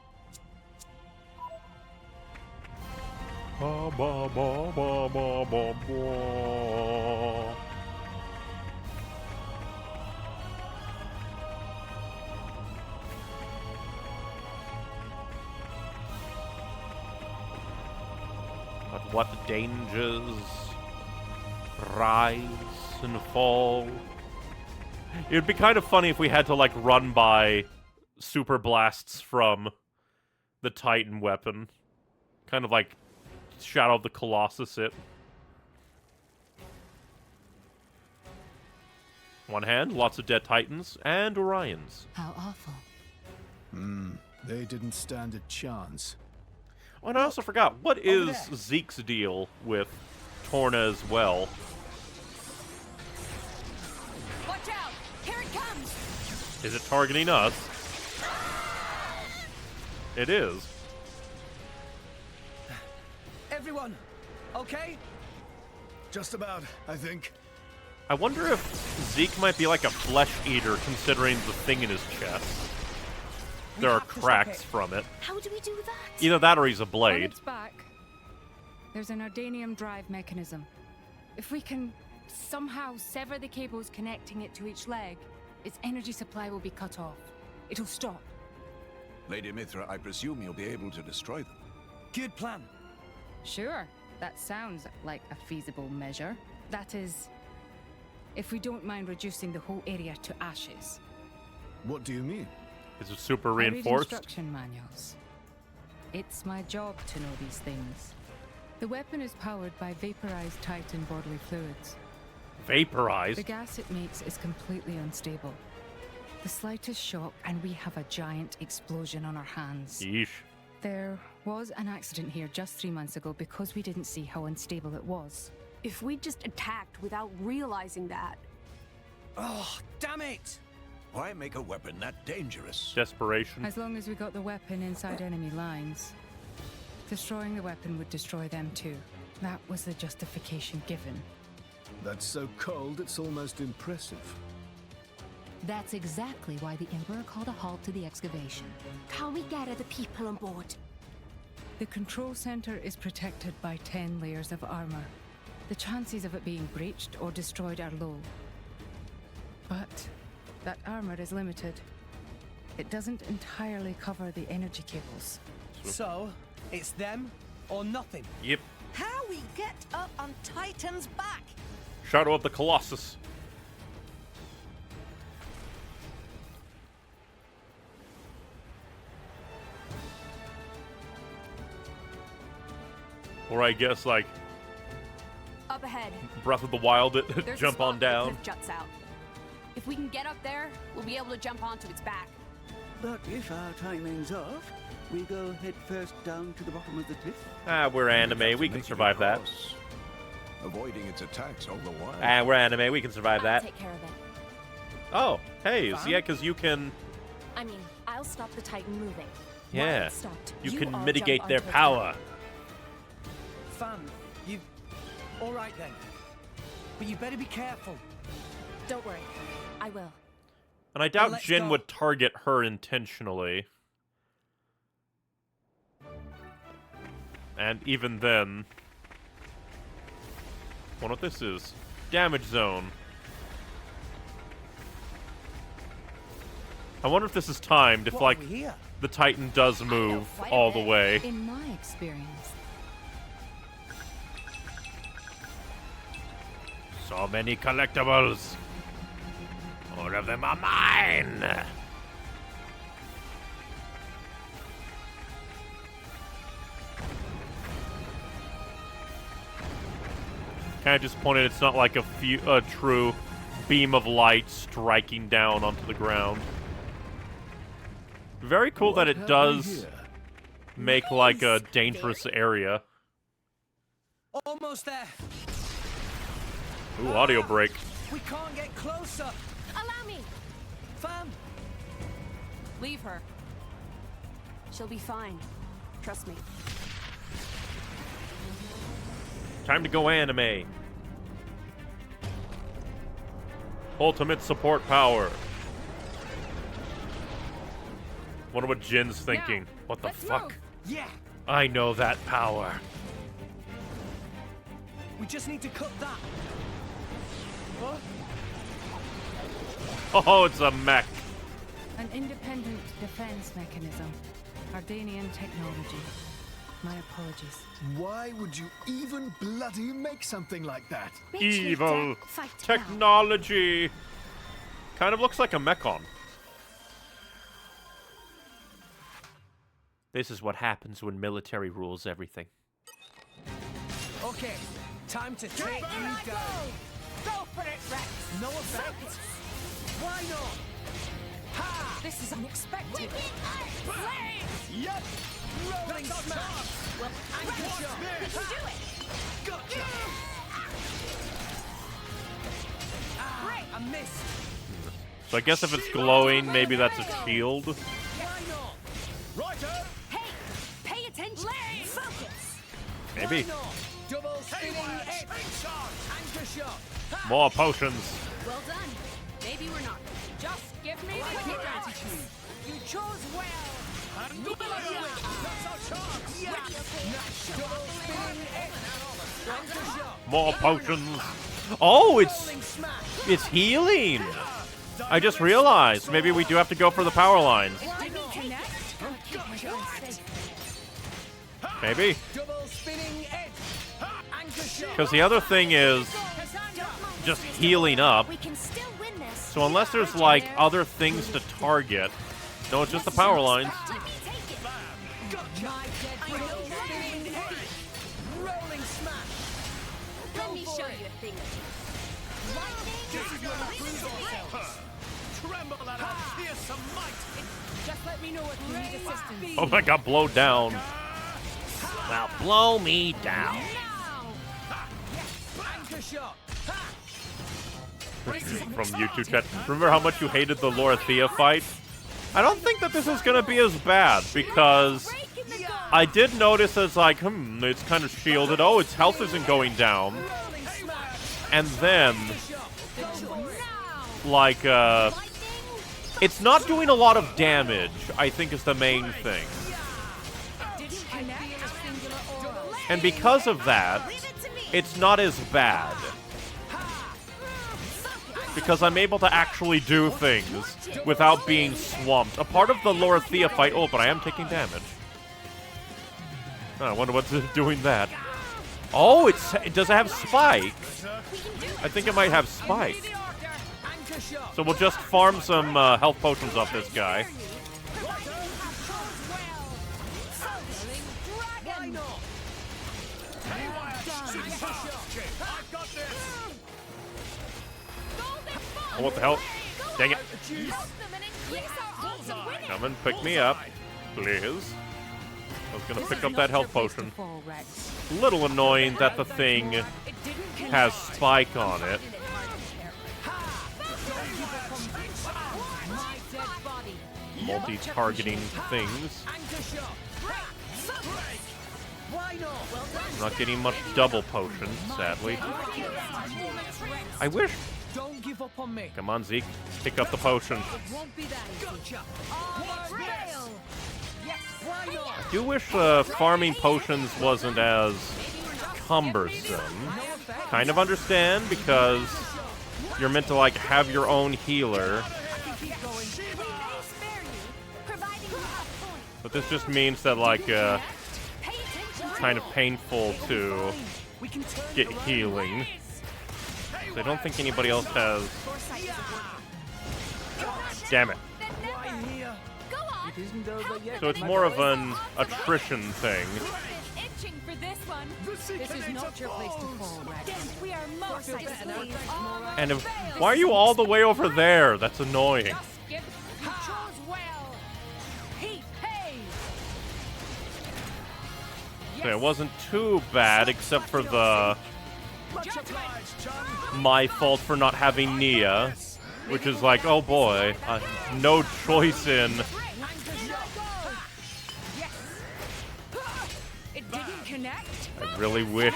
Ba, ba, ba, ba, ba, ba, ba. But what dangers rise and fall? It would be kind of funny if we had to, like, run by super blasts from the Titan weapon. Kind of like Shadow of the Colossus it. One hand, lots of dead Titans and Orions. How awful. They didn't stand a chance. Oh, and I also forgot, what is Zeke's deal with Torna as well? Watch out! Here it comes! Is it targeting us? It is. Everyone, okay? Just about, I think. I wonder if Zeke might be like a flesh eater, considering the thing in his chest. There are cracks from it. How do we do that? Either that or he's a On blade. its back, there's an Ardanium drive mechanism. If we can somehow sever the cables connecting it to each leg, its energy supply will be cut off. It'll stop. Lady Mithra, I presume you'll be able to destroy them. Good plan. Sure, that sounds like a feasible measure. That is, if we don't mind reducing the whole area to ashes. What do you mean? Is it super I read reinforced? instruction manuals. It's my job to know these things. The weapon is powered by vaporized Titan bodily fluids. Vaporized? The gas it makes is completely unstable. The slightest shock and we have a giant explosion on our hands. Yeesh. There was an accident here just 3 months ago because we didn't see how unstable it was. If we just attacked without realizing that. Oh, damn it! Why make a weapon that dangerous? Desperation. As long as we got the weapon inside enemy lines, destroying the weapon would destroy them too. That was the justification given. That's so cold, it's almost impressive. That's exactly why the Emperor called a halt to the excavation. Can we gather the people on board? The control center is protected by 10 layers of armor. The chances of it being breached or destroyed are low. But that armor is limited. It doesn't entirely cover the energy cables. So, it's them or nothing. Yep. How we get up on Titan's back? Shadow of the Colossus. Or I guess like Up ahead. Breath of the Wild it, There's jump a spot on down. The cliff juts out. If we can get up there, we'll be able to jump onto its back. But if our timing's off, we go head first down to the bottom of the cliff. Ah, we're anime, we can survive that. Avoiding its attacks all the while. Ah, we're anime, we can survive I'll that. take care of it. Oh, Haze. Yeah, because you can... I mean, I'll stop the Titan moving. Yeah. While it's stopped, You can all mitigate jump their onto its power. back. Fam, you... Alright then. But you better be careful. Don't worry. I will. And I doubt let's Jin go. would target her intentionally. And even then... Wonder what this is. Damage zone. I wonder if this is timed, if, What, like, are we here? the Titan does move all the way. In my experience. So many collectibles. All of them are mine. Kind of disappointed it's not like a true beam of light striking down onto the ground. Very cool that it does make like a dangerous area. Almost there. Ooh, audio break. We can't get closer. Allow me. Fam. Leave her. She'll be fine. Trust me. Time to go anime. Ultimate support power. Wonder what Jin's thinking. What the fuck? Yeah. I know that power. We just need to cut that. What? Oh, it's a mech. An independent defense mechanism. Ardanian technology. My apologies. Why would you even bloody make something like that? Evil technology. Kind of looks like a mechon. This is what happens when military rules everything. Okay, time to take you down. Go for it, Rex. No effect. Why not? Ha! This is unexpected. Yep. Rolling smash. Well, Anchor Rex, shot. we can do it. Gotcha. Ah, I missed. So I guess if it's glowing, maybe that's a shield. Why not? Righto. Hey, pay attention. Focus. Maybe. Why not? Double spinning edge. Anchor shot. Ha! More potions. Well done. Maybe we're not. Just give me the gratitude. You chose well. And that's our chance. Yes. Double spinning edge. Anchor shot. More potions. Oh, Rolling it's smash. healing. I just realized maybe we do have to go for the power lines. Didn't connect? Maybe. Double spinning edge. Anchor shot. Because the other thing is just healing up. We can still win this. So unless there's like other things to target, no, it's just the power lines. Let me take it. Gotcha. Double spinning edge. Rolling smash. Let me show you a thing. This is where we prove ourselves. Tremble at us. Here's some might. Just let me know if you need assistance. Oh my god, blow down. Now blow me down. Anchor shot. From YouTube chat. Remember how much you hated the Lorithia fight? I don't think that this is gonna be as bad because I did notice it's like, it's kind of shielded. Oh, its health isn't going down. And then, like, it's not doing a lot of damage, I think is the main thing. And because of that, it's not as bad. Because I'm able to actually do things without being swamped. A part of the Lorithia fight, oh, but I am taking damage. Oh, I wonder what's doing that. Oh, it does have spike. I think it might have spike. So we'll just farm some health potions off this guy. Oh, what the hell? Dang it. Come and pick me up, please. I was gonna pick up that health potion. Little annoying that the thing has spike on it. multi-targeting things. I'm not getting much double potions, sadly. I wish... Don't give up on me. Come on, Zeke. Pick up the potion. I do wish farming potions wasn't as cumbersome. Kind of understand, because you're meant to, like, have your own healer. But this just means that, like, it's kind of painful to get healing. I don't think anybody else has... Damn it. So it's more of an attrition thing. This is not your place to fall, We are most And if, why are you all the way over there? That's annoying. Okay, it wasn't too bad, except for the... my fault for not having Nia, which is like, oh boy, no choice in... It didn't connect. I really wish...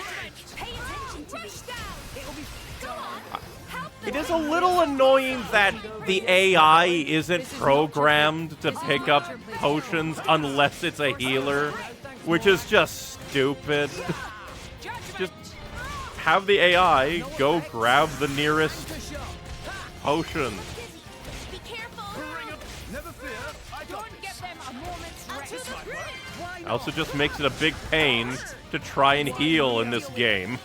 It is a little annoying that the AI isn't programmed to pick up potions unless it's a healer, which is just stupid. Just have the AI go grab the nearest potion. Be careful. Never fear. I don't get them a moment's rest. Also just makes it a big pain to try and heal in this game.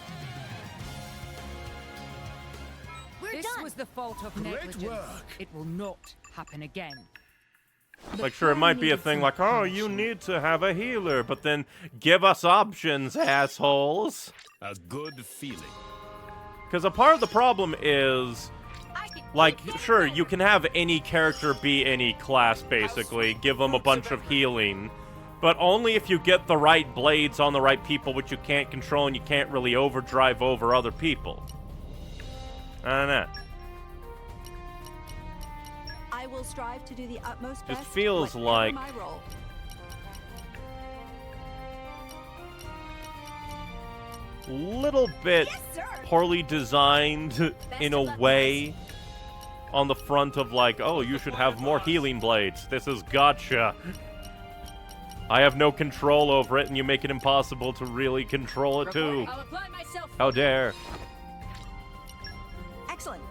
This was the fault of negligence. It will not happen again. Like, sure, it might be a thing like, oh, you need to have a healer, but then give us options, assholes. A good feeling. Because a part of the problem is, like, sure, you can have any character be any class, basically, give them a bunch of healing, but only if you get the right blades on the right people, which you can't control, and you can't really overdrive over other people. I don't know. I will strive to do the utmost Just best, feels whatever like... my role. Little bit poorly designed in a way on the front of like, oh, you should have more healing blades. This is gotcha. I have no control over it, and you make it impossible to really control it too. How dare. Excellent.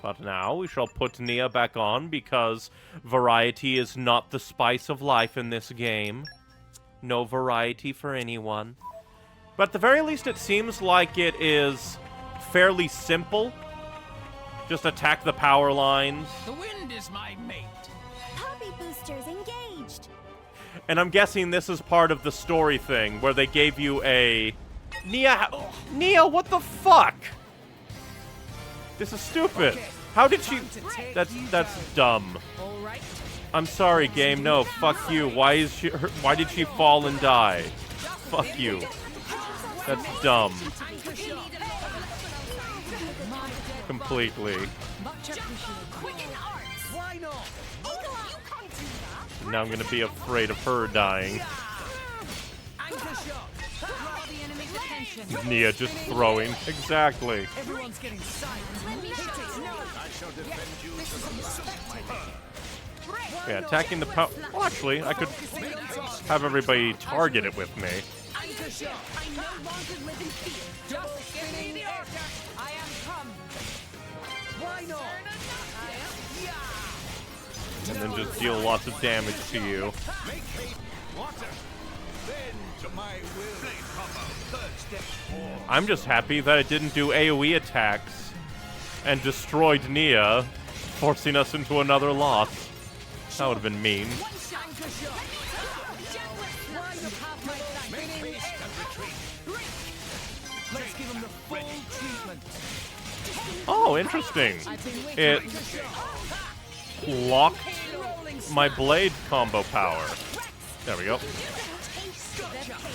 But now we shall put Nia back on, because variety is not the spice of life in this game. No variety for anyone. But at the very least, it seems like it is fairly simple. Just attack the power lines. The wind is my mate. Poppy boosters engaged. And I'm guessing this is part of the story thing, where they gave you a... Nia, what the fuck? This is stupid. How did she... That's dumb. I'm sorry, game. No, fuck you. Why did she fall and die? Fuck you. That's dumb. Completely. Now I'm gonna be afraid of her dying. Nia just throwing. Exactly. Everyone's getting Yeah, attacking the power... Well, actually, I could have everybody target it with me. I no longer live in fear. Just give me the order. I am come. Why not? And then just deal lots of damage to you. I'm just happy that it didn't do AoE attacks and destroyed Nia, forcing us into another loss. That would have been mean. Let's give him the full treatment. Oh, interesting. It locked my blade combo power. There we go.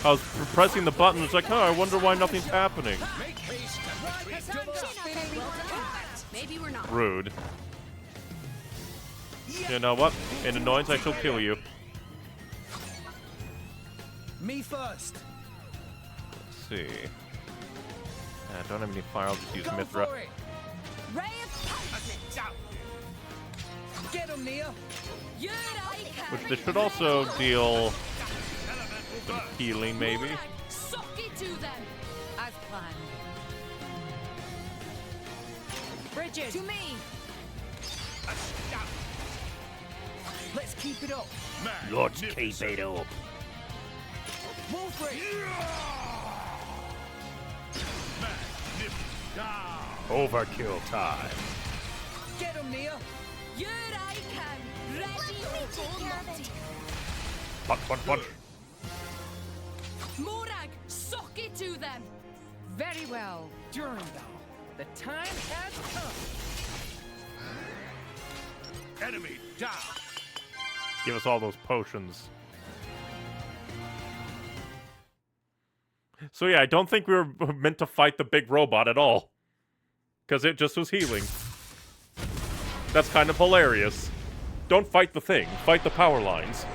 I was pressing the button, it's like, oh, I wonder why nothing's happening. Maybe we're not. Rude. You know what? In annoyance, I shall kill you. Me first. Let's see. I don't have any fire. I'll just use Mithra. Ray of punishment. Get him, Nia. Which this should also deal some healing, maybe. Suck it to them, as planned. Bridget, to me. Let's keep it up. Let's keep it up. Wolfrey. Overkill time. Get him, Nia. Here I come. Ready for Monty. Punch, punch, punch. Morag, suck it to them. Very well, Durandal. The time has come. Enemy down. Give us all those potions. So yeah, I don't think we were meant to fight the big robot at all. Because it just was healing. That's kind of hilarious. Don't fight the thing. Fight the power lines.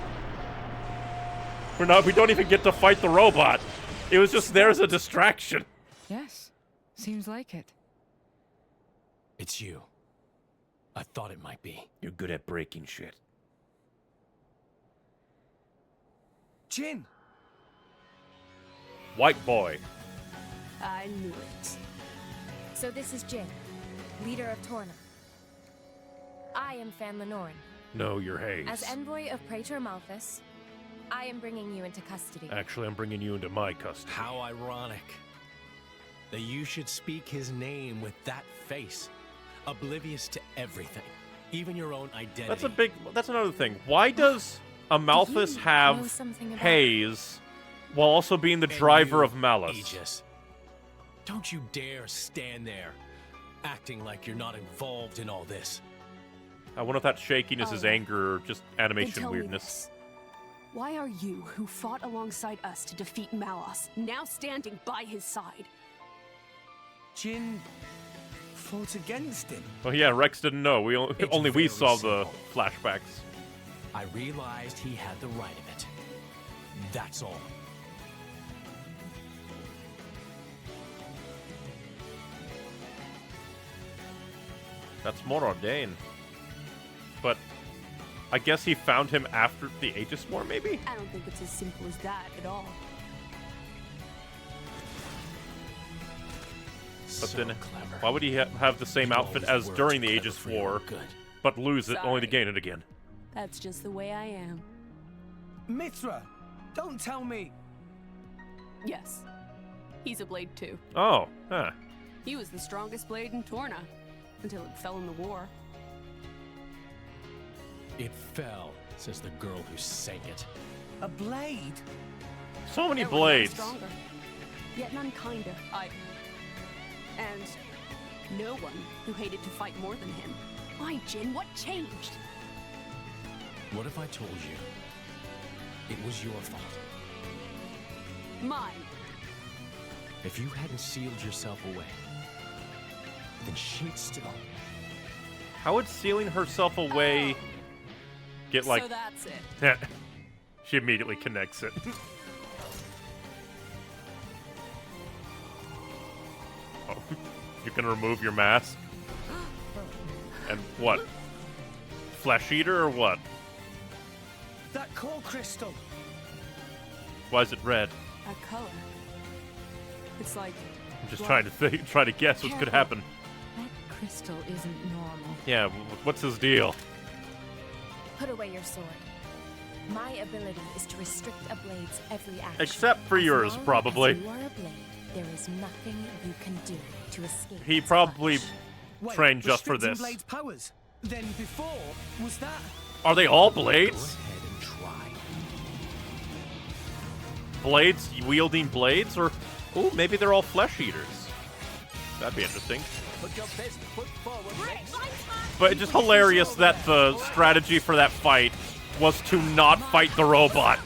We don't even get to fight the robot. It was just there as a distraction. Yes, seems like it. It's you. I thought it might be. You're good at breaking shit. Jin. White boy. I knew it. So this is Jin, leader of Torna. I am Fan Lenoran. No, you're Haze. As envoy of Praetor Malthus, I am bringing you into custody. Actually, I'm bringing you into my custody. How ironic that you should speak his name with that face, oblivious to everything, even your own identity. That's another thing. Why does Amalthus have Haze while also being the driver of Malice? Aegis, don't you dare stand there, acting like you're not involved in all this. I wonder if that shakiness is anger or just animation tell me weirdness. this. Why are you, who fought alongside us to defeat Malos, now standing by his side? Jin fought against him. Oh yeah, Rex didn't know. Only we saw the flashbacks. I realized he had the right of it. That's all. That's Morordain. But I guess he found him after the Aegis War, maybe? I don't think it's as simple as that at all. But So then, clever. why would he have the same You outfit always as were during too the clever Aegis for your War, own good. but lose it only to Sorry. gain it again? That's just the way I am. Mithra, don't tell me. Yes. He's a blade too. Oh, huh. He was the strongest blade in Torna until it fell in the war. It fell, says the girl who sank it. A blade? So many There were none blades. stronger, yet none kinder either. And no one who hated to fight more than him. Why, Jin? What changed? What if I told you it was your fault? Mine. If you hadn't sealed yourself away, then she'd still... How would sealing herself away get like... So that's it. She immediately connects it. Oh, you can remove your mask? And what? Flesh eater or what? That core crystal. Why is it red? That color. It's like... I'm just trying to try to guess what could happen. That crystal isn't normal. Yeah, what's his deal? Put away your sword. My ability is to restrict a blade's every action. Except for yours, As long probably. As you are a blade, there is nothing you can do to escape. He its probably Wait, trained just for restricting this. Blade's powers. Then before, was that? Are they all blades? Go ahead and try. Blades wielding blades? Or, ooh, maybe they're all flesh eaters. That'd be interesting. Put your best foot forward, Rex. But it's just hilarious that the strategy for that fight was to not fight the robot.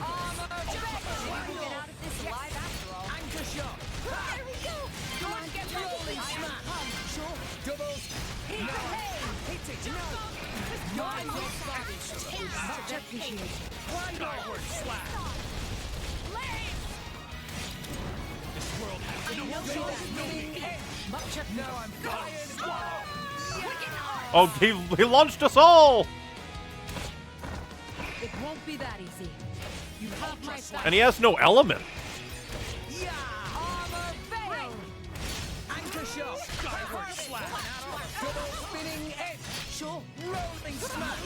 Hit it! No! Much appreciated. Skyward slash! This world has no No, I'm fired. Oh, he launched us all! It won't be that easy. You have my back. And he has no element. Yeah! Armor veil! Anchor shot! skyward slash! Double spinning edge! Sure! Rolling smash!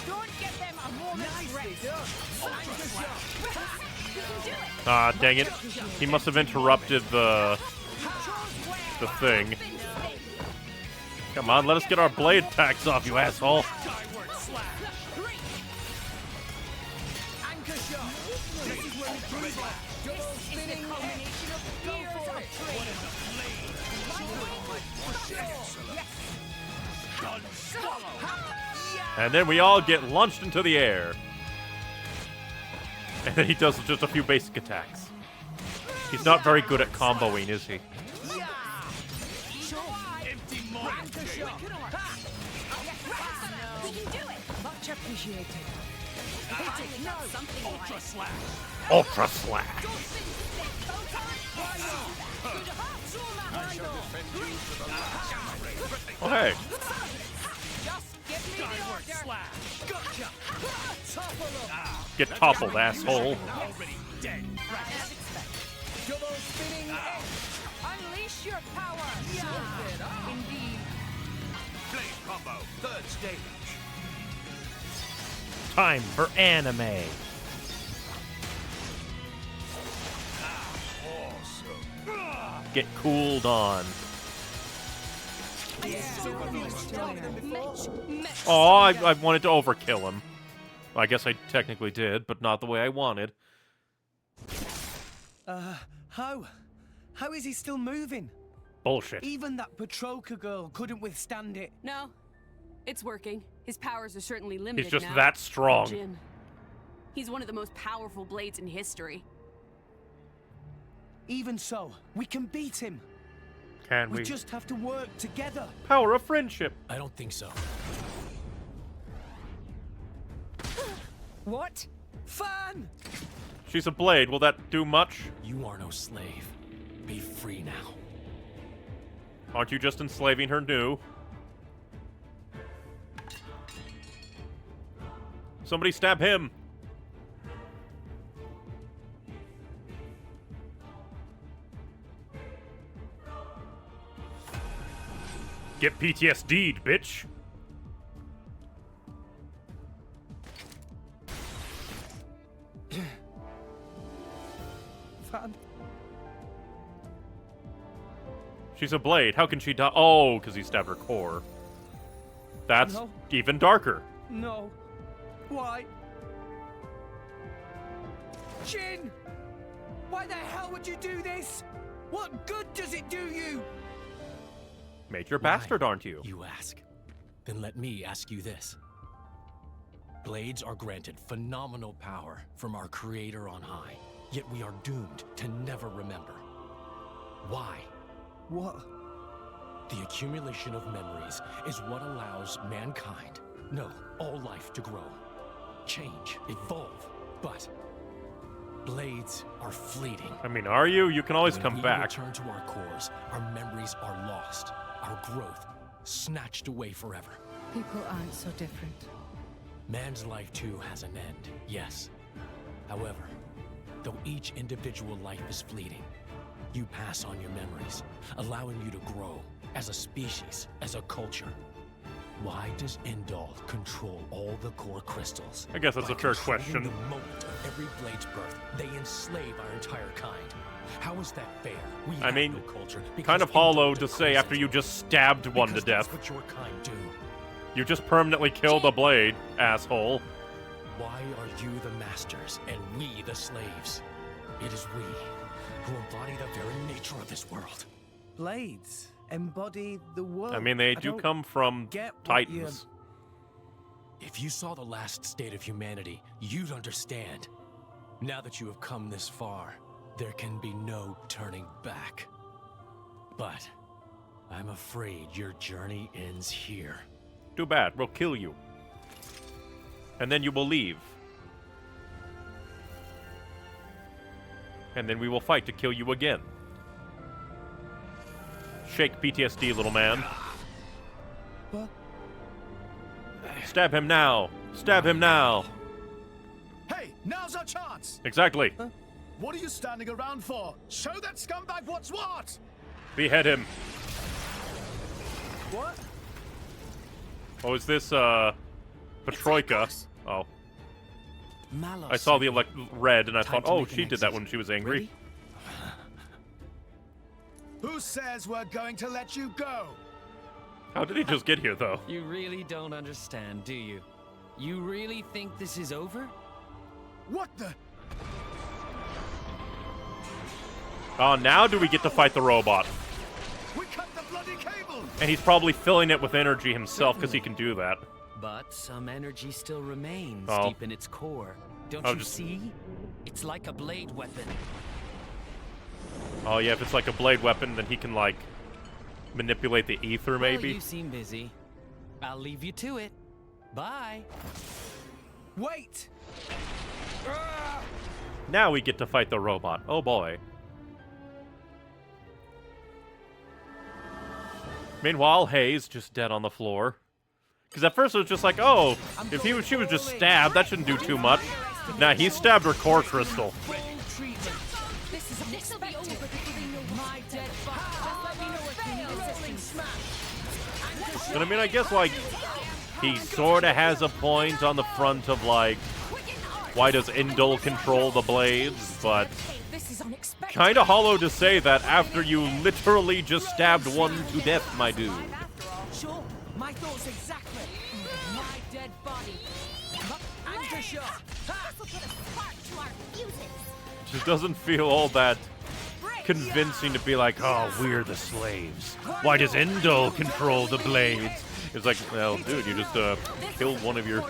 Don't get them a moment's rest! Anchor shot! You can do it! Ah, dang it. He must have interrupted the thing. Come on, let us get our blade attacks off, you asshole. Skyward slash! Anchor shot! This is where we prove it! Double spinning edge! Go for it! Gun swallow! And then we all get launched into the air. And then he does just a few basic attacks. He's not very good at comboing, is he? Empty morning! We can do it! Much appreciated. Ultra slash! Ultra slash. Oh, hey. Skyward slash! Gotcha! Topple up! Get toppled, asshole. Already dead! Double spinning edge! Unleash your power! Indeed. Blade combo, third stage! Time for anime. Awesome! Get cooled on. Oh, I wanted to overkill him. I guess I technically did, but not the way I wanted. How is he still moving? Bullshit. Even that Petroka girl couldn't withstand it. No, it's working. His powers are certainly limited He's just now. that strong. Jin. He's one of the most powerful blades in history. Even so, we can beat him. Can we? We just have to work together. Power of friendship. I don't think so. What? Fan! She's a blade. Will that do much? You are no slave. Be free now. Aren't you just enslaving her new? Somebody stab him. Get PTSD'd, bitch. Fan. She's a blade. How can she die? Oh, because he stabbed her core. That's No. even darker. No. Why? Jin! Why the hell would you do this? What good does it do you? Major bastard, aren't you? You ask. Then let me ask you this. Blades are granted phenomenal power from our creator on high, yet we are doomed to never remember. Why? What? The accumulation of memories is what allows mankind, no, all life to grow, change, evolve. But blades are fleeting. I mean, are you? You can always come When back. we return to our cores, our memories are lost, our growth snatched away forever. People aren't so different. Man's life too has an end, yes. However, though each individual life is fleeting, you pass on your memories, allowing you to grow as a species, as a culture. Why does Indal control all the core crystals? I guess that's By a fair controlling question. The moment of every blade's birth, they enslave our entire kind. How is that fair? We I have mean, no culture kind because of hollow Indal to say after you just stabbed one to because death. that's what your kind do. You just permanently killed a blade, asshole. Why are you the masters and we the slaves? It is we who embody the very nature of this world. Blades embody the world. I mean, they do don't come from get what Titans. If you saw the last state of humanity, you'd understand. Now that you have come this far, there can be no turning back. But I'm afraid your journey ends here. Too bad. We'll kill you. And then you will leave. And then we will fight to kill you again. Shake PTSD, little man. What? Stab him now. Stab him now. Hey, now's our chance. Exactly. What are you standing around for? Show that scumbag what's what. Behead him. What? Oh, is this, Petroika? Oh. Malos I saw the red and I Time thought, to oh, make an she did that exit. when she was angry. Who says we're going to let you go? How did he just get here, though? You really don't understand, do you? You really think this is over? What the? Oh, now do we get to fight the robot? We cut the bloody cable! And he's probably filling it with energy himself because he can do that. But some energy still remains Oh. deep in its core. Don't Oh, you just- see? It's like a blade weapon. Oh, yeah, if it's like a blade weapon, then he can, like, manipulate the ether, Well, maybe? you seem busy. I'll leave you to it. Bye. Wait! Now we get to fight the robot. Oh, boy. Meanwhile, Haze just dead on the floor. Because at first it was just like, oh, if she was just stabbed, that shouldn't do too much. Nah, he stabbed her core crystal. This is unexpected. My dead body. Just let me know if you need resisting smash. But I mean, I guess, like, he sort of has a point on the front of, like, why does Indul control the blades, but This is unexpected. kind of hollow to say that after you literally just stabbed one to death, my dude. Sure, my thoughts exactly. My dead body. Anchor shot. This will put a spark to our fuses. Just doesn't feel all that convincing to be like, oh, we're the slaves. Why does Indul control the blades? It's like, well, dude, you just killed one of your...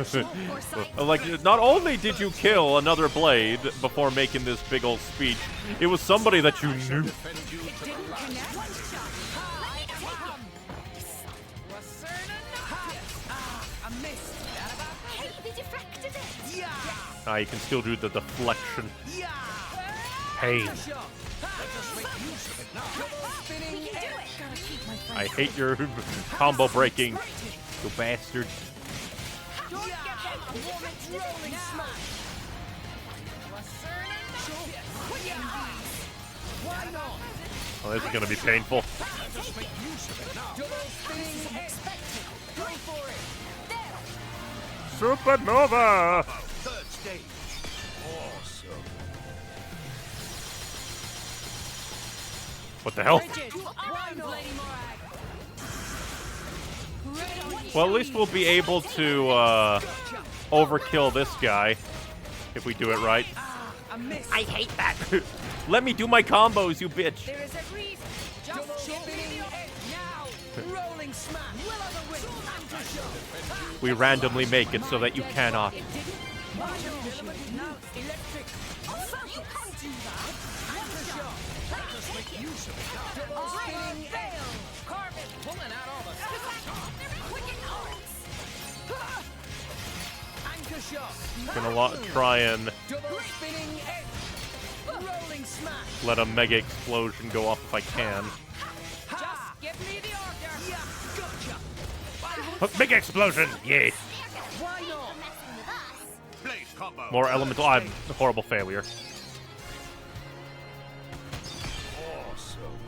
like, not only did you kill another blade before making this big old speech, it was somebody that you knew. Hey, they deflected it. Ah, you can still do the deflection. Pain. I hate your combo breaking, you bastard. Oh, this is gonna be painful. Supernova! Third stage. Awesome. What the hell? Well, at least we'll be able to overkill this guy if we do it right. I hate that. Let me do my combos, you bitch. There is a reason. Just spinning now. Rolling smash. Will of the wind. Anchor shot. We randomly make it so that you cannot. Now electric. Also, you can't do that. Anchor shot. Just make use of it. Double spinning fail. Carbon pulling out all the Anchor shot. Gonna try and Double spinning edge. Rolling smash. let a mega explosion go off if I can. Just give me the order. Yeah, gotcha. Mega explosion! Yay! Why not? Blade combo. More elemental. I'm a horrible failure. Awesome.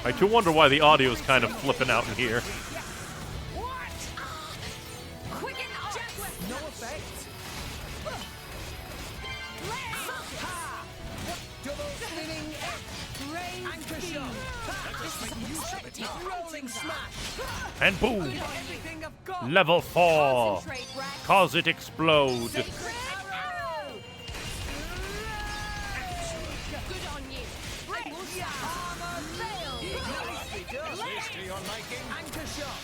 I do wonder why the audio is kind of flipping out in here. No effect. Double spinning edge. Anchor shot. Rolling smash. And boom! Everything I've got. Level 4! Concentrate, Rex. Cause it explode! Good on you. Armor fail. History on liking. Anchor shot.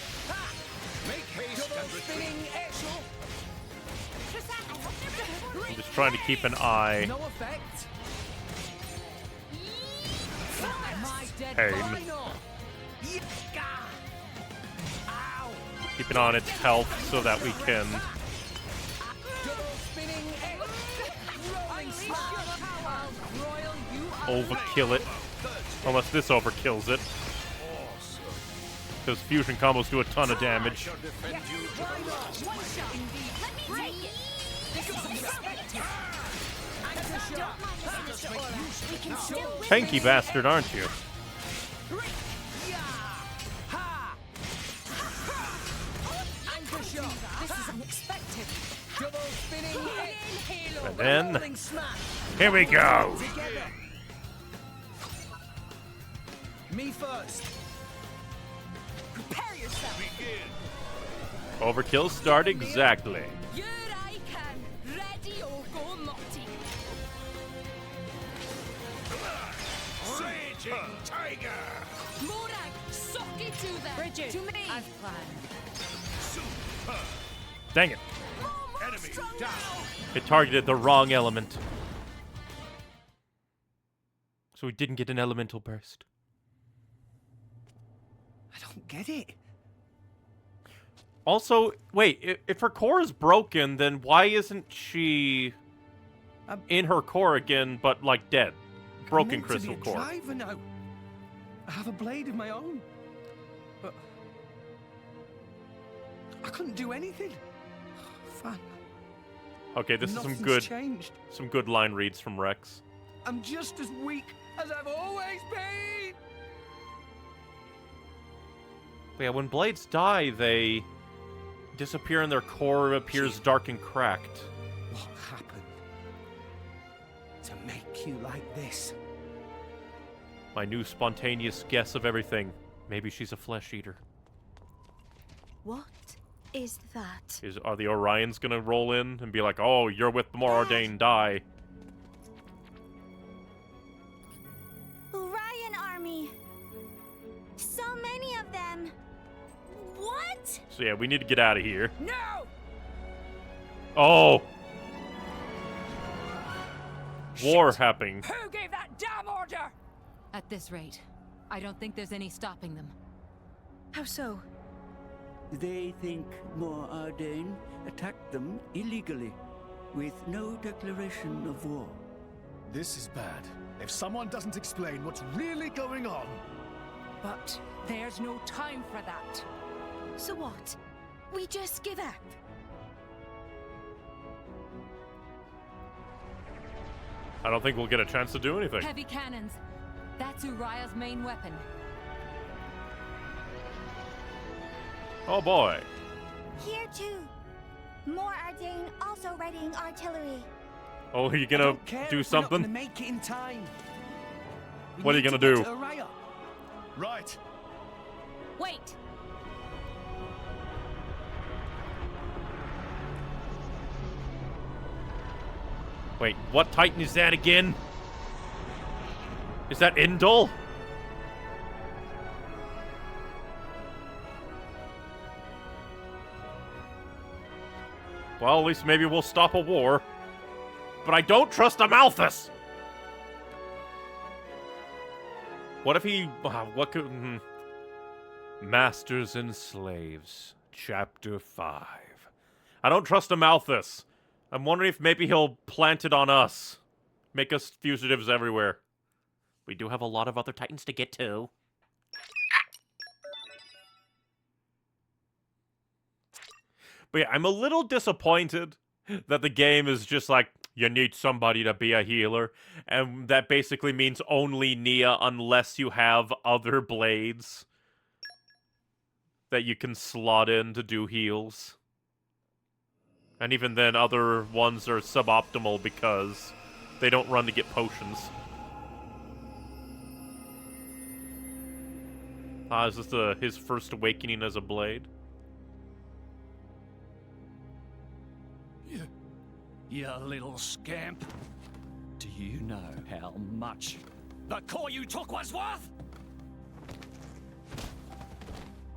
Make haste Double and retreat. spinning edge. Just trying to keep an eye. No effect. My dead Pain. final. Ow. Keeping on its health so that we can Double spinning rolling smash. Royal, you are overkill it. Unless this overkills it. Because fusion combos do a ton of damage. Tanky bastard, aren't you? Anchor shot. This is unexpected. Double spinning And then, rolling smash. here we go. Together. Me first. Prepare yourself. Overkill start exactly. Here I can. Ready or go naughty. Raging tiger. Morag, suck it to them. Bridget, to me. as planned. Dang it. Enemy down. It targeted the wrong element. So we didn't get an elemental burst. I don't get it. Also, wait, if her core is broken, then why isn't she in her core again, but like dead? Broken I'm meant crystal to be a core. driver now. I have a blade of my own. But I couldn't do anything. Fun. Okay, this is Nothing's changed. some good line reads from Rex. I'm just as weak as I've always been. But yeah, when blades die, they disappear and their core appears dark and cracked. What happened to make you like this? My new spontaneous guess of everything. Maybe she's a flesh eater. What is that? Are the Orions gonna roll in and be like, oh, you're with the more ordained, die? Orion army. So many of them. What? So yeah, we need to get out of here. No! Oh! War happening. Who gave that damn order? At this rate, I don't think there's any stopping them. How so? They think more Ardain attacked them illegally, with no declaration of war. This is bad. If someone doesn't explain what's really going on... But there's no time for that. So what? We just give up? I don't think we'll get a chance to do anything. Heavy cannons. That's Uriah's main weapon. Oh boy. Here too. More Ardain also readying artillery. Oh, are you gonna do something? We're not gonna make it in time. What are you gonna do? Right. Wait. Wait, what Titan is that again? Is that Indul? Well, at least maybe we'll stop a war. But I don't trust Amalthus! What if he... what could... Masters and Slaves, Chapter 5. I don't trust Amalthus. I'm wondering if maybe he'll plant it on us. Make us fugitives everywhere. We do have a lot of other Titans to get to. But yeah, I'm a little disappointed that the game is just like, you need somebody to be a healer. And that basically means only Nia unless you have other blades that you can slot in to do heals. And even then, other ones are suboptimal because they don't run to get potions. Is this his first awakening as a blade? You little scamp. Do you know how much the core you took was worth?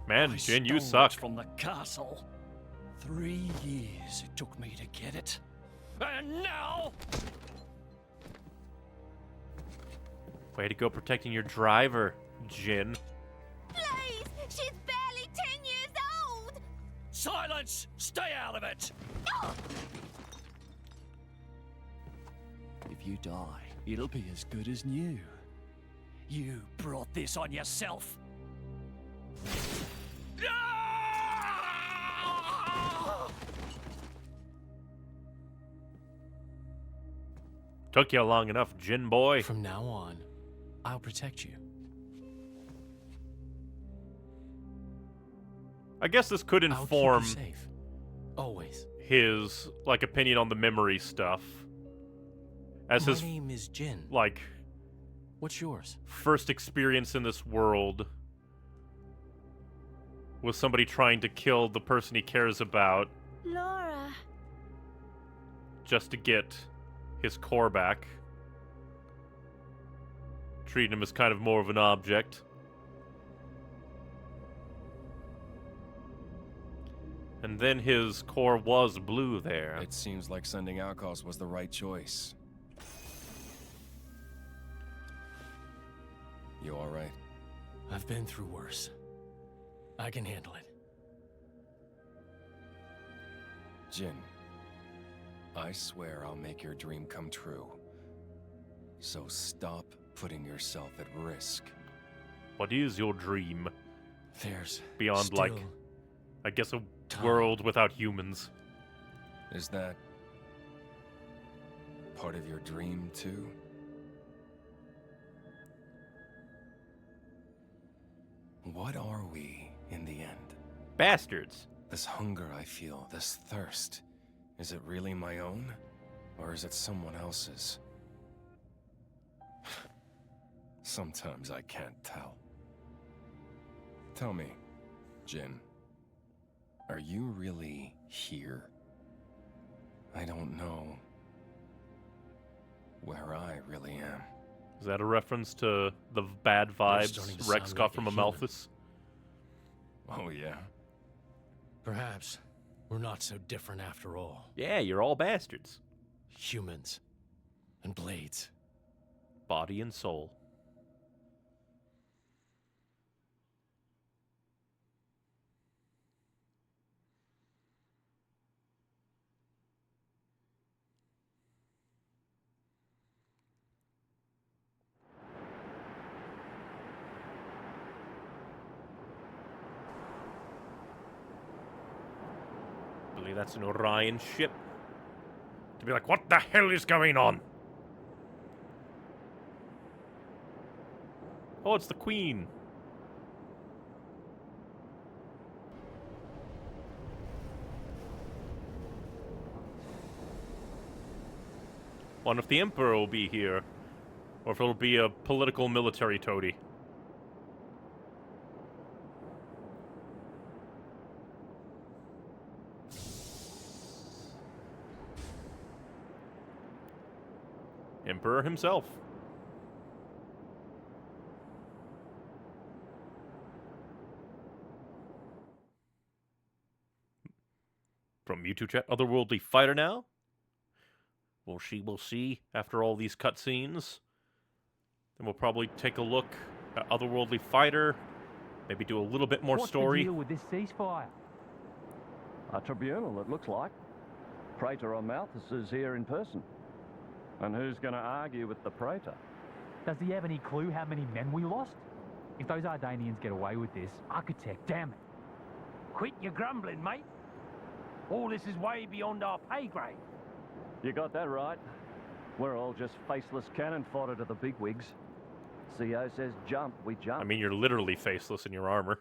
Man, Jin, you stole it suck. From the castle. 3 years it took me to get it. And now... Way to go protecting your driver, Jin. Please! She's barely 10 years old! Silence! Stay out of it! If you die, it'll be as good as new. You brought this on yourself. Took you long enough, Jin boy. From now on, I'll protect you. I guess this could I'll inform keep you safe. Always. his opinion on the memory stuff. As My his name is Jin. What's yours? First experience in this world with somebody trying to kill the person he cares about Laura. just to get his core back. Treating him as kind of more of an object. And then his core was blue there. It seems like sending Outcasts was the right choice. You alright? I've been through worse. I can handle it. Jin, I swear I'll make your dream come true. So stop putting yourself at risk. What is your dream? There's beyond, still I guess a world without humans. Is that part of your dream, too? What are we, in the end? Bastards. This hunger I feel, this thirst, is it really my own? Or is it someone else's? Sometimes I can't tell. Tell me, Jin, are you really here? I don't know where I really am. Is that a reference to the bad starting vibes to Rex sound got like a from human. Amalthus? Oh, yeah? Perhaps we're not so different after all. Yeah, you're all bastards. Humans and blades. Body and soul. I believe that's an Orion ship. To be like, what the hell is going on? Oh, it's the Queen. Wonder if the Emperor will be here, or if it'll be a political military toady. Emperor himself. From YouTube chat, otherworldly fighter now? Well, she will see after all these cutscenes. Then we'll probably take a look at otherworldly fighter. Maybe do a little bit more story. What's the deal with this ceasefire? A tribunal, it looks like. Praetor Amalthus is here in person. And who's going to argue with the Praetor? Does he have any clue how many men we lost? If those Ardanians get away with this, Architect, damn it. Quit your grumbling, mate. All this is way beyond our pay grade. You got that right. We're all just faceless cannon fodder to the bigwigs. CO says jump, we jump. I mean, you're literally faceless in your armor.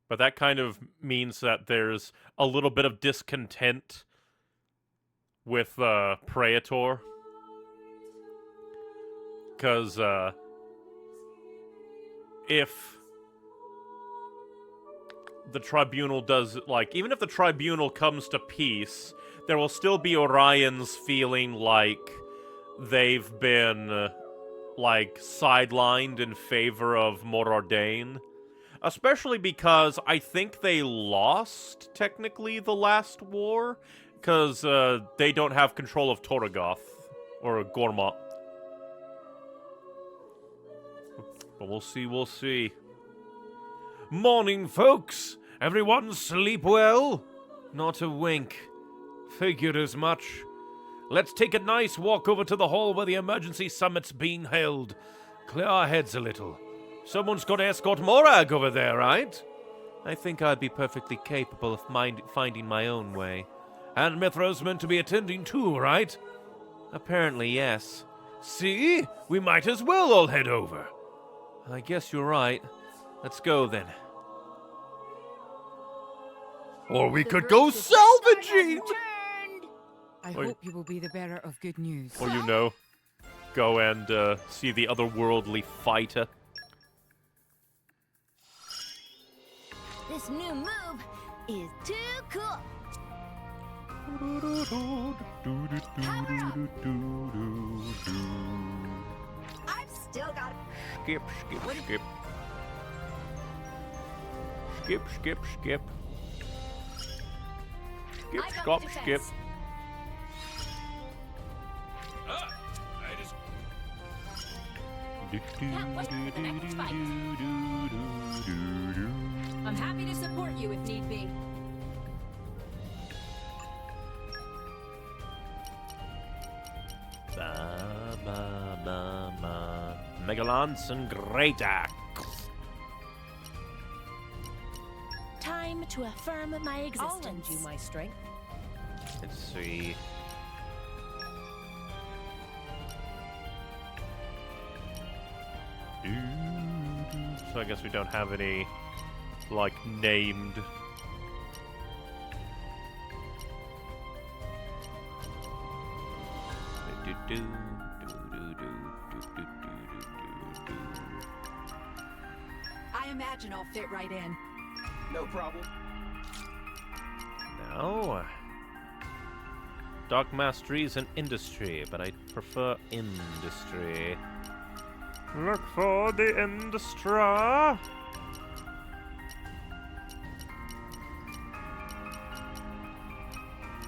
But that kind of means that there's a little bit of discontent with Praetor. Because if the tribunal does, even if the tribunal comes to peace, there will still be Orions feeling like they've been, sidelined in favor of Morordain. Especially because I think they lost, technically, the last war. Because they don't have control of Torgoth. Or Gormott. But we'll see, we'll see. Morning, folks! Everyone sleep well? Not a wink. Figured as much. Let's take a nice walk over to the hall where the emergency summit's being held. Clear our heads a little. Someone's got to escort Morag over there, right? I think I'd be perfectly capable of finding my own way. And Mithra's meant to be attending too, right? Apparently, yes. See? We might as well all head over. I guess you're right. Let's go, then. Or we could go salvaging! I hope you will be the bearer of good news. Or, you know, go and see the otherworldly fighter. This new move is too cool. I've still got Skip, skip, skip. Skip, skip, skip. Skip, stop, skip. I'm happy to support you if need be. Megalance and Great Axe. time to affirm my existence. I'll lend you my strength. Let's see. So I guess we don't have any, like, named. I imagine I'll fit right in. No problem. No. Dark Mastery is an industry, but I prefer industry. Look for the industry.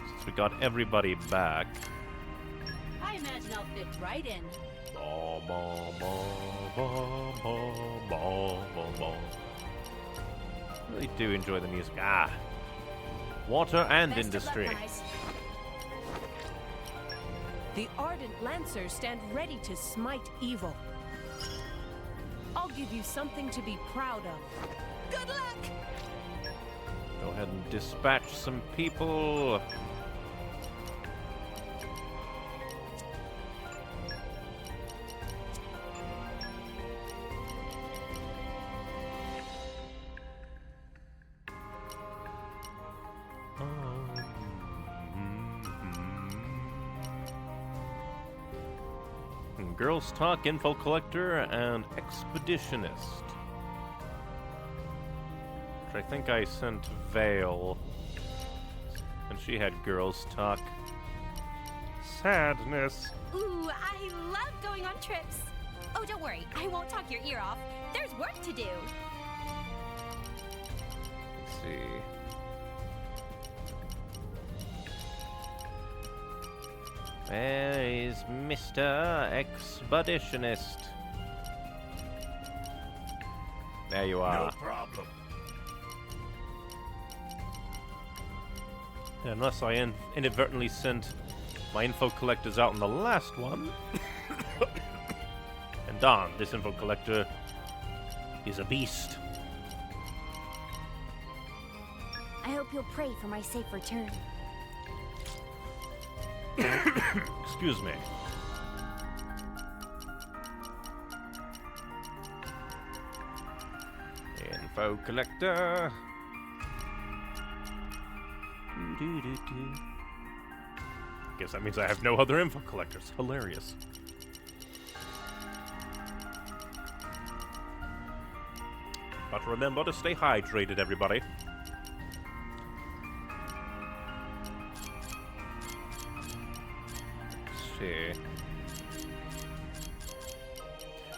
Since we got everybody back. I imagine I'll fit right in. Really do enjoy the music. Water and Best industry. of luck, guys. The Ardent Lancers stand ready to smite evil. I'll give you something to be proud of. Good luck! Go ahead and dispatch some people. Girls Talk, Info Collector, and Expeditionist. Which I think I sent Vale. And she had Girls Talk. Sadness. Ooh, I love going on trips. Oh, don't worry, I won't talk your ear off. There's work to do. Let's see. Where is Mr. Expeditionist? There you are. No problem. Unless I inadvertently sent my info collectors out in the last one. And darn, this info collector is a beast. I hope you'll pray for my safe return. Excuse me. Info collector. Guess that means I have no other info collectors. Hilarious. But remember to stay hydrated, everybody.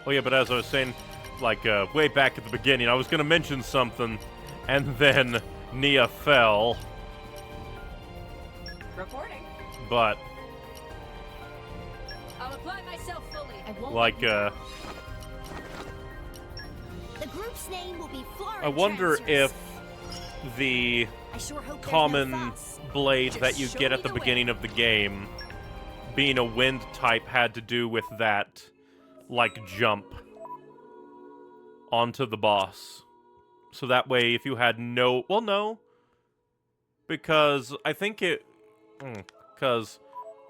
Oh yeah, but as I was saying, like, way back at the beginning. I was gonna mention something, and then Nia fell. Reporting. But, I'll apply myself fully. I won't like, The group's name will be Florida. I wonder if the I sure hope there's no common fuss. blade Just that you show get me at the the way. beginning of the game, being a wind type, had to do with that, like, jump onto the boss. So that way, if you had no... Well, no. Because I think it... Because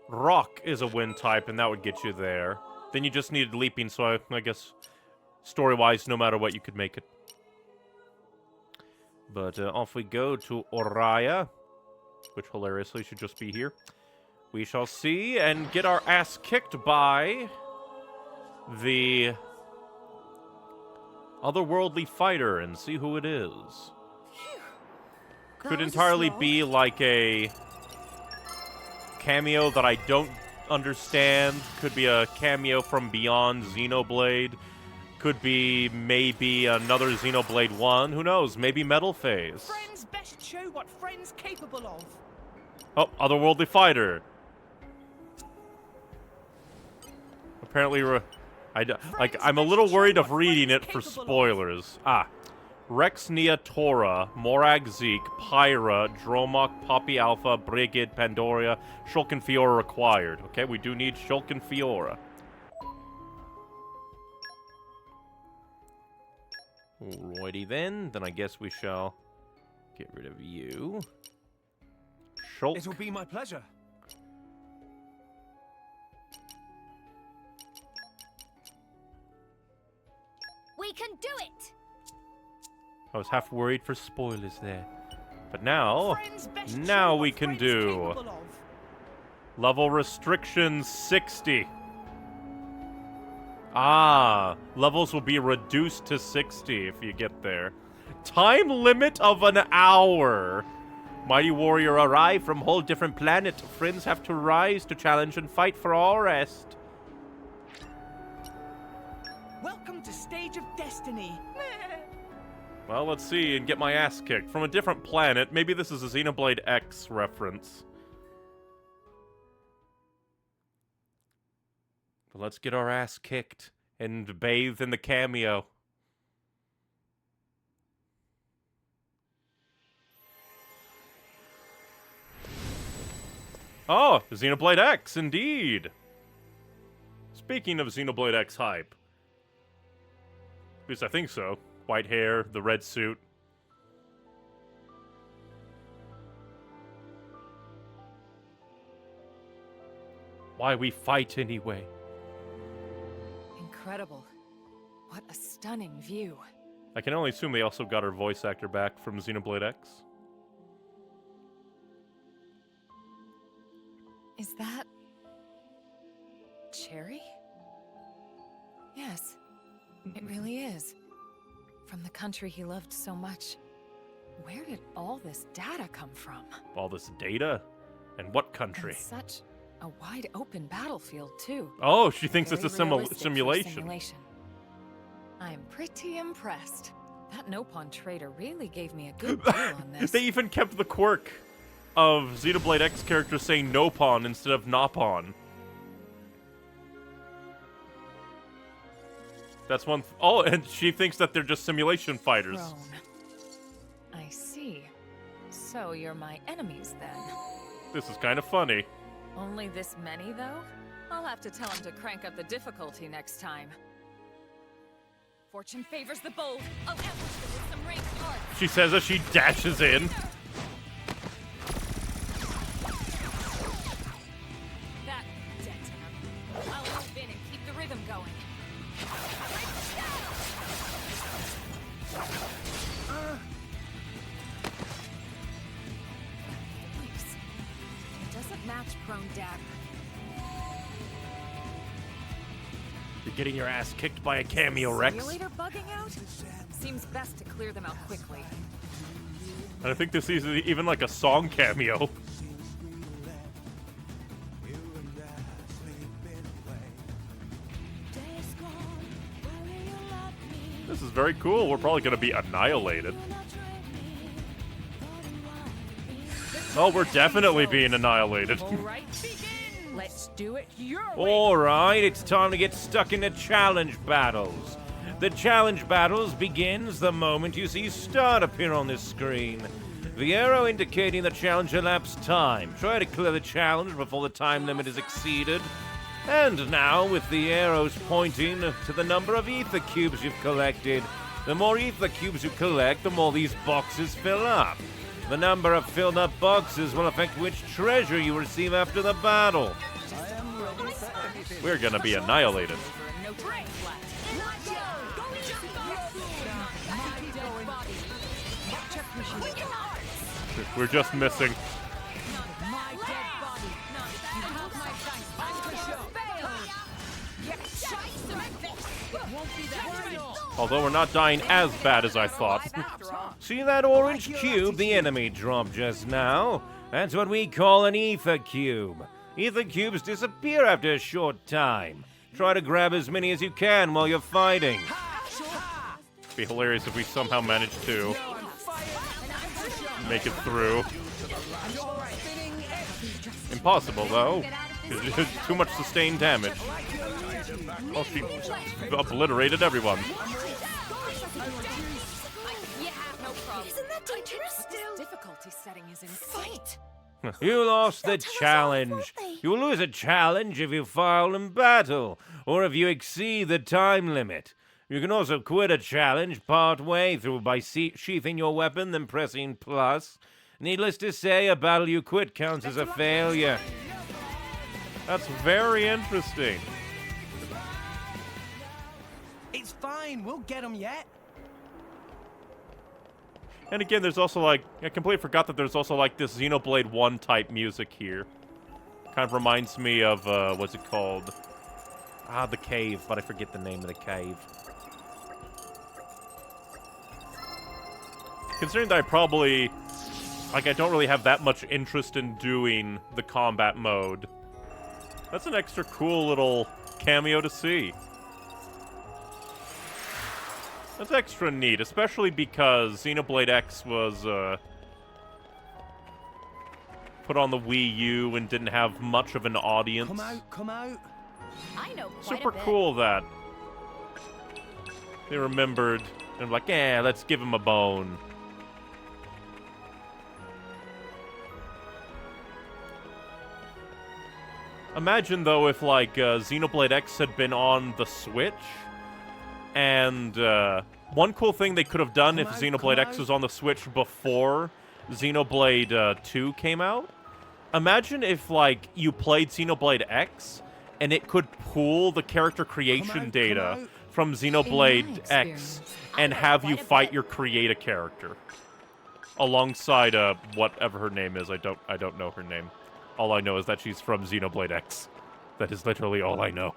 rock is a wind type, and that would get you there. Then you just needed leaping, so I guess story-wise, no matter what, you could make it. But off we go to Oriah, which hilariously should just be here. We shall see and get our ass kicked by the otherworldly fighter and see who it is. Could entirely be like a cameo that I don't understand. Could be a cameo from beyond Xenoblade. Could be maybe another Xenoblade 1. Who knows? Maybe Metal Phase. Friends best show what friends capable of. Oh, otherworldly fighter. Apparently, I'm a little worried of reading it for spoilers. Rex Nia Tora, Morag Zeke, Pyra, Dromok, Poppy Alpha, Brigid, Pandoria, Shulk and Fiora required. Okay, we do need Shulk and Fiora. Alrighty then I guess we shall get rid of you. Shulk. It'll be my pleasure. We can do it. I was half worried for spoilers there. But now we can do level restrictions 60. Levels will be reduced to 60 if you get there. Time limit of an hour. Mighty warrior arrive from whole different planet. Friends have to rise to challenge and fight for all rest. Welcome to Stage of Destiny. Well, let's see and get my ass kicked. From a different planet. Maybe this is a Xenoblade X reference. But let's get our ass kicked and bathe in the cameo. Oh, Xenoblade X, indeed. Speaking of Xenoblade X hype. At least I think so. White hair, the red suit. Why we fight anyway? Incredible. What a stunning view. I can only assume they also got her voice actor back from Xenoblade X. Is that... Cherry? Yes, it really is. From the country he loved so much. Where did all this data come from? All this data? And what country? And such a wide open battlefield, too. Oh, she thinks it's a Very realistic for simulation. I'm pretty impressed. That Nopon trader really gave me a good deal on this. They even kept the quirk of Xenoblade X characters saying Nopon instead of Nopon. That's one. Oh, and she thinks that they're just simulation fighters. Throne. I see. So you're my enemies then. This is kind of funny. Only this many, though? I'll have to tell him to crank up the difficulty next time. Fortune favors the bold. I'll ambush them with some ranked arts. She says as she dashes in. That dead to him. I'll move in and keep the rhythm going. It doesn't match prone dagger. You're getting your ass kicked by a cameo, Rex. Simulator bugging out? Seems best to clear them out quickly. And I think this is even like a song cameo. very cool. We're probably going to be annihilated. Oh, we're definitely being annihilated. Alright, begin! Let's do it your way! Alright, it's time to get stuck into challenge battles. The challenge battles begins the moment you see start appear on this screen. The arrow indicating the challenge elapsed time. Try to clear the challenge before the time limit is exceeded. And now, with the arrows pointing to the number of ether cubes you've collected, the more ether cubes you collect, the more these boxes fill up. The number of filled up boxes will affect which treasure you receive after the battle. We're gonna be annihilated. We're just missing. Although we're not dying as bad as I thought. See that orange cube the enemy dropped just now? That's what we call an ether cube. Ether cubes disappear after a short time. Try to grab as many as you can while you're fighting. It'd be hilarious if we somehow managed to make it through. Impossible, though. Too much sustained damage. Oh, she obliterated everyone. Isn't that dangerous? Difficulty setting is insane. You lost the challenge. You will lose a challenge if you fail in battle, or if you exceed the time limit. You can also quit a challenge part way through by sheathing your weapon, then pressing plus. Needless to say, a battle you quit counts as a failure. That's very interesting. It's fine. We'll get them yet. And again, there's also like, I completely forgot that there's also like this Xenoblade 1 type music here. Kind of reminds me of, what's it called? The cave, but I forget the name of the cave. Considering that I don't really have that much interest in doing the combat mode. That's an extra cool little cameo to see. That's extra neat, especially because Xenoblade X was, put on the Wii U and didn't have much of an audience. Come out. I know quite Super a bit. cool that they remembered and like, let's give him a bone. Imagine, though, if, like, Xenoblade X had been on the Switch, and one cool thing they could have done if Xenoblade X was on the Switch before Xenoblade 2 came out. Imagine if, like, you played Xenoblade X, and it could pull the character creation data from Xenoblade X and have you fight your create-a character. Alongside, whatever her name is. I don't know her name. All I know is that she's from Xenoblade X. That is literally all I know.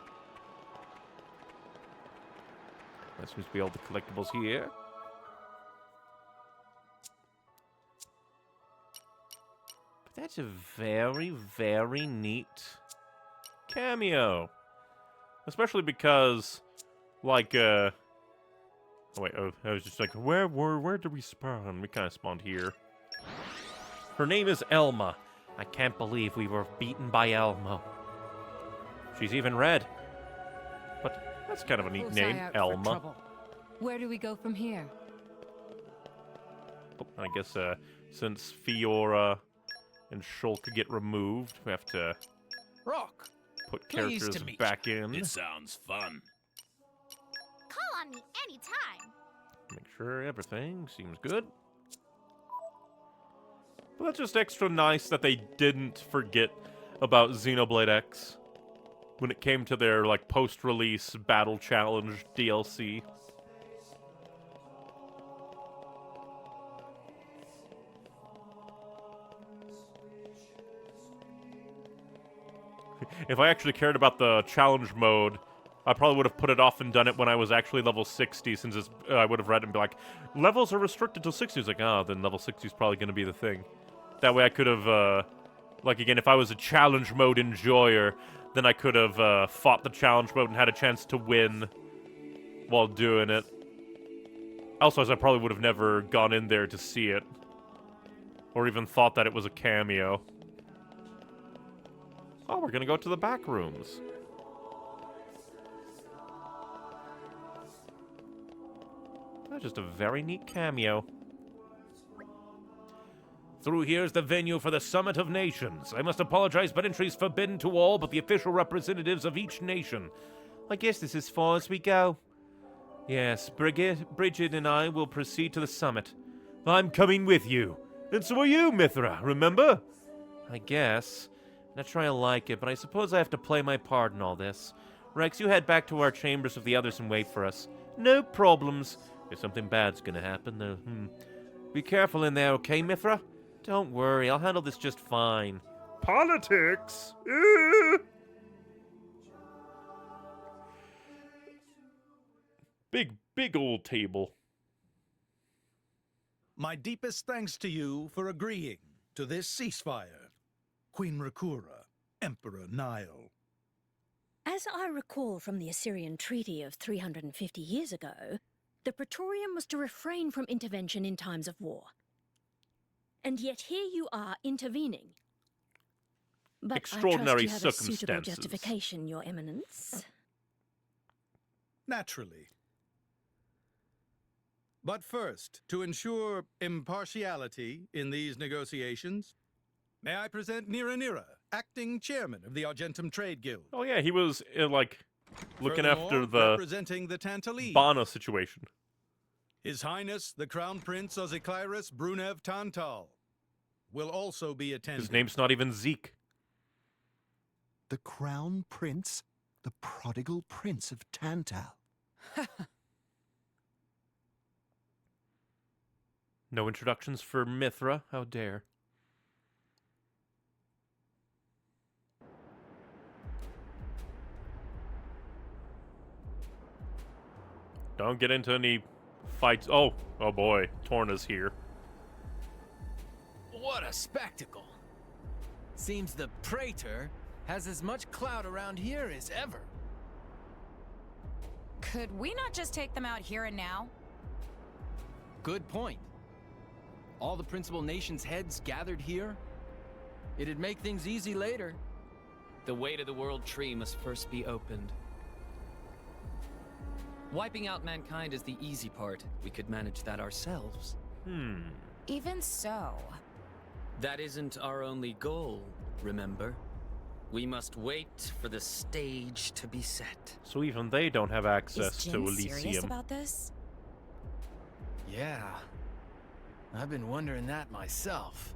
That seems to be all the collectibles here. But that's a very, very neat cameo. Especially because, like, oh wait, I was just like, where did we spawn? We kind of spawned here. Her name is Elma. I can't believe we were beaten by Elmo. She's even red. But that's kind of a neat name, Elma. Where do we go from here? Oh, I guess since Fiora and Shulk get removed, we have to put characters back in. It sounds fun. Call on me anytime. Make sure everything seems good. But that's just extra nice that they didn't forget about Xenoblade X when it came to their, like, post-release Battle Challenge DLC. If I actually cared about the challenge mode, I probably would have put it off and done it when I was actually level 60, since I would have read it and be like, levels are restricted to 60. It's like, then level 60 is probably going to be the thing. That way I could have, like, again, if I was a challenge mode enjoyer, then I could have fought the challenge mode and had a chance to win while doing it. Also, as I probably would have never gone in there to see it. Or even thought that it was a cameo. Oh, we're gonna go to the back rooms. That's just a very neat cameo. Through here is the venue for the Summit of Nations. I must apologize, but entry is forbidden to all but the official representatives of each nation. I guess this is as far as we go. Yes, Bridget and I will proceed to the summit. I'm coming with you. And so are you, Mithra, remember? I guess. Not sure I like it, but I suppose I have to play my part in all this. Rex, you head back to our chambers with the others and wait for us. No problems. If something bad's gonna happen, though, Be careful in there, okay, Mithra? Don't worry, I'll handle this just fine. Politics? Big old table. My deepest thanks to you for agreeing to this ceasefire. Queen Rakura, Emperor Nile. As I recall from the Assyrian treaty of 350 years ago, the Praetorium was to refrain from intervention in times of war. And yet here you are intervening. But extraordinary I trust you have circumstances. A suitable justification, Your Eminence. Naturally. But first, to ensure impartiality in these negotiations, may I present Nira, acting chairman of the Argentum Trade Guild. Oh yeah, he was like looking after Furthermore, the representing the Tantalese. Bana situation. His Highness, the Crown Prince Ozekairis Brunev Tantal, will also be attending. His name's not even Zeke. The Crown Prince? The prodigal Prince of Tantal. No introductions for Mithra, how dare. Don't get into any fights. Oh boy, Torna's here. What a spectacle. Seems the Praetor has as much clout around here as ever. Could we not just take them out here and now? Good point. All the principal nations' heads gathered here? It'd make things easy later. The way to the World Tree must first be opened. Wiping out mankind is the easy part. We could manage that ourselves. Even so. That isn't our only goal, remember? We must wait for the stage to be set. So even they don't have access to Is Jin serious Elysium. about this? Yeah. I've been wondering that myself.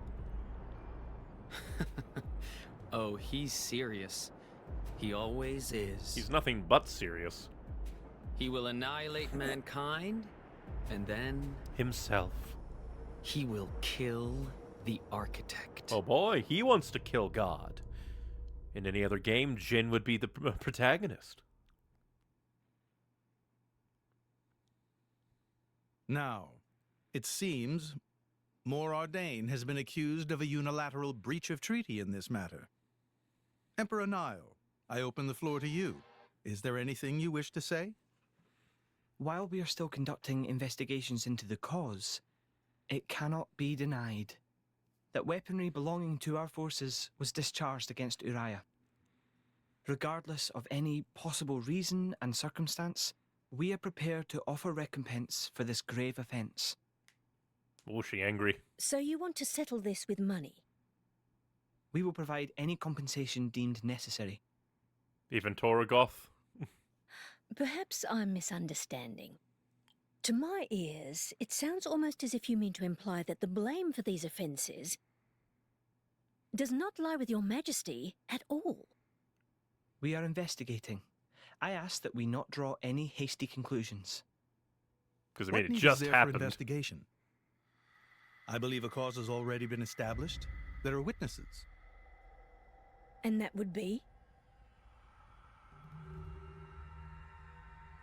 Oh, he's serious. He always is. He's nothing but serious. He will annihilate mankind, and then... himself. He will kill the Architect. Oh boy, he wants to kill God. In any other game, Jin would be the protagonist. Now, it seems Morardain has been accused of a unilateral breach of treaty in this matter. Emperor Nile, I open the floor to you. Is there anything you wish to say? While we are still conducting investigations into the cause, it cannot be denied that weaponry belonging to our forces was discharged against Uriah. Regardless of any possible reason and circumstance, we are prepared to offer recompense for this grave offense. Oh, she angry. So you want to settle this with money? We will provide any compensation deemed necessary. Even Torgoth? Perhaps I'm misunderstanding. To my ears, it sounds almost as if you mean to imply that the blame for these offences does not lie with your Majesty at all. We are investigating. I ask that we not draw any hasty conclusions. Because I What mean, it need just is there happened. for investigation? I believe a cause has already been established. There are witnesses. And that would be?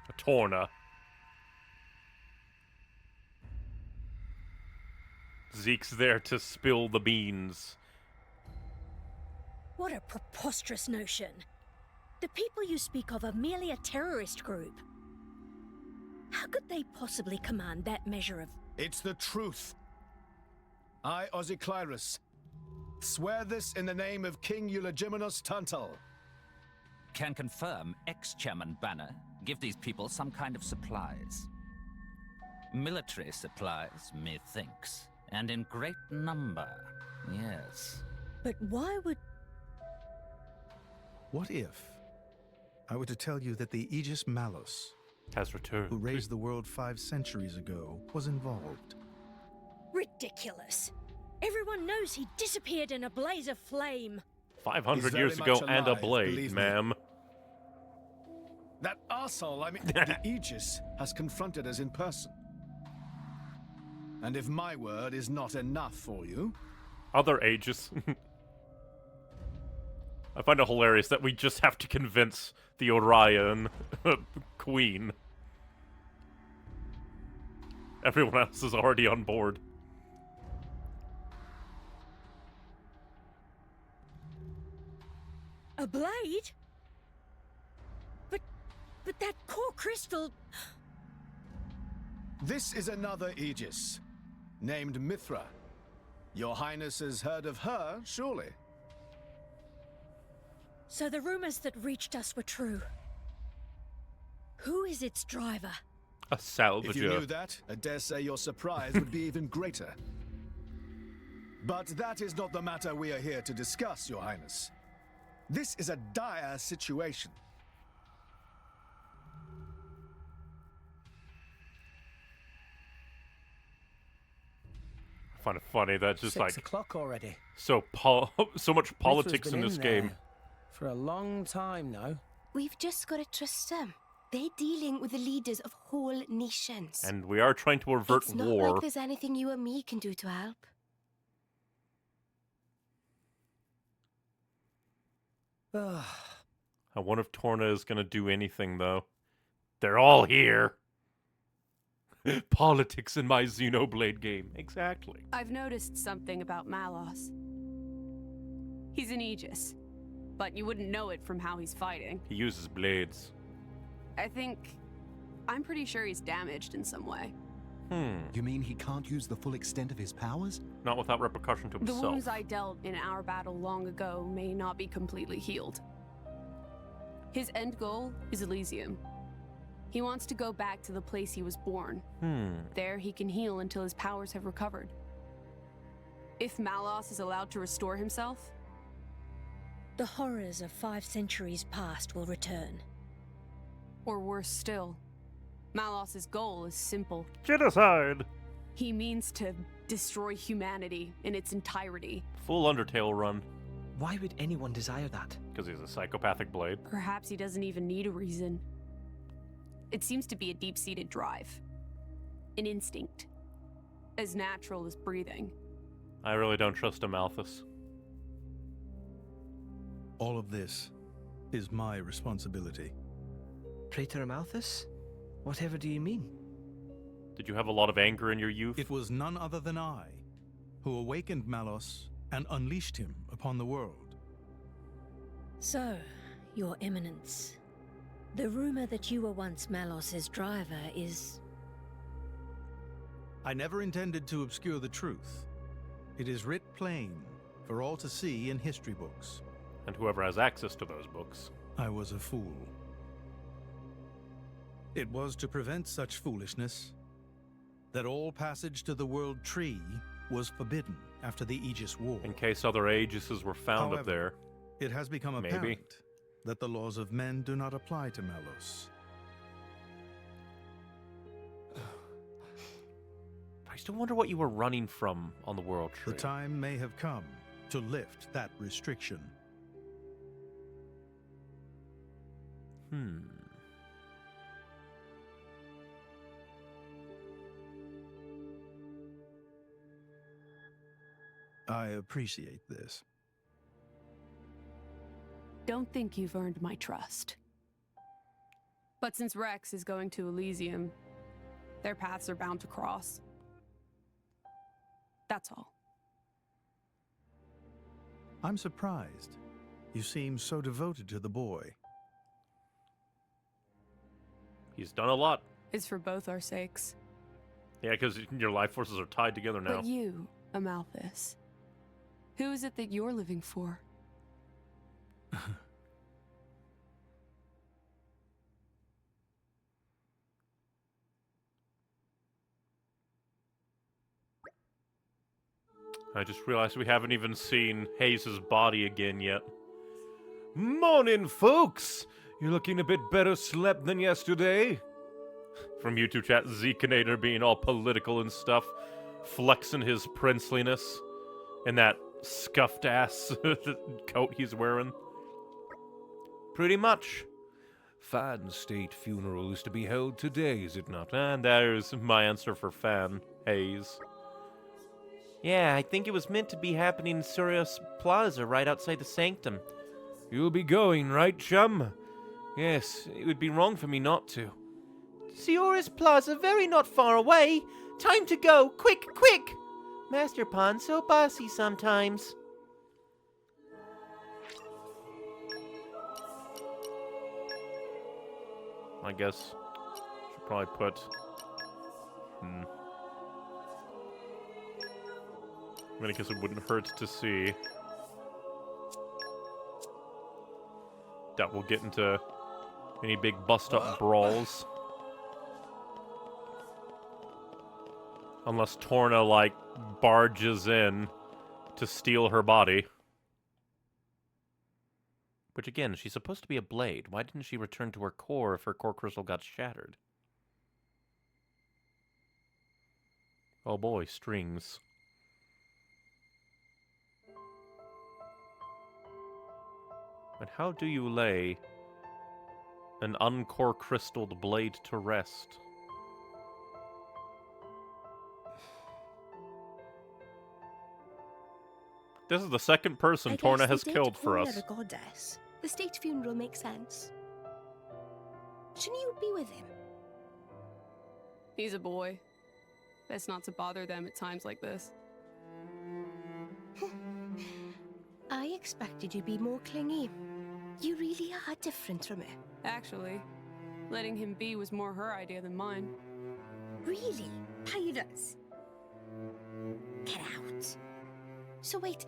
A Torna. Zeke's there to spill the beans. What a preposterous notion. The people you speak of are merely a terrorist group. How could they possibly command that measure of... It's the truth. I, Ozyclyrus, swear this in the name of King Eulogimenos Tantal. Can confirm ex-chairman Banner give these people some kind of supplies. Military supplies, methinks, and in great number, yes. But why would... What if I were to tell you that the Aegis Malus has returned, who raised the world 5 centuries ago, was involved? Ridiculous. Everyone knows he disappeared in a blaze of flame. 500 years ago and a blade, ma'am. That arsehole, I mean, the Aegis, has confronted us in person. And if my word is not enough for you... Other Aegis. I find it hilarious that we just have to convince the Orion queen. Everyone else is already on board. A blade? But that core crystal... This is another Aegis, named Mithra. Your Highness has heard of her, surely? So the rumors that reached us were true. Who is its driver? A salvager. If you knew that, I dare say your surprise would be even greater. But that is not the matter we are here to discuss, Your Highness. This is a dire situation. I find it funny that just 6 o'clock already. So much politics in this game. For a long time now. We've just got to trust them. They're dealing with the leaders of whole nations. And we are trying to avert it's not war. like there's anything you or me can do to help. I wonder if Torna is going to do anything, though. They're all here. Politics in my Xenoblade game. Exactly. I've noticed something about Malos. He's an Aegis, but you wouldn't know it from how he's fighting. He uses blades. I'm pretty sure he's damaged in some way. You mean he can't use the full extent of his powers? Not without repercussion to The himself. wounds I dealt in our battle long ago may not be completely healed. His end goal is Elysium. He wants to go back to the place he was born. There he can heal until his powers have recovered. If Malos is allowed to restore himself, the horrors of 5 centuries past will return. Or worse still, Malos's goal is simple. Genocide! He means to destroy humanity in its entirety. Full Undertale run. Why would anyone desire that? Because he's a psychopathic blade. Perhaps he doesn't even need a reason. It seems to be a deep-seated drive. An instinct. As natural as breathing. I really don't trust Amalthus. All of this is my responsibility. Praetor Amalthus? Whatever do you mean? Did you have a lot of anger in your youth? It was none other than I who awakened Malos and unleashed him upon the world. So, Your Eminence, the rumor that you were once Malos's driver is... I never intended to obscure the truth. It is writ plain for all to see in history books. And whoever has access to those books. I was a fool. It was to prevent such foolishness that all passage to the World Tree was forbidden after the Aegis War. In case other Aegises were found up there. It has become apparent Maybe. that the laws of men do not apply to Malos. I still wonder what you were running from on the World Tree. The time may have come to lift that restriction. I appreciate this. Don't think you've earned my trust. But since Rex is going to Elysium, their paths are bound to cross. That's all. I'm surprised. You seem so devoted to the boy. He's done a lot. It's for both our sakes. Yeah, because your life forces are tied together now. But you, Amalthus, who is it that you're living for? I just realized we haven't even seen Haze's body again yet. Morning, folks! You're looking a bit better slept than yesterday? From YouTube chat, Zekinator being all political and stuff, flexing his princeliness in that scuffed-ass coat he's wearing. Pretty much. Fine state funeral is to be held today, is it not? And there's my answer for Fan, Haze. Yeah, I think it was meant to be happening in Surios Plaza right outside the sanctum. You'll be going, right, chum? Yes, it would be wrong for me not to. Surios Plaza very not far away. Time to go, quick, quick! Master Pond so bossy sometimes. I guess should probably put... I mean, I guess it wouldn't hurt to see. That we'll get into any big bust-up brawls. Unless Torna, like, barges in to steal her body. Which, again, she's supposed to be a blade. Why didn't she return to her core if her core crystal got shattered? Oh boy, strings. But how do you lay an uncore crystalled blade to rest? This is the second person Torna has killed for us. A goddess. The state funeral makes sense. Shouldn't you be with him? He's a boy. Best not to bother them at times like this. I expected you to be more clingy. You really are different from her. Actually, letting him be was more her idea than mine. Really? Pirates? Get out. So wait,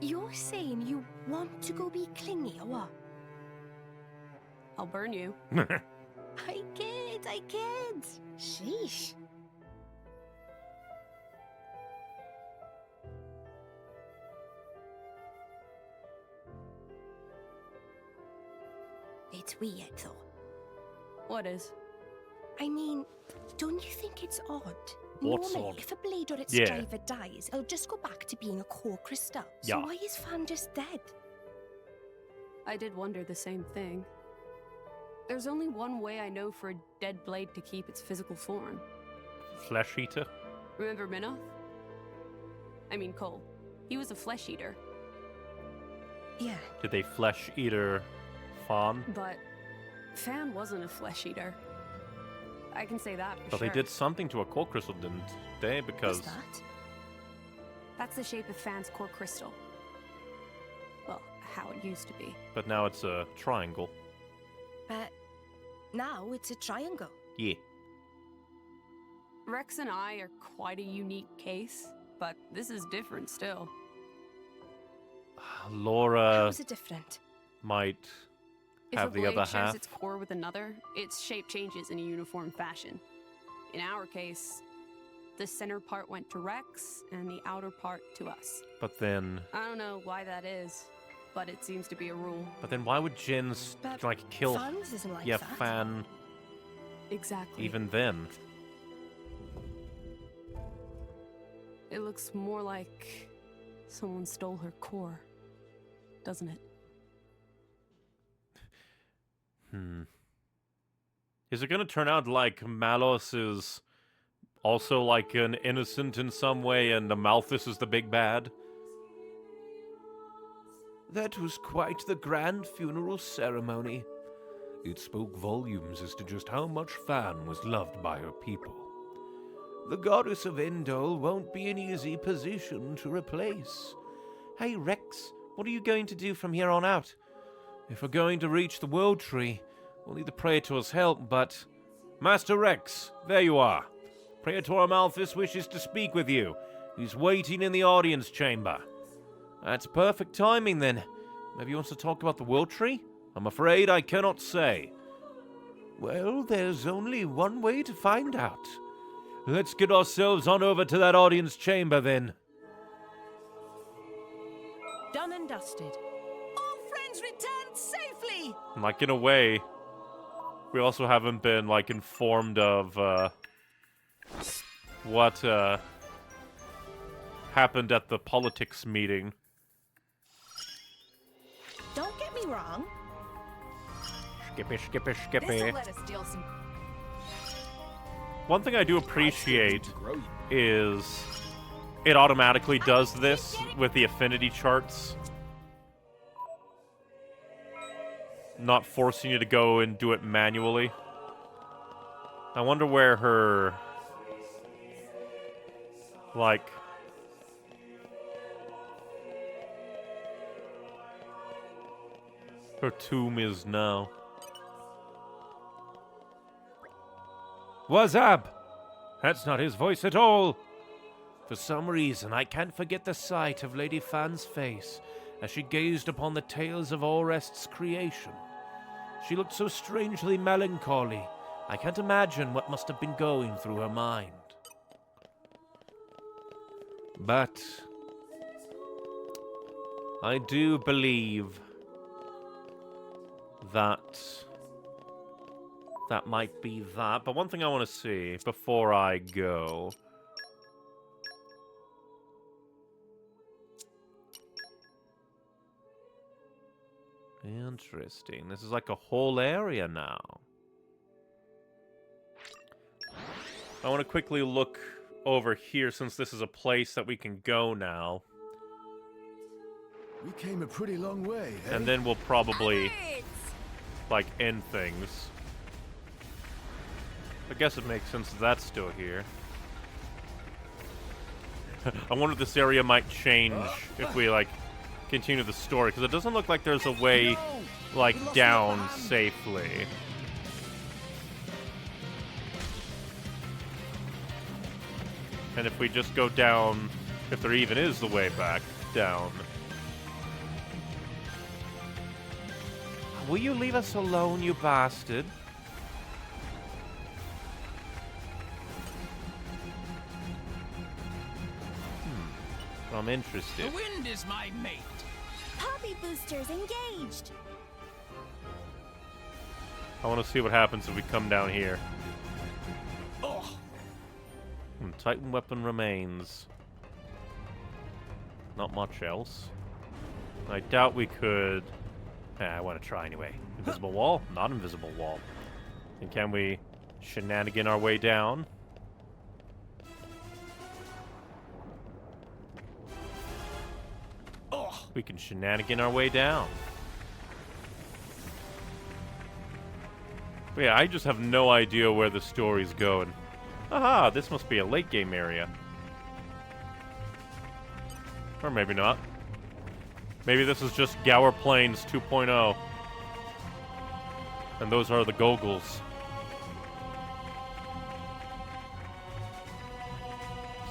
you're saying you want to go be clingy or what? I'll burn you. I kid. Sheesh. It's weird, though. What is? I mean, don't you think it's odd? What's Normally, odd? if a blade or its Yeah. driver dies, it'll just go back to being a core crystal. So Yeah. why is Fan just dead? I did wonder the same thing. There's only one way I know for a dead blade to keep its physical form. Flesh eater? Remember Minoth? I mean Cole. He was a flesh eater. Yeah. Did they flesh eater Fawn? But Fan wasn't a flesh eater. I can say that for But sure. they did something to a core crystal, didn't they? Because... What's that? That's the shape of Fan's core crystal. Well, how it used to be. But now it's a triangle. But now it's a triangle. Yeah. Rex and I are quite a unique case, but this is different still. Laura How's it different? might If have a the blade other shares half. its core with another, its shape changes in a uniform fashion. In our case, the center part went to Rex and the outer part to us. But then I don't know why that is, but it seems to be a rule. why would Jin's But like kill Fan's isn't like yeah, that. Fan Exactly. even then? It looks more like someone stole her core, doesn't it? Is it gonna turn out like Malos is also like an innocent in some way and Amalthus is the big bad? That was quite the grand funeral ceremony. It spoke volumes as to just how much Fan was loved by her people. The goddess of Endol won't be an easy position to replace. Hey Rex, what are you going to do from here on out? If we're going to reach the World Tree, we'll need the Praetor's help, but Master Rex, there you are. Praetor Amalthus wishes to speak with you. He's waiting in the audience chamber. That's perfect timing, then. Maybe he wants to talk about the World Tree? I'm afraid I cannot say. Well, there's only one way to find out. Let's get ourselves on over to that audience chamber, then. Done and dusted. All friends returned safely! Like, in a way, we also haven't been, like, informed of, what, happened at the politics meeting. Don't get me wrong. Skippy. This'll let us steal some. One thing I do appreciate is it automatically does this with the affinity charts. Not forcing you to go and do it manually. I wonder where her, like, her tomb is now. What's up? That's not his voice at all. For some reason, I can't forget the sight of Lady Fan's face as she gazed upon the tales of Orest's creation. She looked so strangely melancholy. I can't imagine what must have been going through her mind. But I do believe that that might be that. But one thing I want to see before I go. Interesting. This is like a whole area now. I want to quickly look over here since this is a place that we can go now. We came a pretty long way, eh? And then we'll probably, like, end things. I guess it makes sense that's still here. I wonder if this area might change if we, like, continue the story, because it doesn't look like there's a way, like, down safely. And if we just go down, if there even is the way back down. Will you leave us alone, you bastard? I'm interested. The wind is my mate. Poppy boosters engaged. I want to see what happens if we come down here. Oh. Titan weapon remains. Not much else. I doubt we could... I want to try anyway. Invisible wall? Not invisible wall. And can we shenanigan our way down? We can shenanigan our way down. But yeah, I just have no idea where the story's going. Aha, this must be a late game area. Or maybe not. Maybe this is just Gower Plains 2.0. And those are the Goggles.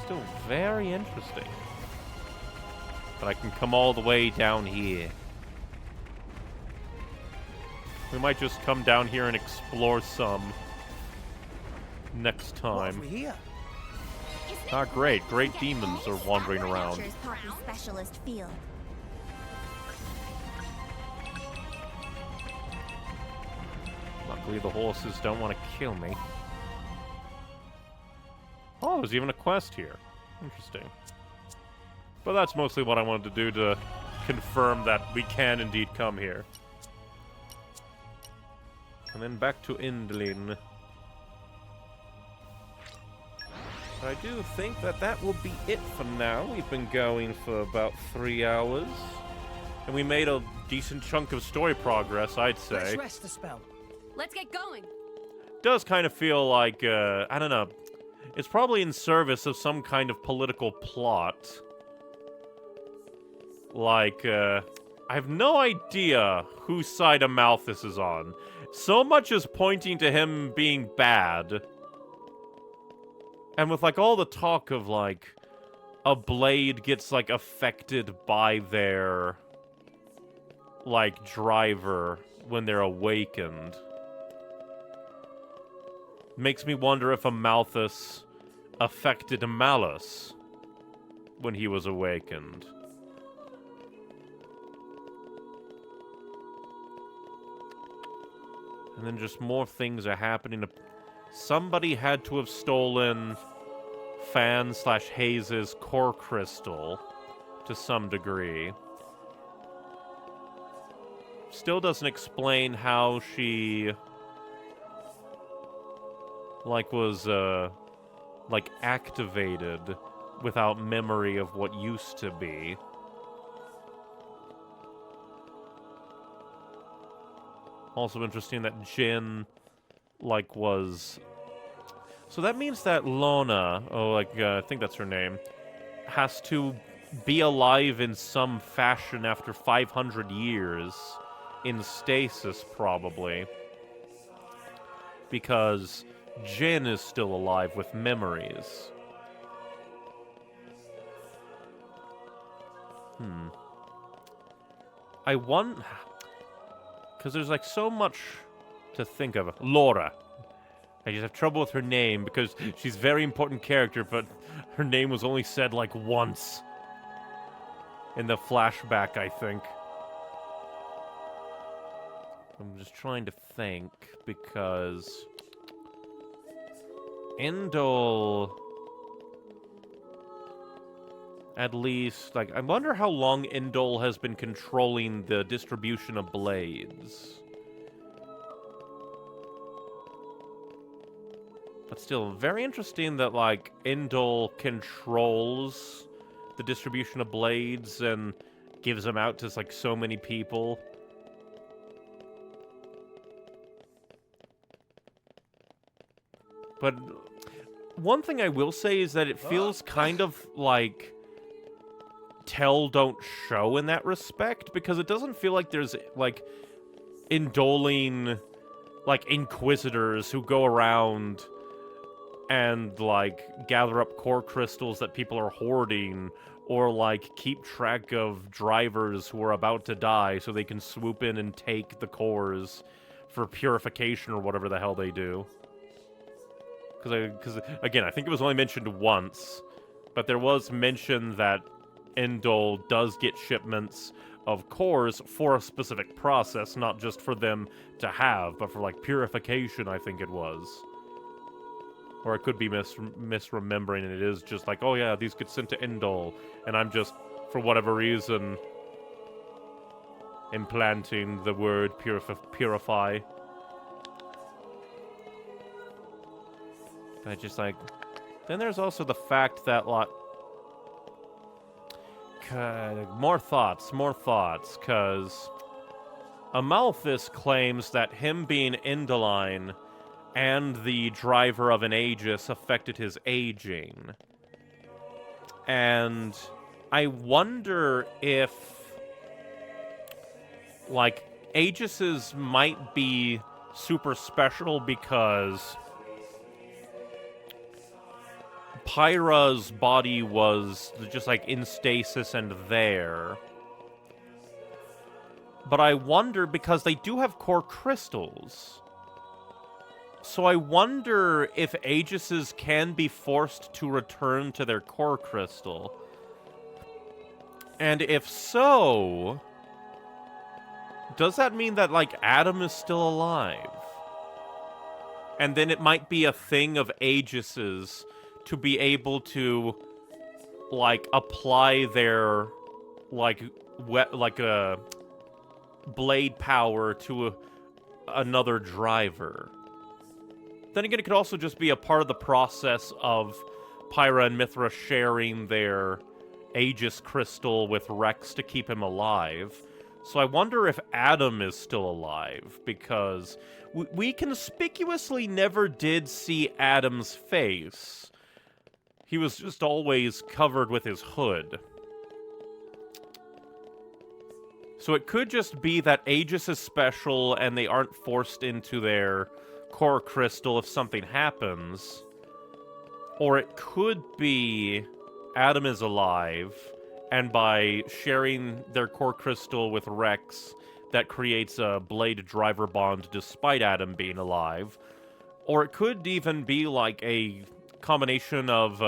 Still very interesting. But I can come all the way down here. We might just come down here and explore some next time. Ah, great. Great demons are wandering around. Specialist field. Luckily, the horses don't want to kill me. Oh, there's even a quest here. Interesting. But that's mostly what I wanted to do to confirm that we can indeed come here. And then back to Indlin. I do think that that will be it for now. We've been going for about 3 hours. And we made a decent chunk of story progress, I'd say. Let's rest the spell. Let's get going. Does kind of feel like, I don't know. It's probably in service of some kind of political plot. Like, I have no idea whose side Amalthus is on. so much is pointing to him being bad. And with, like, all the talk of, like, a blade gets, like, affected by their, like, driver when they're awakened. Makes me wonder if a Malthus affected Malus when he was awakened. And then just more things are happening. Somebody had to have stolen Fan/Haze's core crystal to some degree. Still doesn't explain how she, like, was, like, activated without memory of what used to be. Also interesting that Jin, like, was... So that means that Lona, I think that's her name, has to be alive in some fashion after 500 years, in stasis, probably. Because Jin is still alive with memories. I want... Because there's, like, so much to think of. Laura. I just have trouble with her name because she's a very important character, but her name was only said, like, once. In the flashback, I think. I'm just trying to think, because... Indol... At least, like, I wonder how long Indol has been controlling the distribution of blades. But still, very interesting that, like, Indol controls the distribution of blades and gives them out to, like, so many people. But one thing I will say is that it feels kind of like tell, don't show in that respect, because it doesn't feel like there's, like, Indoling, like, inquisitors who go around and, like, gather up core crystals that people are hoarding, or, like, keep track of drivers who are about to die so they can swoop in and take the cores for purification or whatever the hell they do. Because, again, I think it was only mentioned once, but there was mention that Indol does get shipments of cores for a specific process, not just for them to have, but for, like, purification, I think it was. Or I could be misremembering, and it is just like, oh yeah, these get sent to Indol, and I'm just, for whatever reason, implanting the word purify. But just like... Then there's also the fact that, like... more thoughts, because... Amalthus claims that him being Indoline and the driver of an Aegis affected his aging. And I wonder if, like, Aegises might be super special because Pyra's body was just, like, in stasis and there. But I wonder, because they do have core crystals. So I wonder if Aegises can be forced to return to their core crystal. And if so, does that mean that, like, Adam is still alive? And then it might be a thing of Aegises to be able to, like, apply their, like, a blade power to another driver. Then again, it could also just be a part of the process of Pyra and Mithra sharing their Aegis crystal with Rex to keep him alive. So I wonder if Adam is still alive, because we conspicuously never did see Adam's face. He was just always covered with his hood. So it could just be that Aegis is special and they aren't forced into their core crystal if something happens. Or it could be Adam is alive, and by sharing their core crystal with Rex, that creates a blade driver bond despite Adam being alive. Or it could even be like a combination of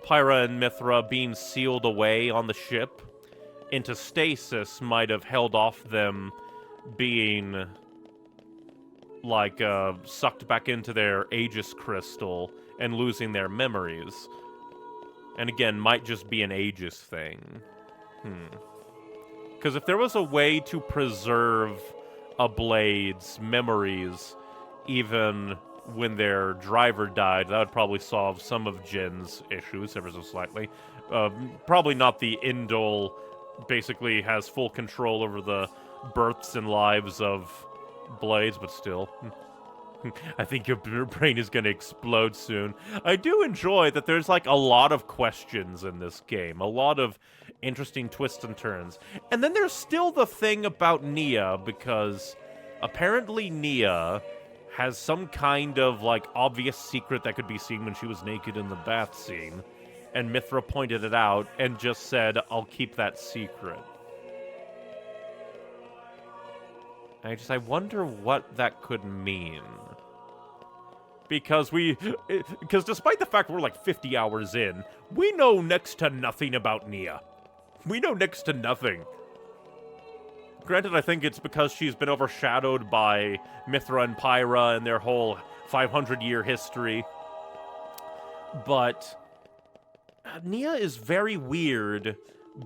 Pyra and Mithra being sealed away on the ship into stasis might have held off them being like sucked back into their Aegis crystal and losing their memories. And again, might just be an Aegis thing. Because if there was a way to preserve a blade's memories even when their driver died, that would probably solve some of Jin's issues ever so slightly. Probably not the Indol basically has full control over the births and lives of blades, but still. I think your brain is going to explode soon. I do enjoy that there's like a lot of questions in this game, a lot of interesting twists and turns. And then there's still the thing about Nia, because apparently Nia has some kind of like obvious secret that could be seen when she was naked in the bath scene. And Mithra pointed it out and just said, I'll keep that secret. I wonder what that could mean. Because despite the fact we're like 50 hours in, we know next to nothing about Nia. We know next to nothing. Granted, I think it's because she's been overshadowed by Mithra and Pyra and their whole 500-year history. But Nia is very weird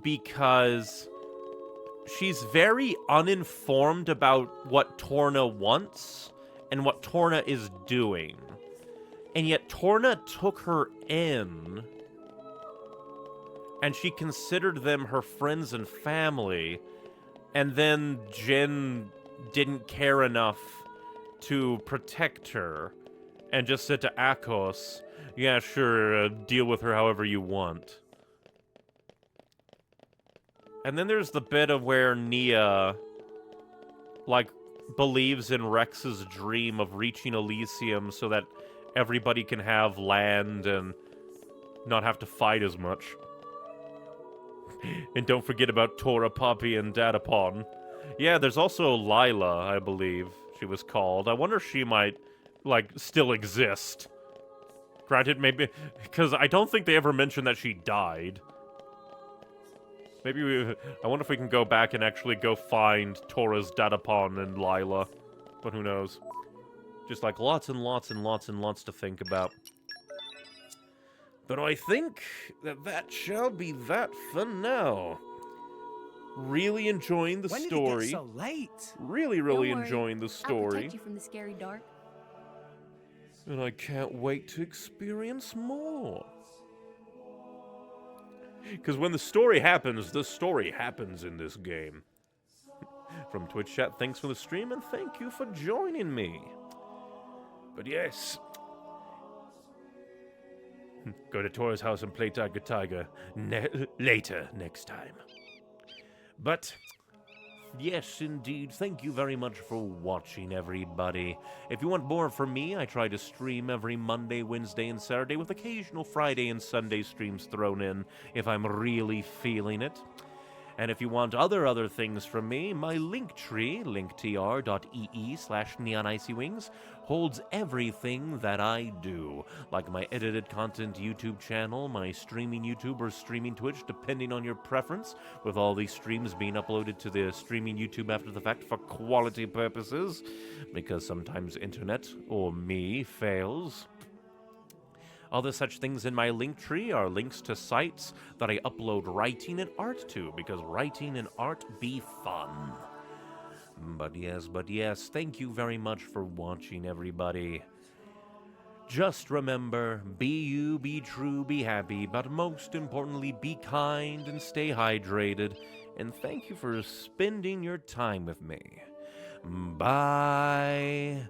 because she's very uninformed about what Torna wants and what Torna is doing. And yet Torna took her in, and she considered them her friends and family, and then Jin didn't care enough to protect her, and just said to Akos, yeah, sure, deal with her however you want. And then there's the bit of where Nia, like, believes in Rex's dream of reaching Elysium so that everybody can have land and not have to fight as much. And don't forget about Tora, Poppy, and Datapon. Yeah, there's also Lila, I believe she was called. I wonder if she might, like, still exist. Granted, maybe, because I don't think they ever mentioned that she died. Maybe I wonder if we can go back and actually go find Tora's Datapon and Lila. But who knows? Just like lots and lots and lots and lots to think about. But I think that shall be that for now. Really enjoying the story. When did it get so late? Really enjoying the story. I'll protect you from the scary dark. And I can't wait to experience more. Because when the story happens in this game. From Twitch chat, thanks for the stream, and thank you for joining me. But yes. Go to Tora's house and play Tiger Tiger later, next time. But yes, indeed, thank you very much for watching, everybody. If you want more from me, I try to stream every Monday, Wednesday, and Saturday, with occasional Friday and Sunday streams thrown in if I'm really feeling it. And if you want other things from me, my Linktree, linktr.ee/neonicywings, holds everything that I do, like my edited content YouTube channel, my streaming YouTube or streaming Twitch, depending on your preference, with all these streams being uploaded to the streaming YouTube after the fact for quality purposes, because sometimes internet, or me, fails. Other such things in my Linktree are links to sites that I upload writing and art to, because writing and art be fun. But yes, thank you very much for watching, everybody. Just remember, be you, be true, be happy, but most importantly, be kind and stay hydrated. And thank you for spending your time with me. Bye.